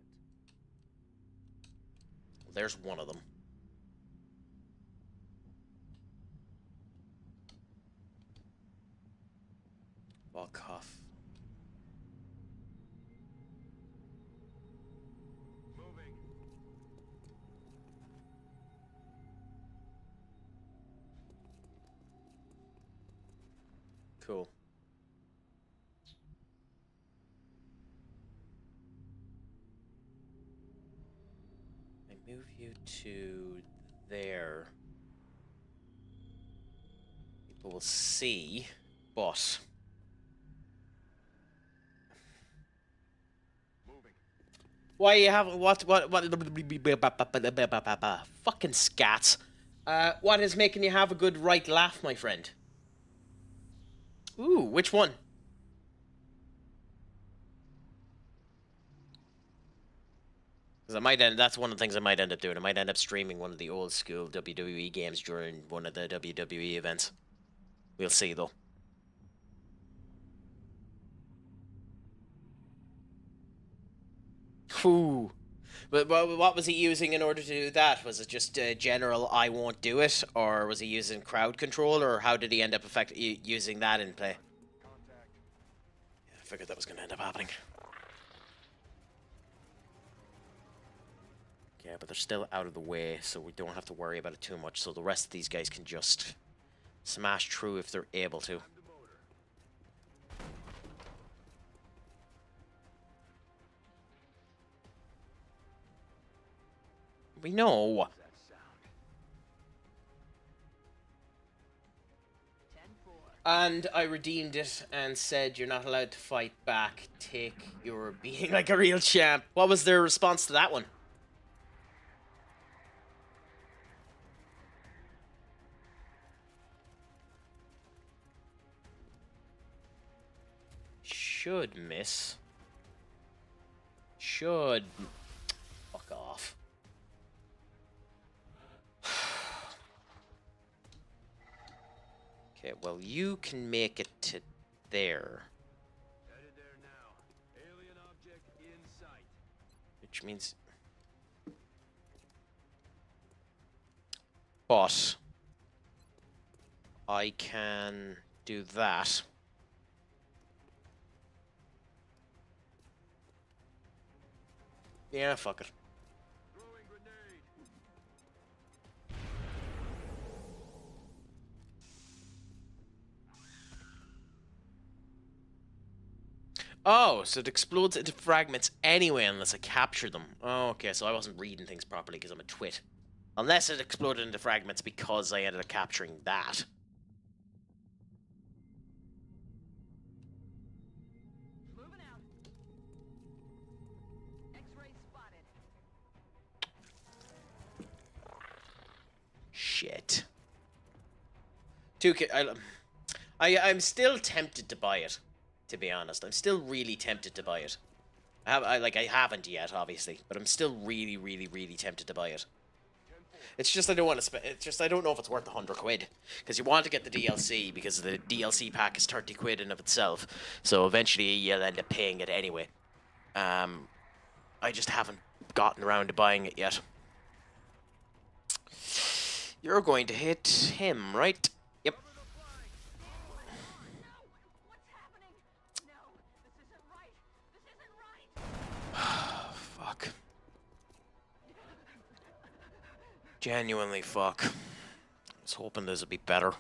There's one of them. Volkov. Moving. Cool. I move you to there. People will see, but Moving. why you have what fucking scats? What is making you have a good right laugh, my friend? Ooh, which one? Because I might end. That's one of the things I might end up doing. I might end up streaming one of the old school WWE games during one of the WWE events. We'll see, though. Ooh. But what was he using in order to do that? Was it just general I won't do it? Or was he using crowd control? Or how did he end up using that in play? Contact. Yeah, I figured that was going to end up happening. Yeah, but they're still out of the way, so we don't have to worry about it too much. So the rest of these guys can just smash through if they're able to. We know. That sound. 10-4. And I redeemed it and said you're not allowed to fight back. Take your being like a real champ. What was their response to that one? Should miss. Should. Fuck off. Okay, well, you can make it to there. Headed there now. Alien object in sight. Which means... But... I can do that. Yeah, fuck it. Throwing grenade. Oh, so it explodes into fragments anyway unless I capture them. Oh, okay, so I wasn't reading things properly because I'm a twit. Unless it exploded into fragments because I ended up capturing that. Moving out. X-ray spotted. Shit. 2K. I'm still tempted to buy it. To be honest, I'm still really tempted to buy it. I haven't yet, obviously, but I'm still really, really, really tempted to buy it. It's just I don't want to spend. It's just I don't know if it's worth £100 because you want to get the DLC because the DLC pack is £30 in of itself. So eventually you'll end up paying it anyway. I just haven't gotten around to buying it yet. You're going to hit him, right? Yep. What's happening? No, this isn't right. This isn't right. Fuck. Genuinely fuck. I was hoping this would be better.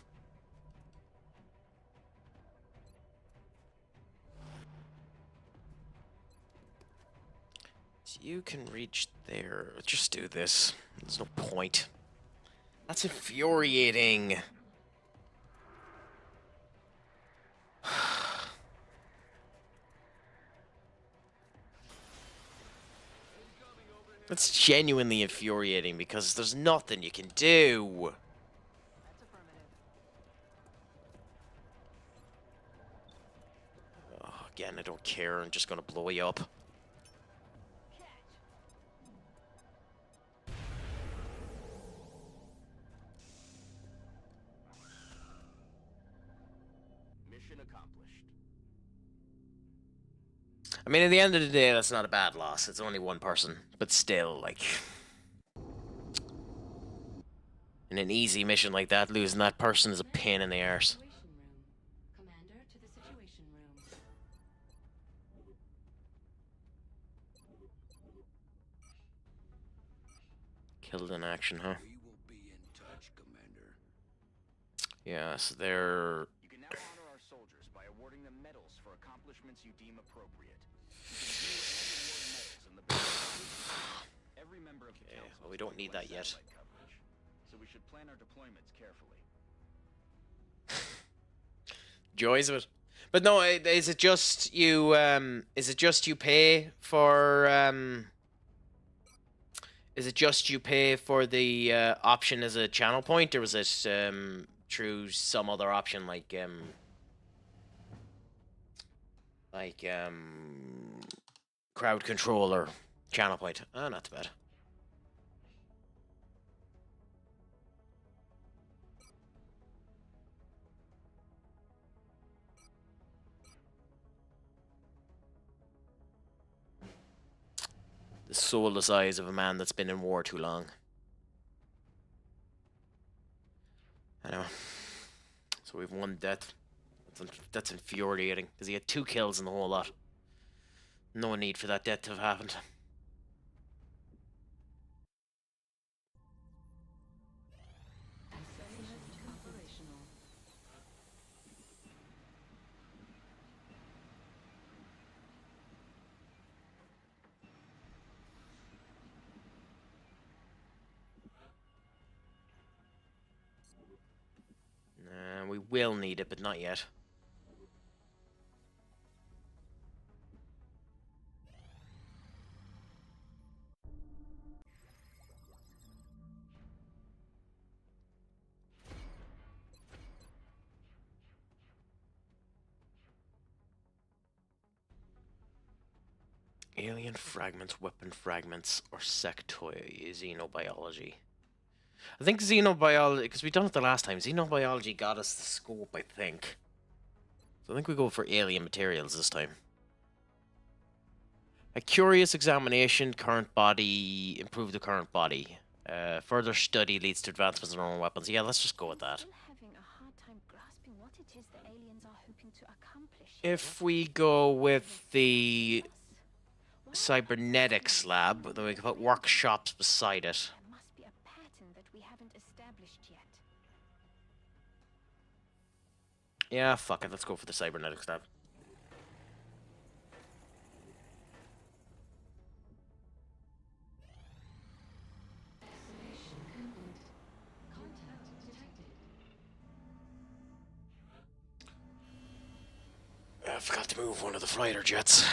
So you can reach there. Just do this. There's no point. That's infuriating. That's genuinely infuriating because there's nothing you can do. That's affirmative. Oh, again, I don't care. I'm just gonna blow you up. Mission accomplished. I mean, at the end of the day, that's not a bad loss. It's only one person. But still, like... in an easy mission like that, losing that person is a pain in the arse. Situation room. Commander to the situation room. Killed in action, huh? We will be in touch, Commander. Yeah, so they're... You can now honor our soldiers by awarding them medals for accomplishments you deem appropriate. You can view and award medals in the battlefield. Every member of the Okay, council well, we is don't going need to that have yet. satellite coverage, so we should plan our deployments carefully. joys of it. But no, is it just you, is it just you pay for, is it just you pay for the, option as a channel point, or was it, through some other option like, crowd control or channel point? Oh, not too bad. The soulless eyes of a man that's been in war too long. Anyway, so we've one death. That's infuriating, because he had 2 kills in the whole lot. No need for that death to have happened. Assessment operational. We will need it, but not yet. Alien fragments, weapon fragments, or sectoid xenobiology. I think xenobiology, because we done it the last time, xenobiology got us the scope, I think. So I think we go for alien materials this time. A curious examination, current body, improve the current body. Further study leads to advancements in our own weapons. Yeah, let's just go with that. Still having a hard time grasping what it is the aliens are hoping to accomplish here. If we go with the Us? Why cybernetics lab, then we can put workshops beside it. There must be a pattern that we haven't established yet. Yeah, fuck it, let's go for the cybernetics lab. Contact detected. I forgot to move one of the fighter jets.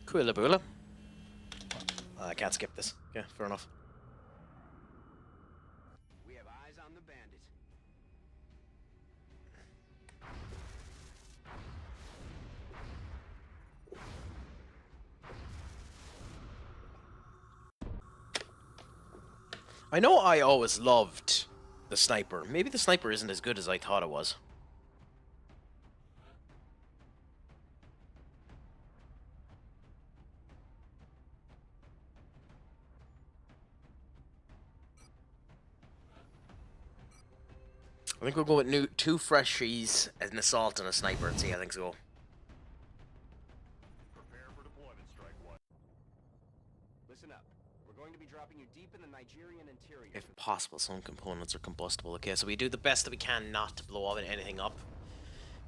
Coolaboola. I can't skip this. Yeah, fair enough. We have eyes on the bandit. I know I always loved the sniper. Maybe the sniper isn't as good as I thought it was. I think we'll go with two freshies, an assault, and a sniper and see how things go. Prepare for deployment, Strike One. Listen up. We're going to be dropping you deep in the Nigerian interior. If possible, some components are combustible. Okay, so we do the best that we can not to blow anything up.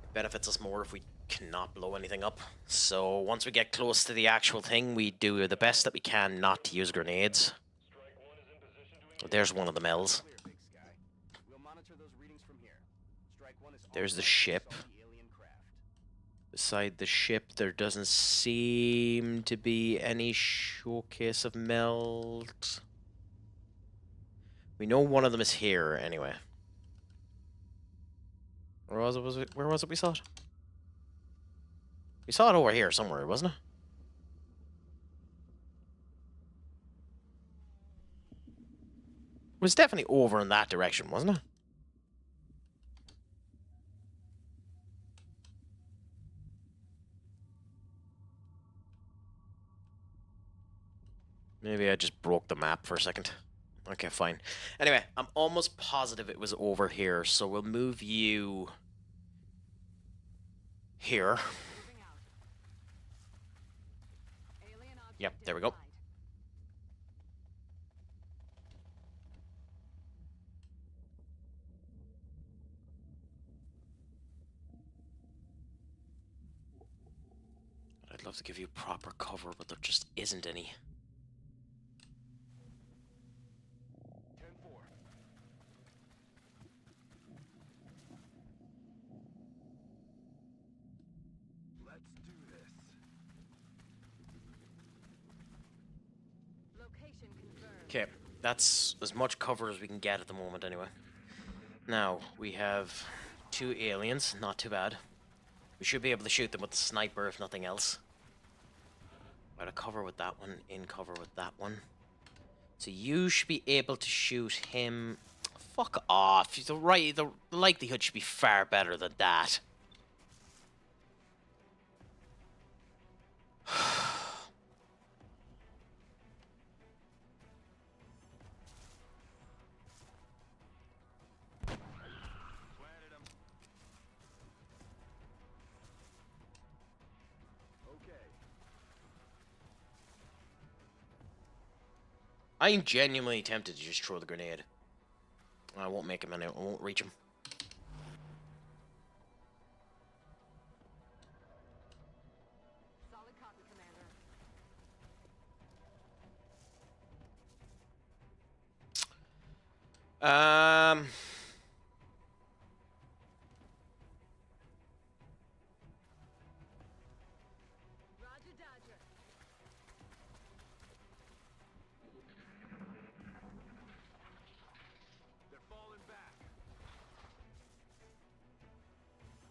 It benefits us more if we cannot blow anything up. So once we get close to the actual thing, we do the best that we can not to use grenades. Strike One is in position to There's one of the mills. Clear, Big Sky. We'll monitor those readings from here. Strike One is There's the on ship. the alien craft. Beside the ship, there doesn't seem to be any showcase of meld. We know one of them is here, anyway. Where was it? Where was it we saw it? We saw it over here somewhere, wasn't it? It was definitely over in that direction, wasn't it? Maybe I just broke the map for a second. Okay, fine. Anyway, I'm almost positive it was over here, so we'll move you here. Moving out. Alien object Yep, there we go. identified. I'd love to give you proper cover, but there just isn't any. 10-4. Let's do this. Location confirmed. Okay, that's as much cover as we can get at the moment, anyway. Now, we have two aliens, not too bad. We should be able to shoot them with the sniper, if nothing else. Out of cover with that one, in cover with that one. So you should be able to shoot him. Fuck off. The likelihood should be far better than that. Planted him. Okay. I'm genuinely tempted to just throw the grenade. I won't make him, and I won't reach him. Solid copy, Commander. Roger, Dodger. They're falling back.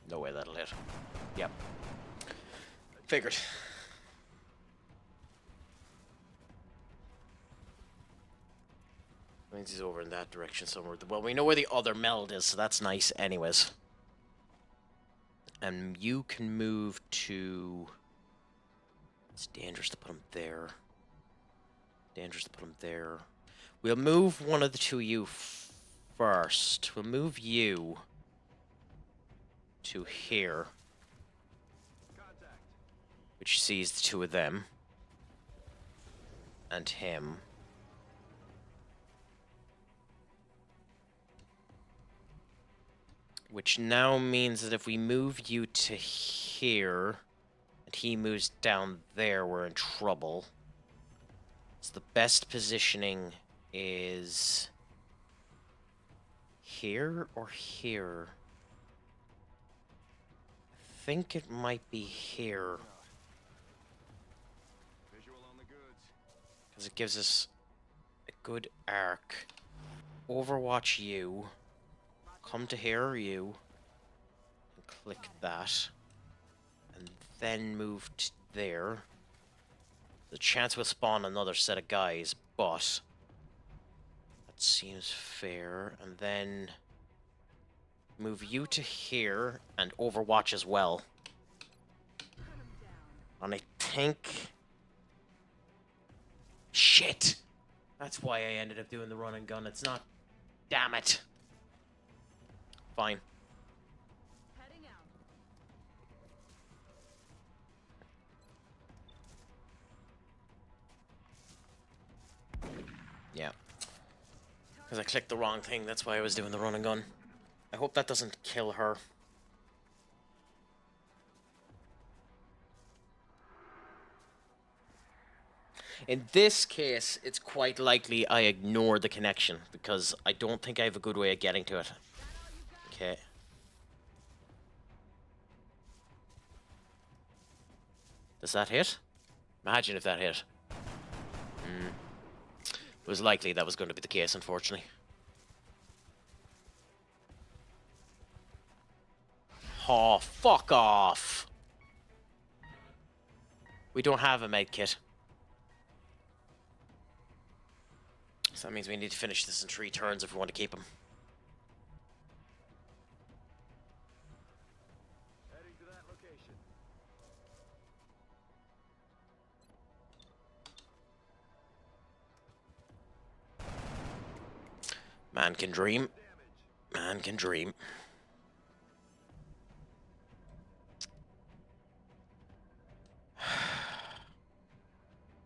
No way that'll hit. Yep. Figured. Means he's over in that direction somewhere. Well, we know where the other meld is, so that's nice anyways. And you can move to... It's dangerous to put him there. Dangerous to put him there. We'll move one of the two of you first. We'll move you to here, Contact. which sees the two of them. And him. Which now means that if we move you to here, and he moves down there, we're in trouble. So the best positioning is here or here. I think it might be here, Visual on the goods. because it gives us a good arc. Overwatch you. Come to here, you. And click that. And then move to there. The chance we'll spawn another set of guys, but that seems fair. And then move you to here and Overwatch as well. And I think... Shit! That's why I ended up doing the run and gun. It's not... Damn it! Fine. Heading out. Yeah. Because I clicked the wrong thing, that's why I was doing the run and gun. I hope that doesn't kill her. In this case, it's quite likely I ignore the connection, because I don't think I have a good way of getting to it. Okay. Does that hit? Imagine if that hit. It was likely that was going to be the case, unfortunately. Oh, fuck off! We don't have a med kit. So that means we need to finish this in 3 turns if we want to keep him. Heading to that location. Man can dream. Man can dream.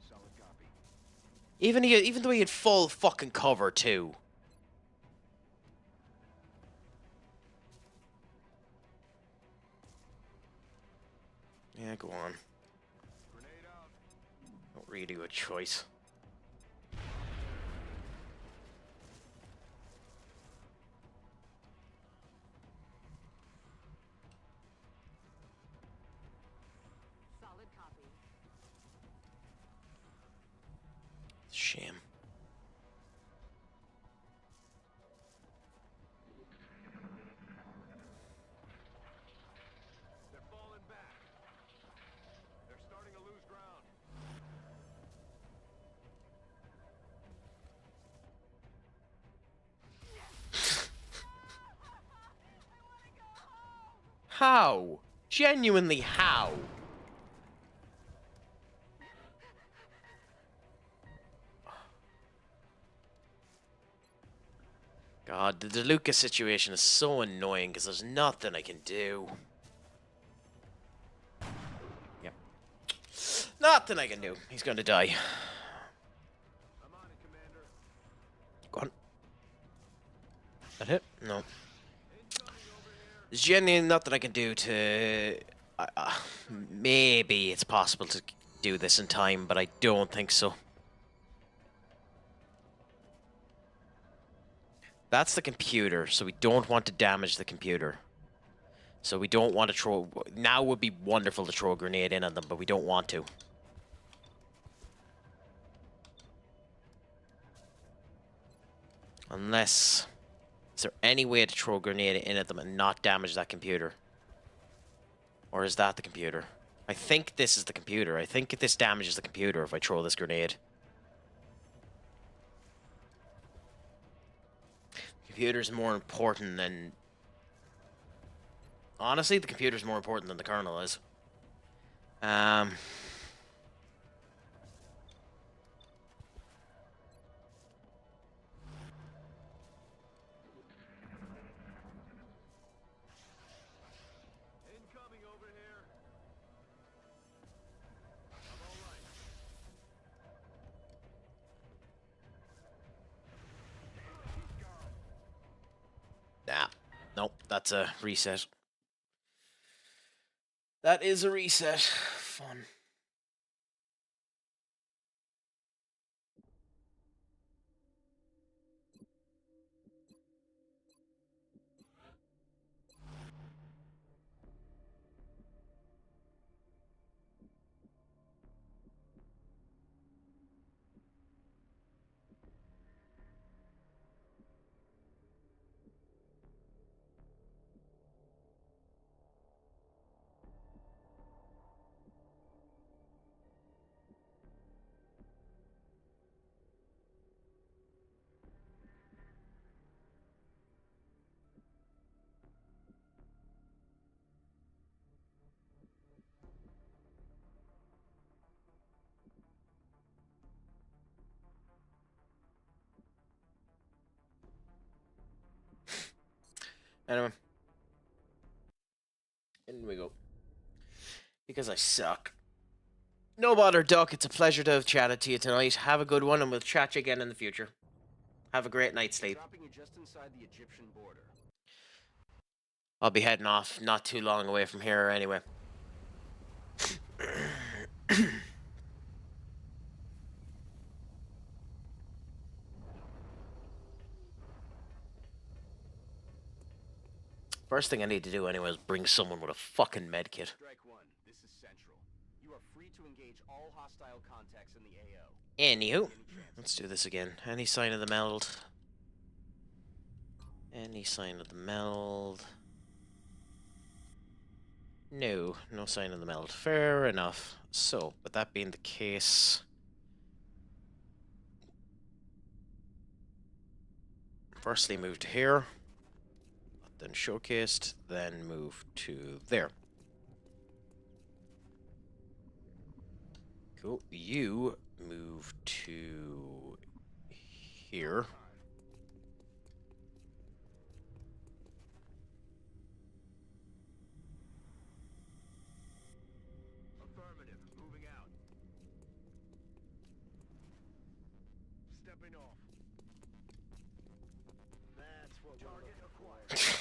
Solid copy. Even though he had full fucking cover too. Yeah, go on. Grenade out. Not really a good choice. Solid copy. Shame. They're falling back. They're starting to lose ground. How? Genuinely how? God, the DeLuca situation is so annoying because there's nothing I can do. Yep. Nothing I can do. He's going to die. I'm on it, Commander. Go on. That hit? No. Incoming over here. There's genuinely nothing I can do to... maybe it's possible to do this in time, but I don't think so. That's the computer, so we don't want to damage the computer. So we don't want to throw... Now would be wonderful to throw a grenade in on them, but we don't want to. Unless... Is there any way to throw a grenade in at them and not damage that computer? Or is that the computer? I think this is the computer. I think this damages the computer if I throw this grenade. The computer's more important than... Honestly, the computer's more important than the kernel is. Incoming over here. I'm all right. Nah. Nope, that's a reset. That is a reset. Fun. Anyway. Because I suck. No bother, Duck. It's a pleasure to have chatted to you tonight. Have a good one, and we'll chat you again in the future. Have a great night's sleep. Dropping you just inside the Egyptian border. I'll be heading off not too long away from here anyway. First thing I need to do anyway is bring someone with a fucking medkit. Strike one. This is Central. You are free to engage all hostile contacts in the AO. Anywho, let's do this again. Any sign of the meld? Any sign of the meld? No, no sign of the meld. Fair enough. So, with that being the case... Firstly, move to here. Then showcased, then move to there. Cool. You move to here. Affirmative. Moving out. Stepping off. That's what target acquired.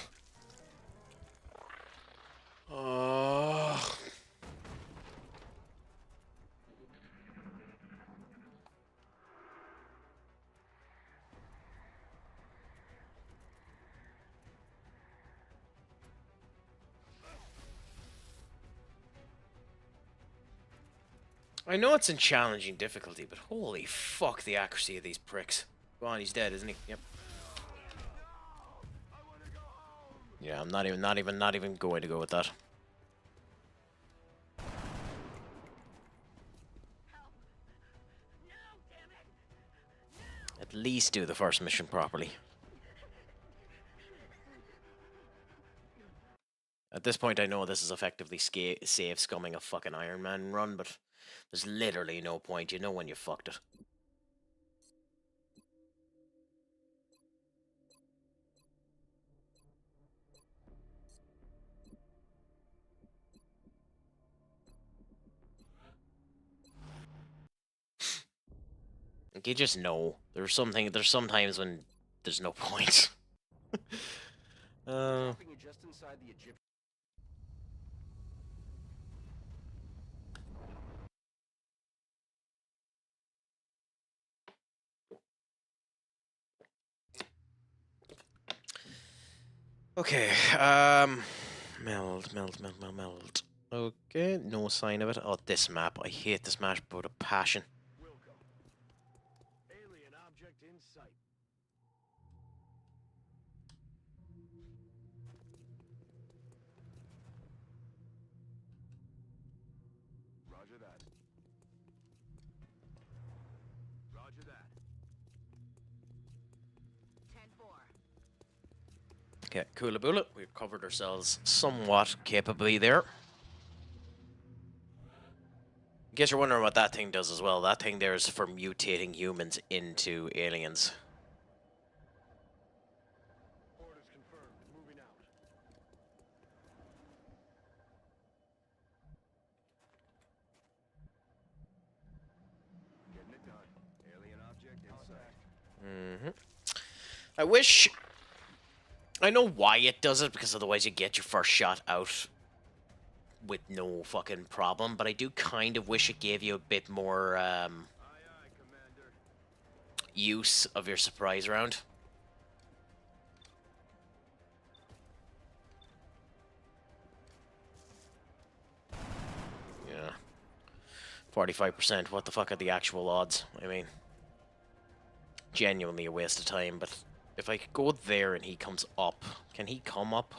I know it's in challenging difficulty, but holy fuck the accuracy of these pricks. Go on, he's dead, isn't he? Yep. Yeah, I'm not even going to go with that. At least do the first mission properly. At this point, I know this is effectively save scumming a fucking Iron Man run, but there's literally no point. You know when you fucked it. Like, you just know. There's sometimes when there's no point. Dropping you just inside the Egyptian. Okay, meld. Okay, no sign of it. Oh, this map. I hate this map with a passion. Welcome. Alien object in sight. Roger that. Roger that. 10-4. Okay, Coolaboola. We've covered ourselves somewhat capably there. In case you're wondering what that thing does as well, that thing there is for mutating humans into aliens. Orders confirmed. Moving out. Getting it done. Alien object in sight. I wish... I know why it does it, because otherwise you get your first shot out with no fucking problem, but I do kind of wish it gave you a bit more Aye, Commander. use of your surprise round. Yeah. 45%, what the fuck are the actual odds? I mean, genuinely a waste of time, but if I could go there and he comes up, can he come up?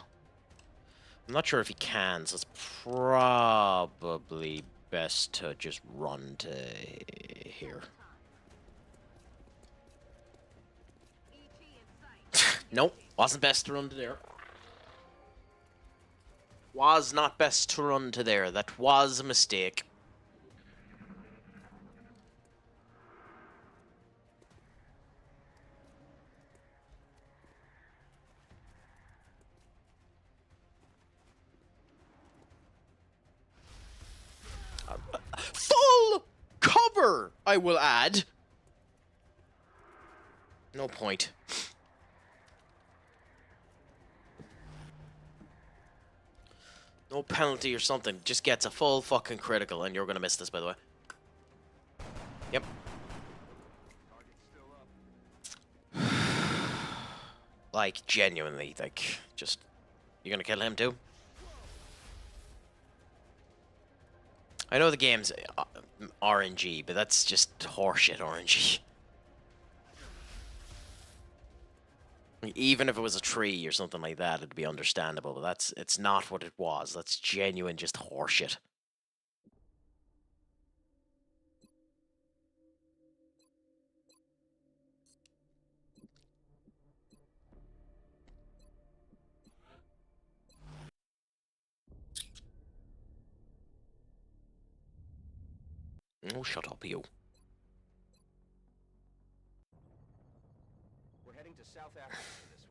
I'm not sure if he can, so it's probably best to just run to here. Nope, wasn't best to run to there. Was not best to run to there. That was a mistake. I will add. No point. No penalty or something. Just gets a full fucking critical, and you're gonna miss this, by the way. Yep. Like, genuinely, like, just... You're gonna kill him, too? I know the game's RNG, but that's just horseshit RNG. Even if it was a tree or something like that, it'd be understandable, but it's not what it was. That's genuine just horseshit. Oh, shut up, you. We're heading to South Africa for this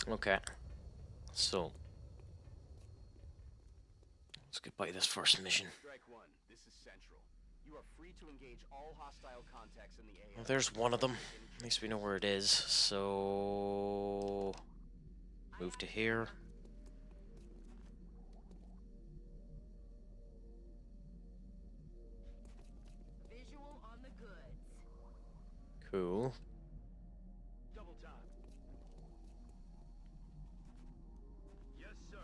one. Okay. So. Let's get by this first mission. Strike one. This is Central. You are free to engage all hostile contacts in the AO. Well, there's one of them. At least we know where it is. So. Move to here. Visual on the goods. Cool. Double time. Yes, sir.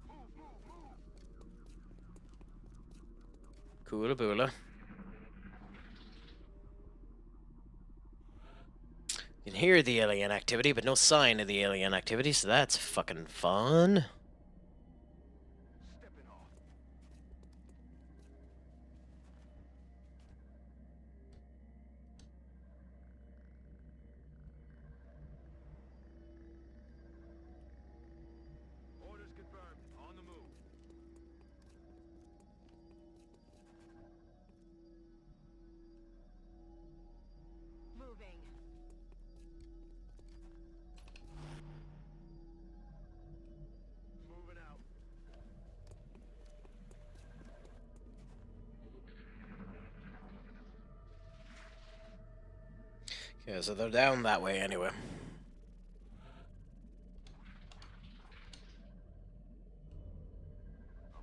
Move, move, move. Coola boola. You can hear the alien activity, but no sign of the alien activity, so that's fucking fun. Stepping off. Orders confirmed. On the move. Moving. Moving out. Yeah, so they're down that way anyway. I'm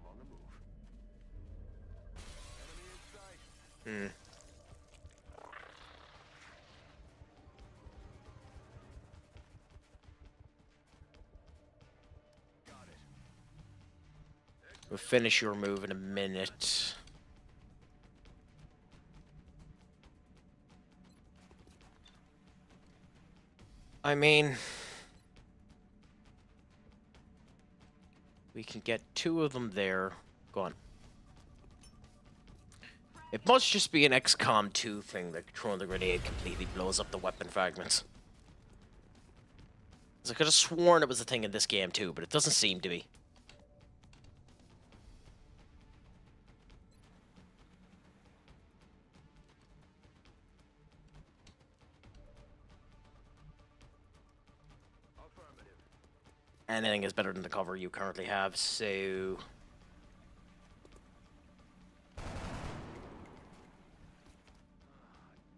on the move. Enemy in sight. Got it. We'll finish your move in a minute. I mean... We can get two of them there. Go on. It must just be an XCOM 2 thing that throwing the grenade completely blows up the weapon fragments. 'Cause I could have sworn it was a thing in this game too, but it doesn't seem to be. Affirmative. Anything is better than the cover you currently have, so...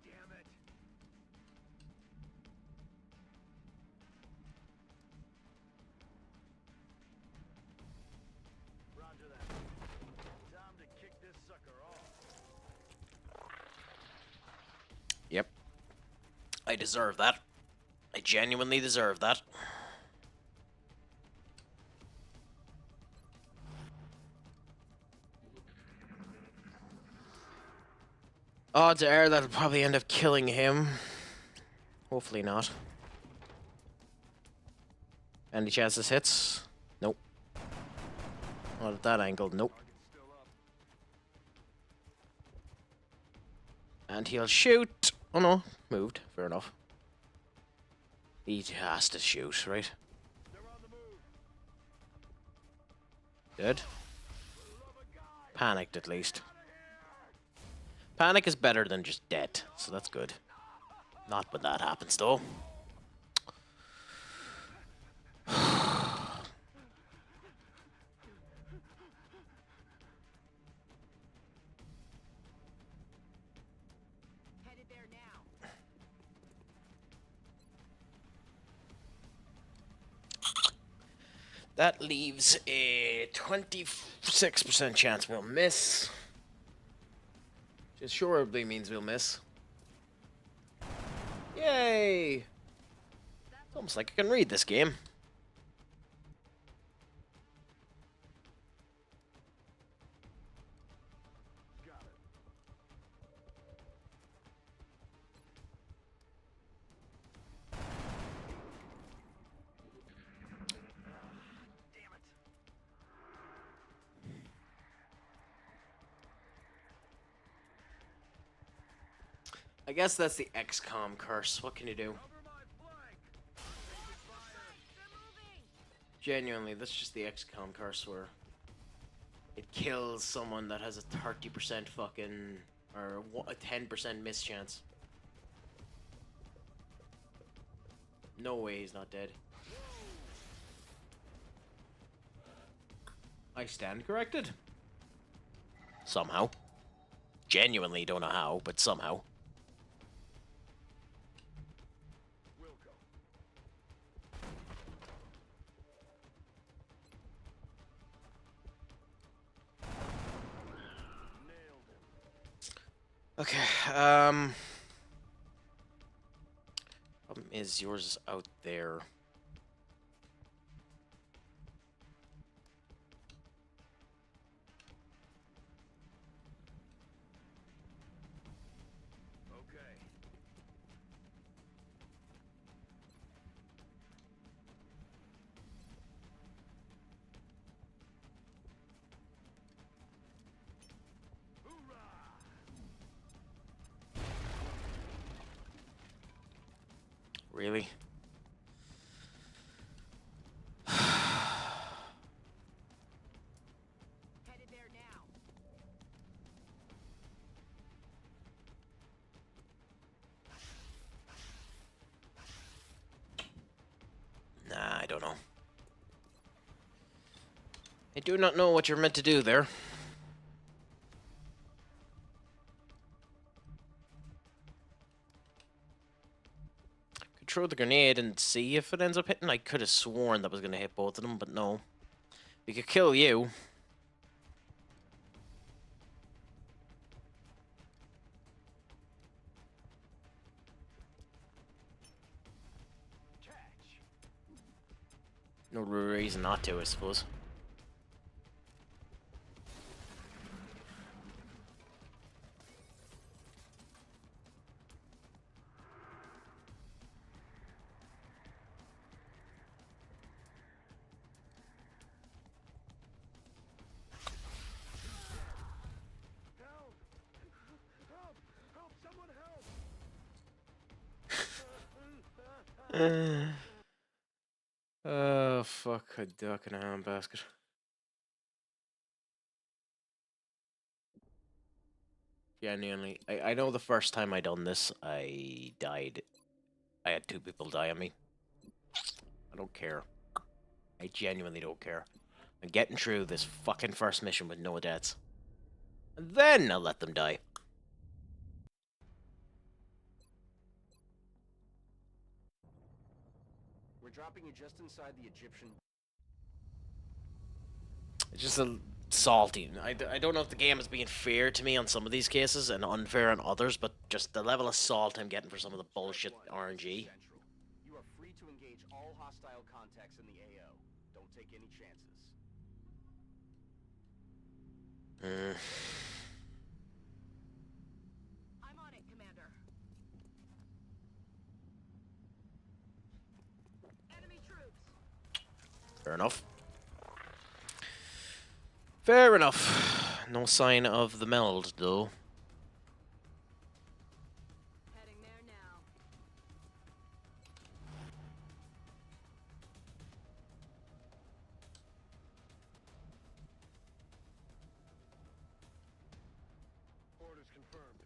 Damn it. Roger that. Time to kick this sucker off. Yep. I deserve that. I genuinely deserve that. Odds are that'll probably end up killing him. Hopefully not. Any chances hits? Nope. Not at that angle, nope. Target's still up. And he'll shoot. Oh no, moved. Fair enough. He has to shoot, right? They're on the move. Good. Love a guy. Panicked at least. Out of here. Panic is better than just dead, so that's good. Not when that happens, though. Headed there now. That leaves a 26% chance we'll miss. Which assuredly means we'll miss. Yay! It's almost like I can read this game. Got it. Damn it. I guess that's the XCOM curse. What can you do? Cover my flank! Taking fire! Genuinely, that's just the XCOM curse where it kills someone that has a 30% fucking or a 10% miss chance. No way he's not dead. I stand corrected. Somehow. Genuinely don't know how, but somehow. Wilco. Nailed him. Okay, problem is yours is out there. Okay. Hoorah! Really? Headed there now. Nah, I don't know. I do not know what you're meant to do there. Could throw the grenade and see if it ends up hitting. I could have sworn that was going to hit both of them, but no. We could kill you. Catch. No reason not to, I suppose. Help! Help! Help! Someone help! Oh, fuck a duck in a handbasket. Genuinely. I know the first time I done this, I died. I had 2 people die on me. I don't care. I genuinely don't care. I'm getting through this fucking first mission with no deaths. And then I'll let them die. We're dropping you just inside the Egyptian. It's just a salty. I don't know if the game is being fair to me on some of these cases and unfair on others, but just the level of salt I'm getting for some of the bullshit RNG. Central. You are free to engage all hostile contacts in the AO. Don't take any chances. I'm on it, Commander. Enemy troops. Fair enough. Fair enough. No sign of the meld, though. Heading there now. Orders confirmed.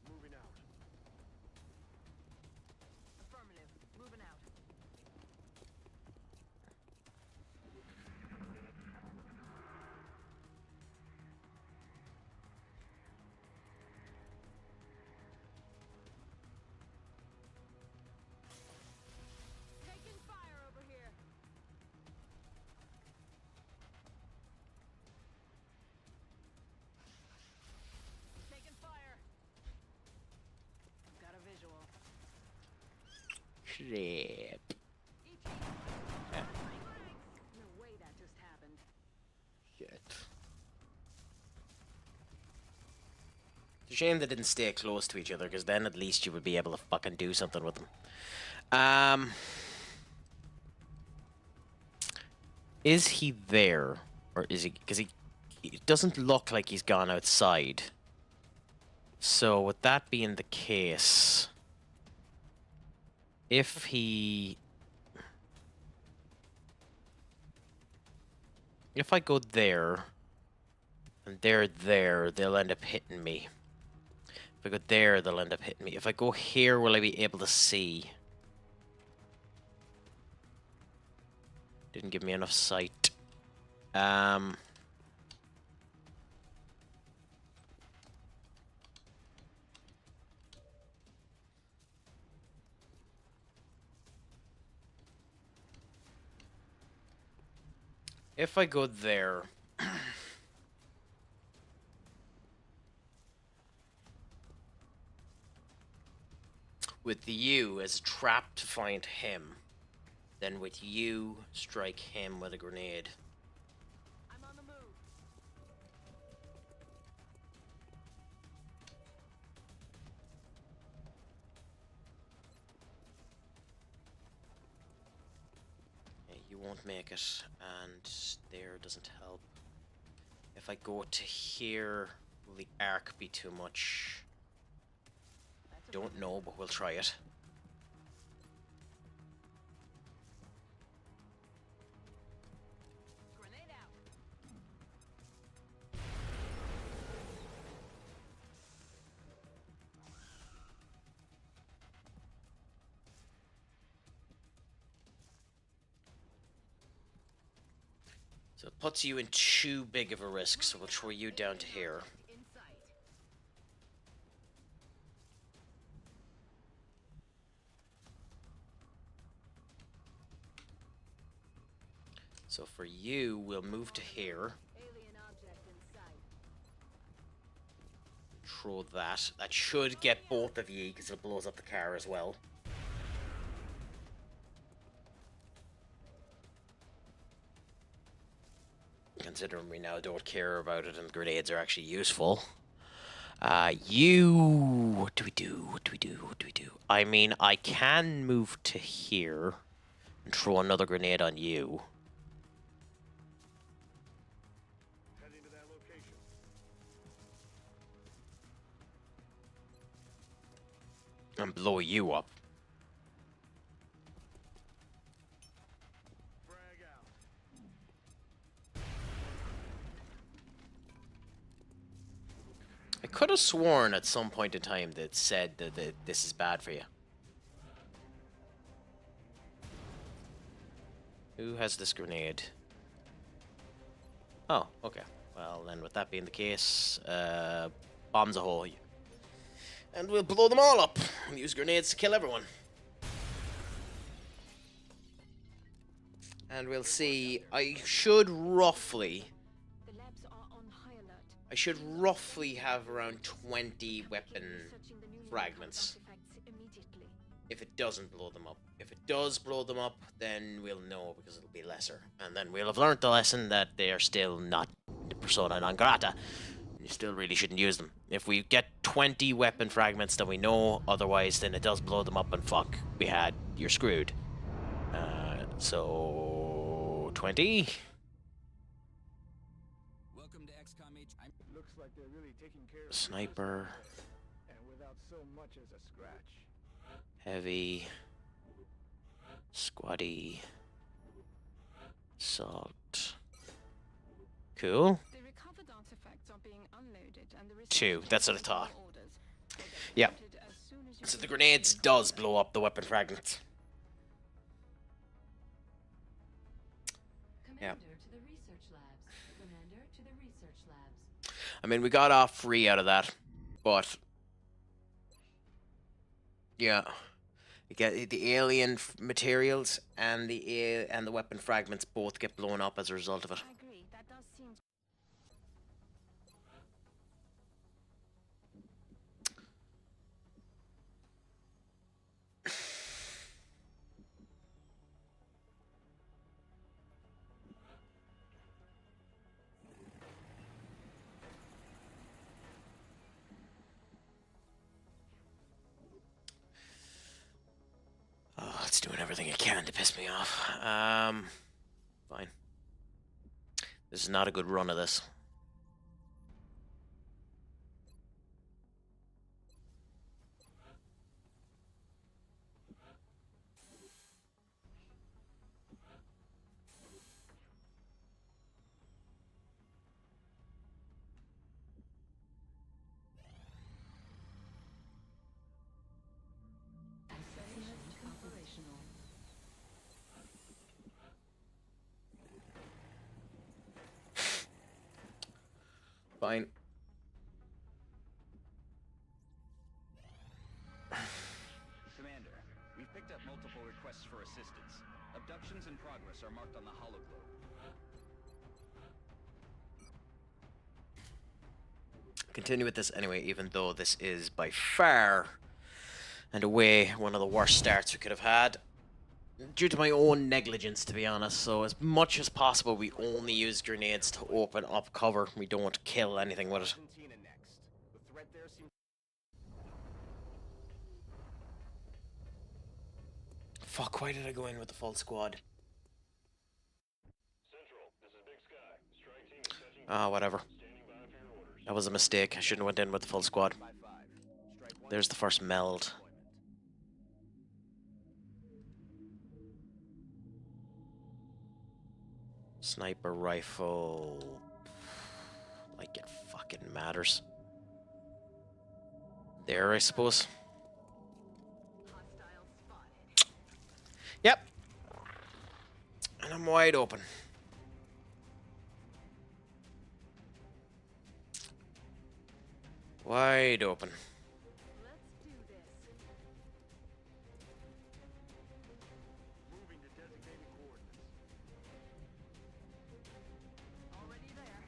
crap. No way that just happened. Shit. It's a shame they didn't stay close to each other, because then at least you would be able to fucking do something with them. Is he there? Or is he... Because he it doesn't look like he's gone outside. So, with that being the case... If he... If I go there... And they're there, they'll end up hitting me. If I go there, they'll end up hitting me. If I go here, will I be able to see? Didn't give me enough sight. If I go there... with you as a trap to find him, then with you, strike him with a grenade. I'm on the move. Yeah, you won't make it, and there doesn't help. If I go to here, will the arc be too much? Don't know, but we'll try it. Grenade out. So it puts you in too big of a risk, so we'll throw you down to here. In sight. So for you, we'll move to here. Alien object in sight. Throw that. That should get both of you, because it blows up the car as well. Considering we now don't care about it and grenades are actually useful. What do we do? What do we do? What do we do? I mean, I can move to here and throw another grenade on you. Heading to that location. And blow you up. Frag out. I could have sworn at some point in time that it said that this is bad for you. Who has this grenade? Oh, okay. Well, then with that being the case, bombs a hole. And we'll blow them all up. We'll use grenades to kill everyone. And we'll see. I should roughly The labs are on high alert. I should roughly have around 20 weapon Researching the new fragments. artifacts immediately. If it doesn't blow them up. If it does blow them up, then we'll know because it'll be lesser. And then we'll have learned the lesson that they are still not persona non grata. You still really shouldn't use them. If we get 20 weapon fragments, then we know. Otherwise, then it does blow them up and fuck. You're screwed. So 20? Welcome to XCOM H. I'm Looks like they're really taking care of Sniper. and without so much as a scratch. Heavy. Squatty. Salt. Cool. The recovered artifacts are being unloaded and the Two, that's what I thought. orders. They get Yeah. planted as soon as you So the can- grenades does blow up the weapon fragments. Commander to the research labs. Commander to the research labs. I mean, we got off free out of that, but yeah, you get the alien materials and the weapon fragments both get blown up as a result of it. I agree. That does seem It's doing everything it can to piss me off. Fine. This is not a good run of this. Operational. Fine. Commander, we've picked up multiple requests for assistance. Abductions in progress are marked on the hologlobe. Continue with this anyway, even though this is by far and away one of the worst starts we could have had. Due to my own negligence, to be honest. So as much as possible, we only use grenades to open up cover. We don't kill anything with it. Argentina next. The threat there seems Fuck, why did I go in with the full squad? Central, this is Big Sky. Strike team is touching Ah, whatever. standing by for your orders. That was a mistake. I shouldn't have went in with the full squad. by 5. Strike 1 There's the first meld. deployment. Sniper rifle. Like it fucking matters. There, I suppose. Hostile spotted. Yep. And I'm wide open. Wide open. Let's do this. Moving to designated coordinates. Already there.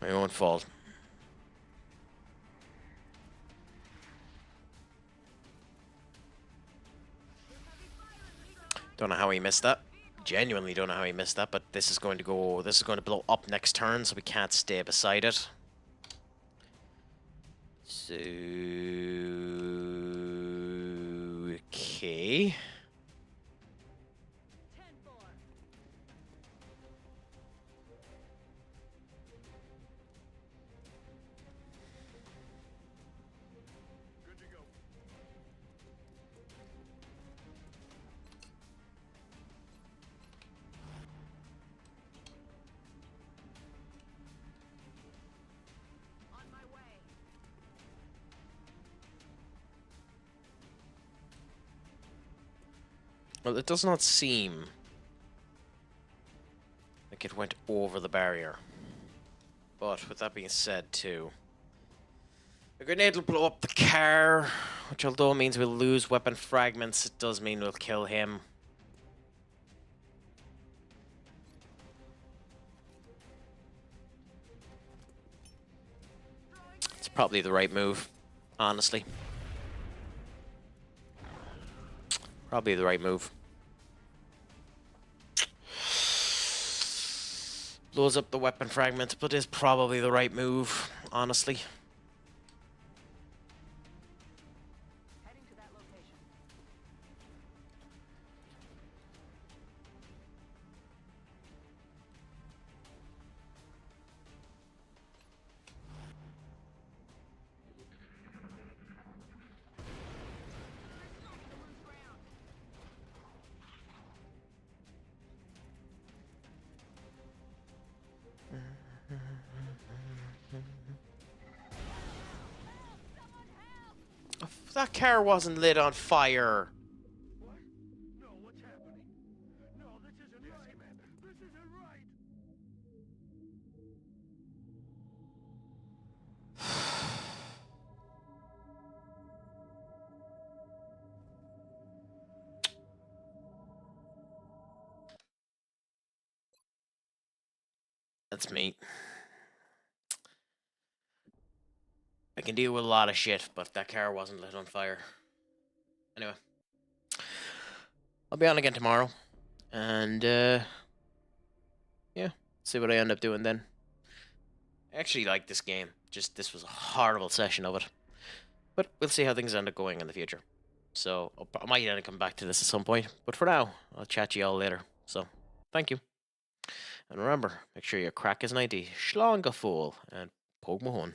My own fault. Don't know how he missed that. Genuinely don't know how he missed that, but this is going to go. This is going to blow up next turn, so we can't stay beside it. So okay. 10-4. Good to go. On my way. Well, it does not seem like it went over the barrier. But with that being said, too, a grenade will blow up the car, which although means we'll lose weapon fragments, it does mean we'll kill him. It's probably the right move, honestly. Probably the right move. Blows up the weapon fragment, but is probably the right move, honestly. Heading to that location. Someone's ground. That car wasn't lit on fire. What? No, what's happening? No, this isn't right. Commander. This isn't right. That's me. I can deal with a lot of shit, but that car wasn't lit on fire. Anyway. I'll be on again tomorrow. And, yeah. See what I end up doing then. I actually like this game. Just this was a horrible session of it. But we'll see how things end up going in the future. So I might end up come back to this at some point. But for now, I'll chat to you all later. So thank you. And remember, make sure your crack is 90, schlong a fool, and poke my horn.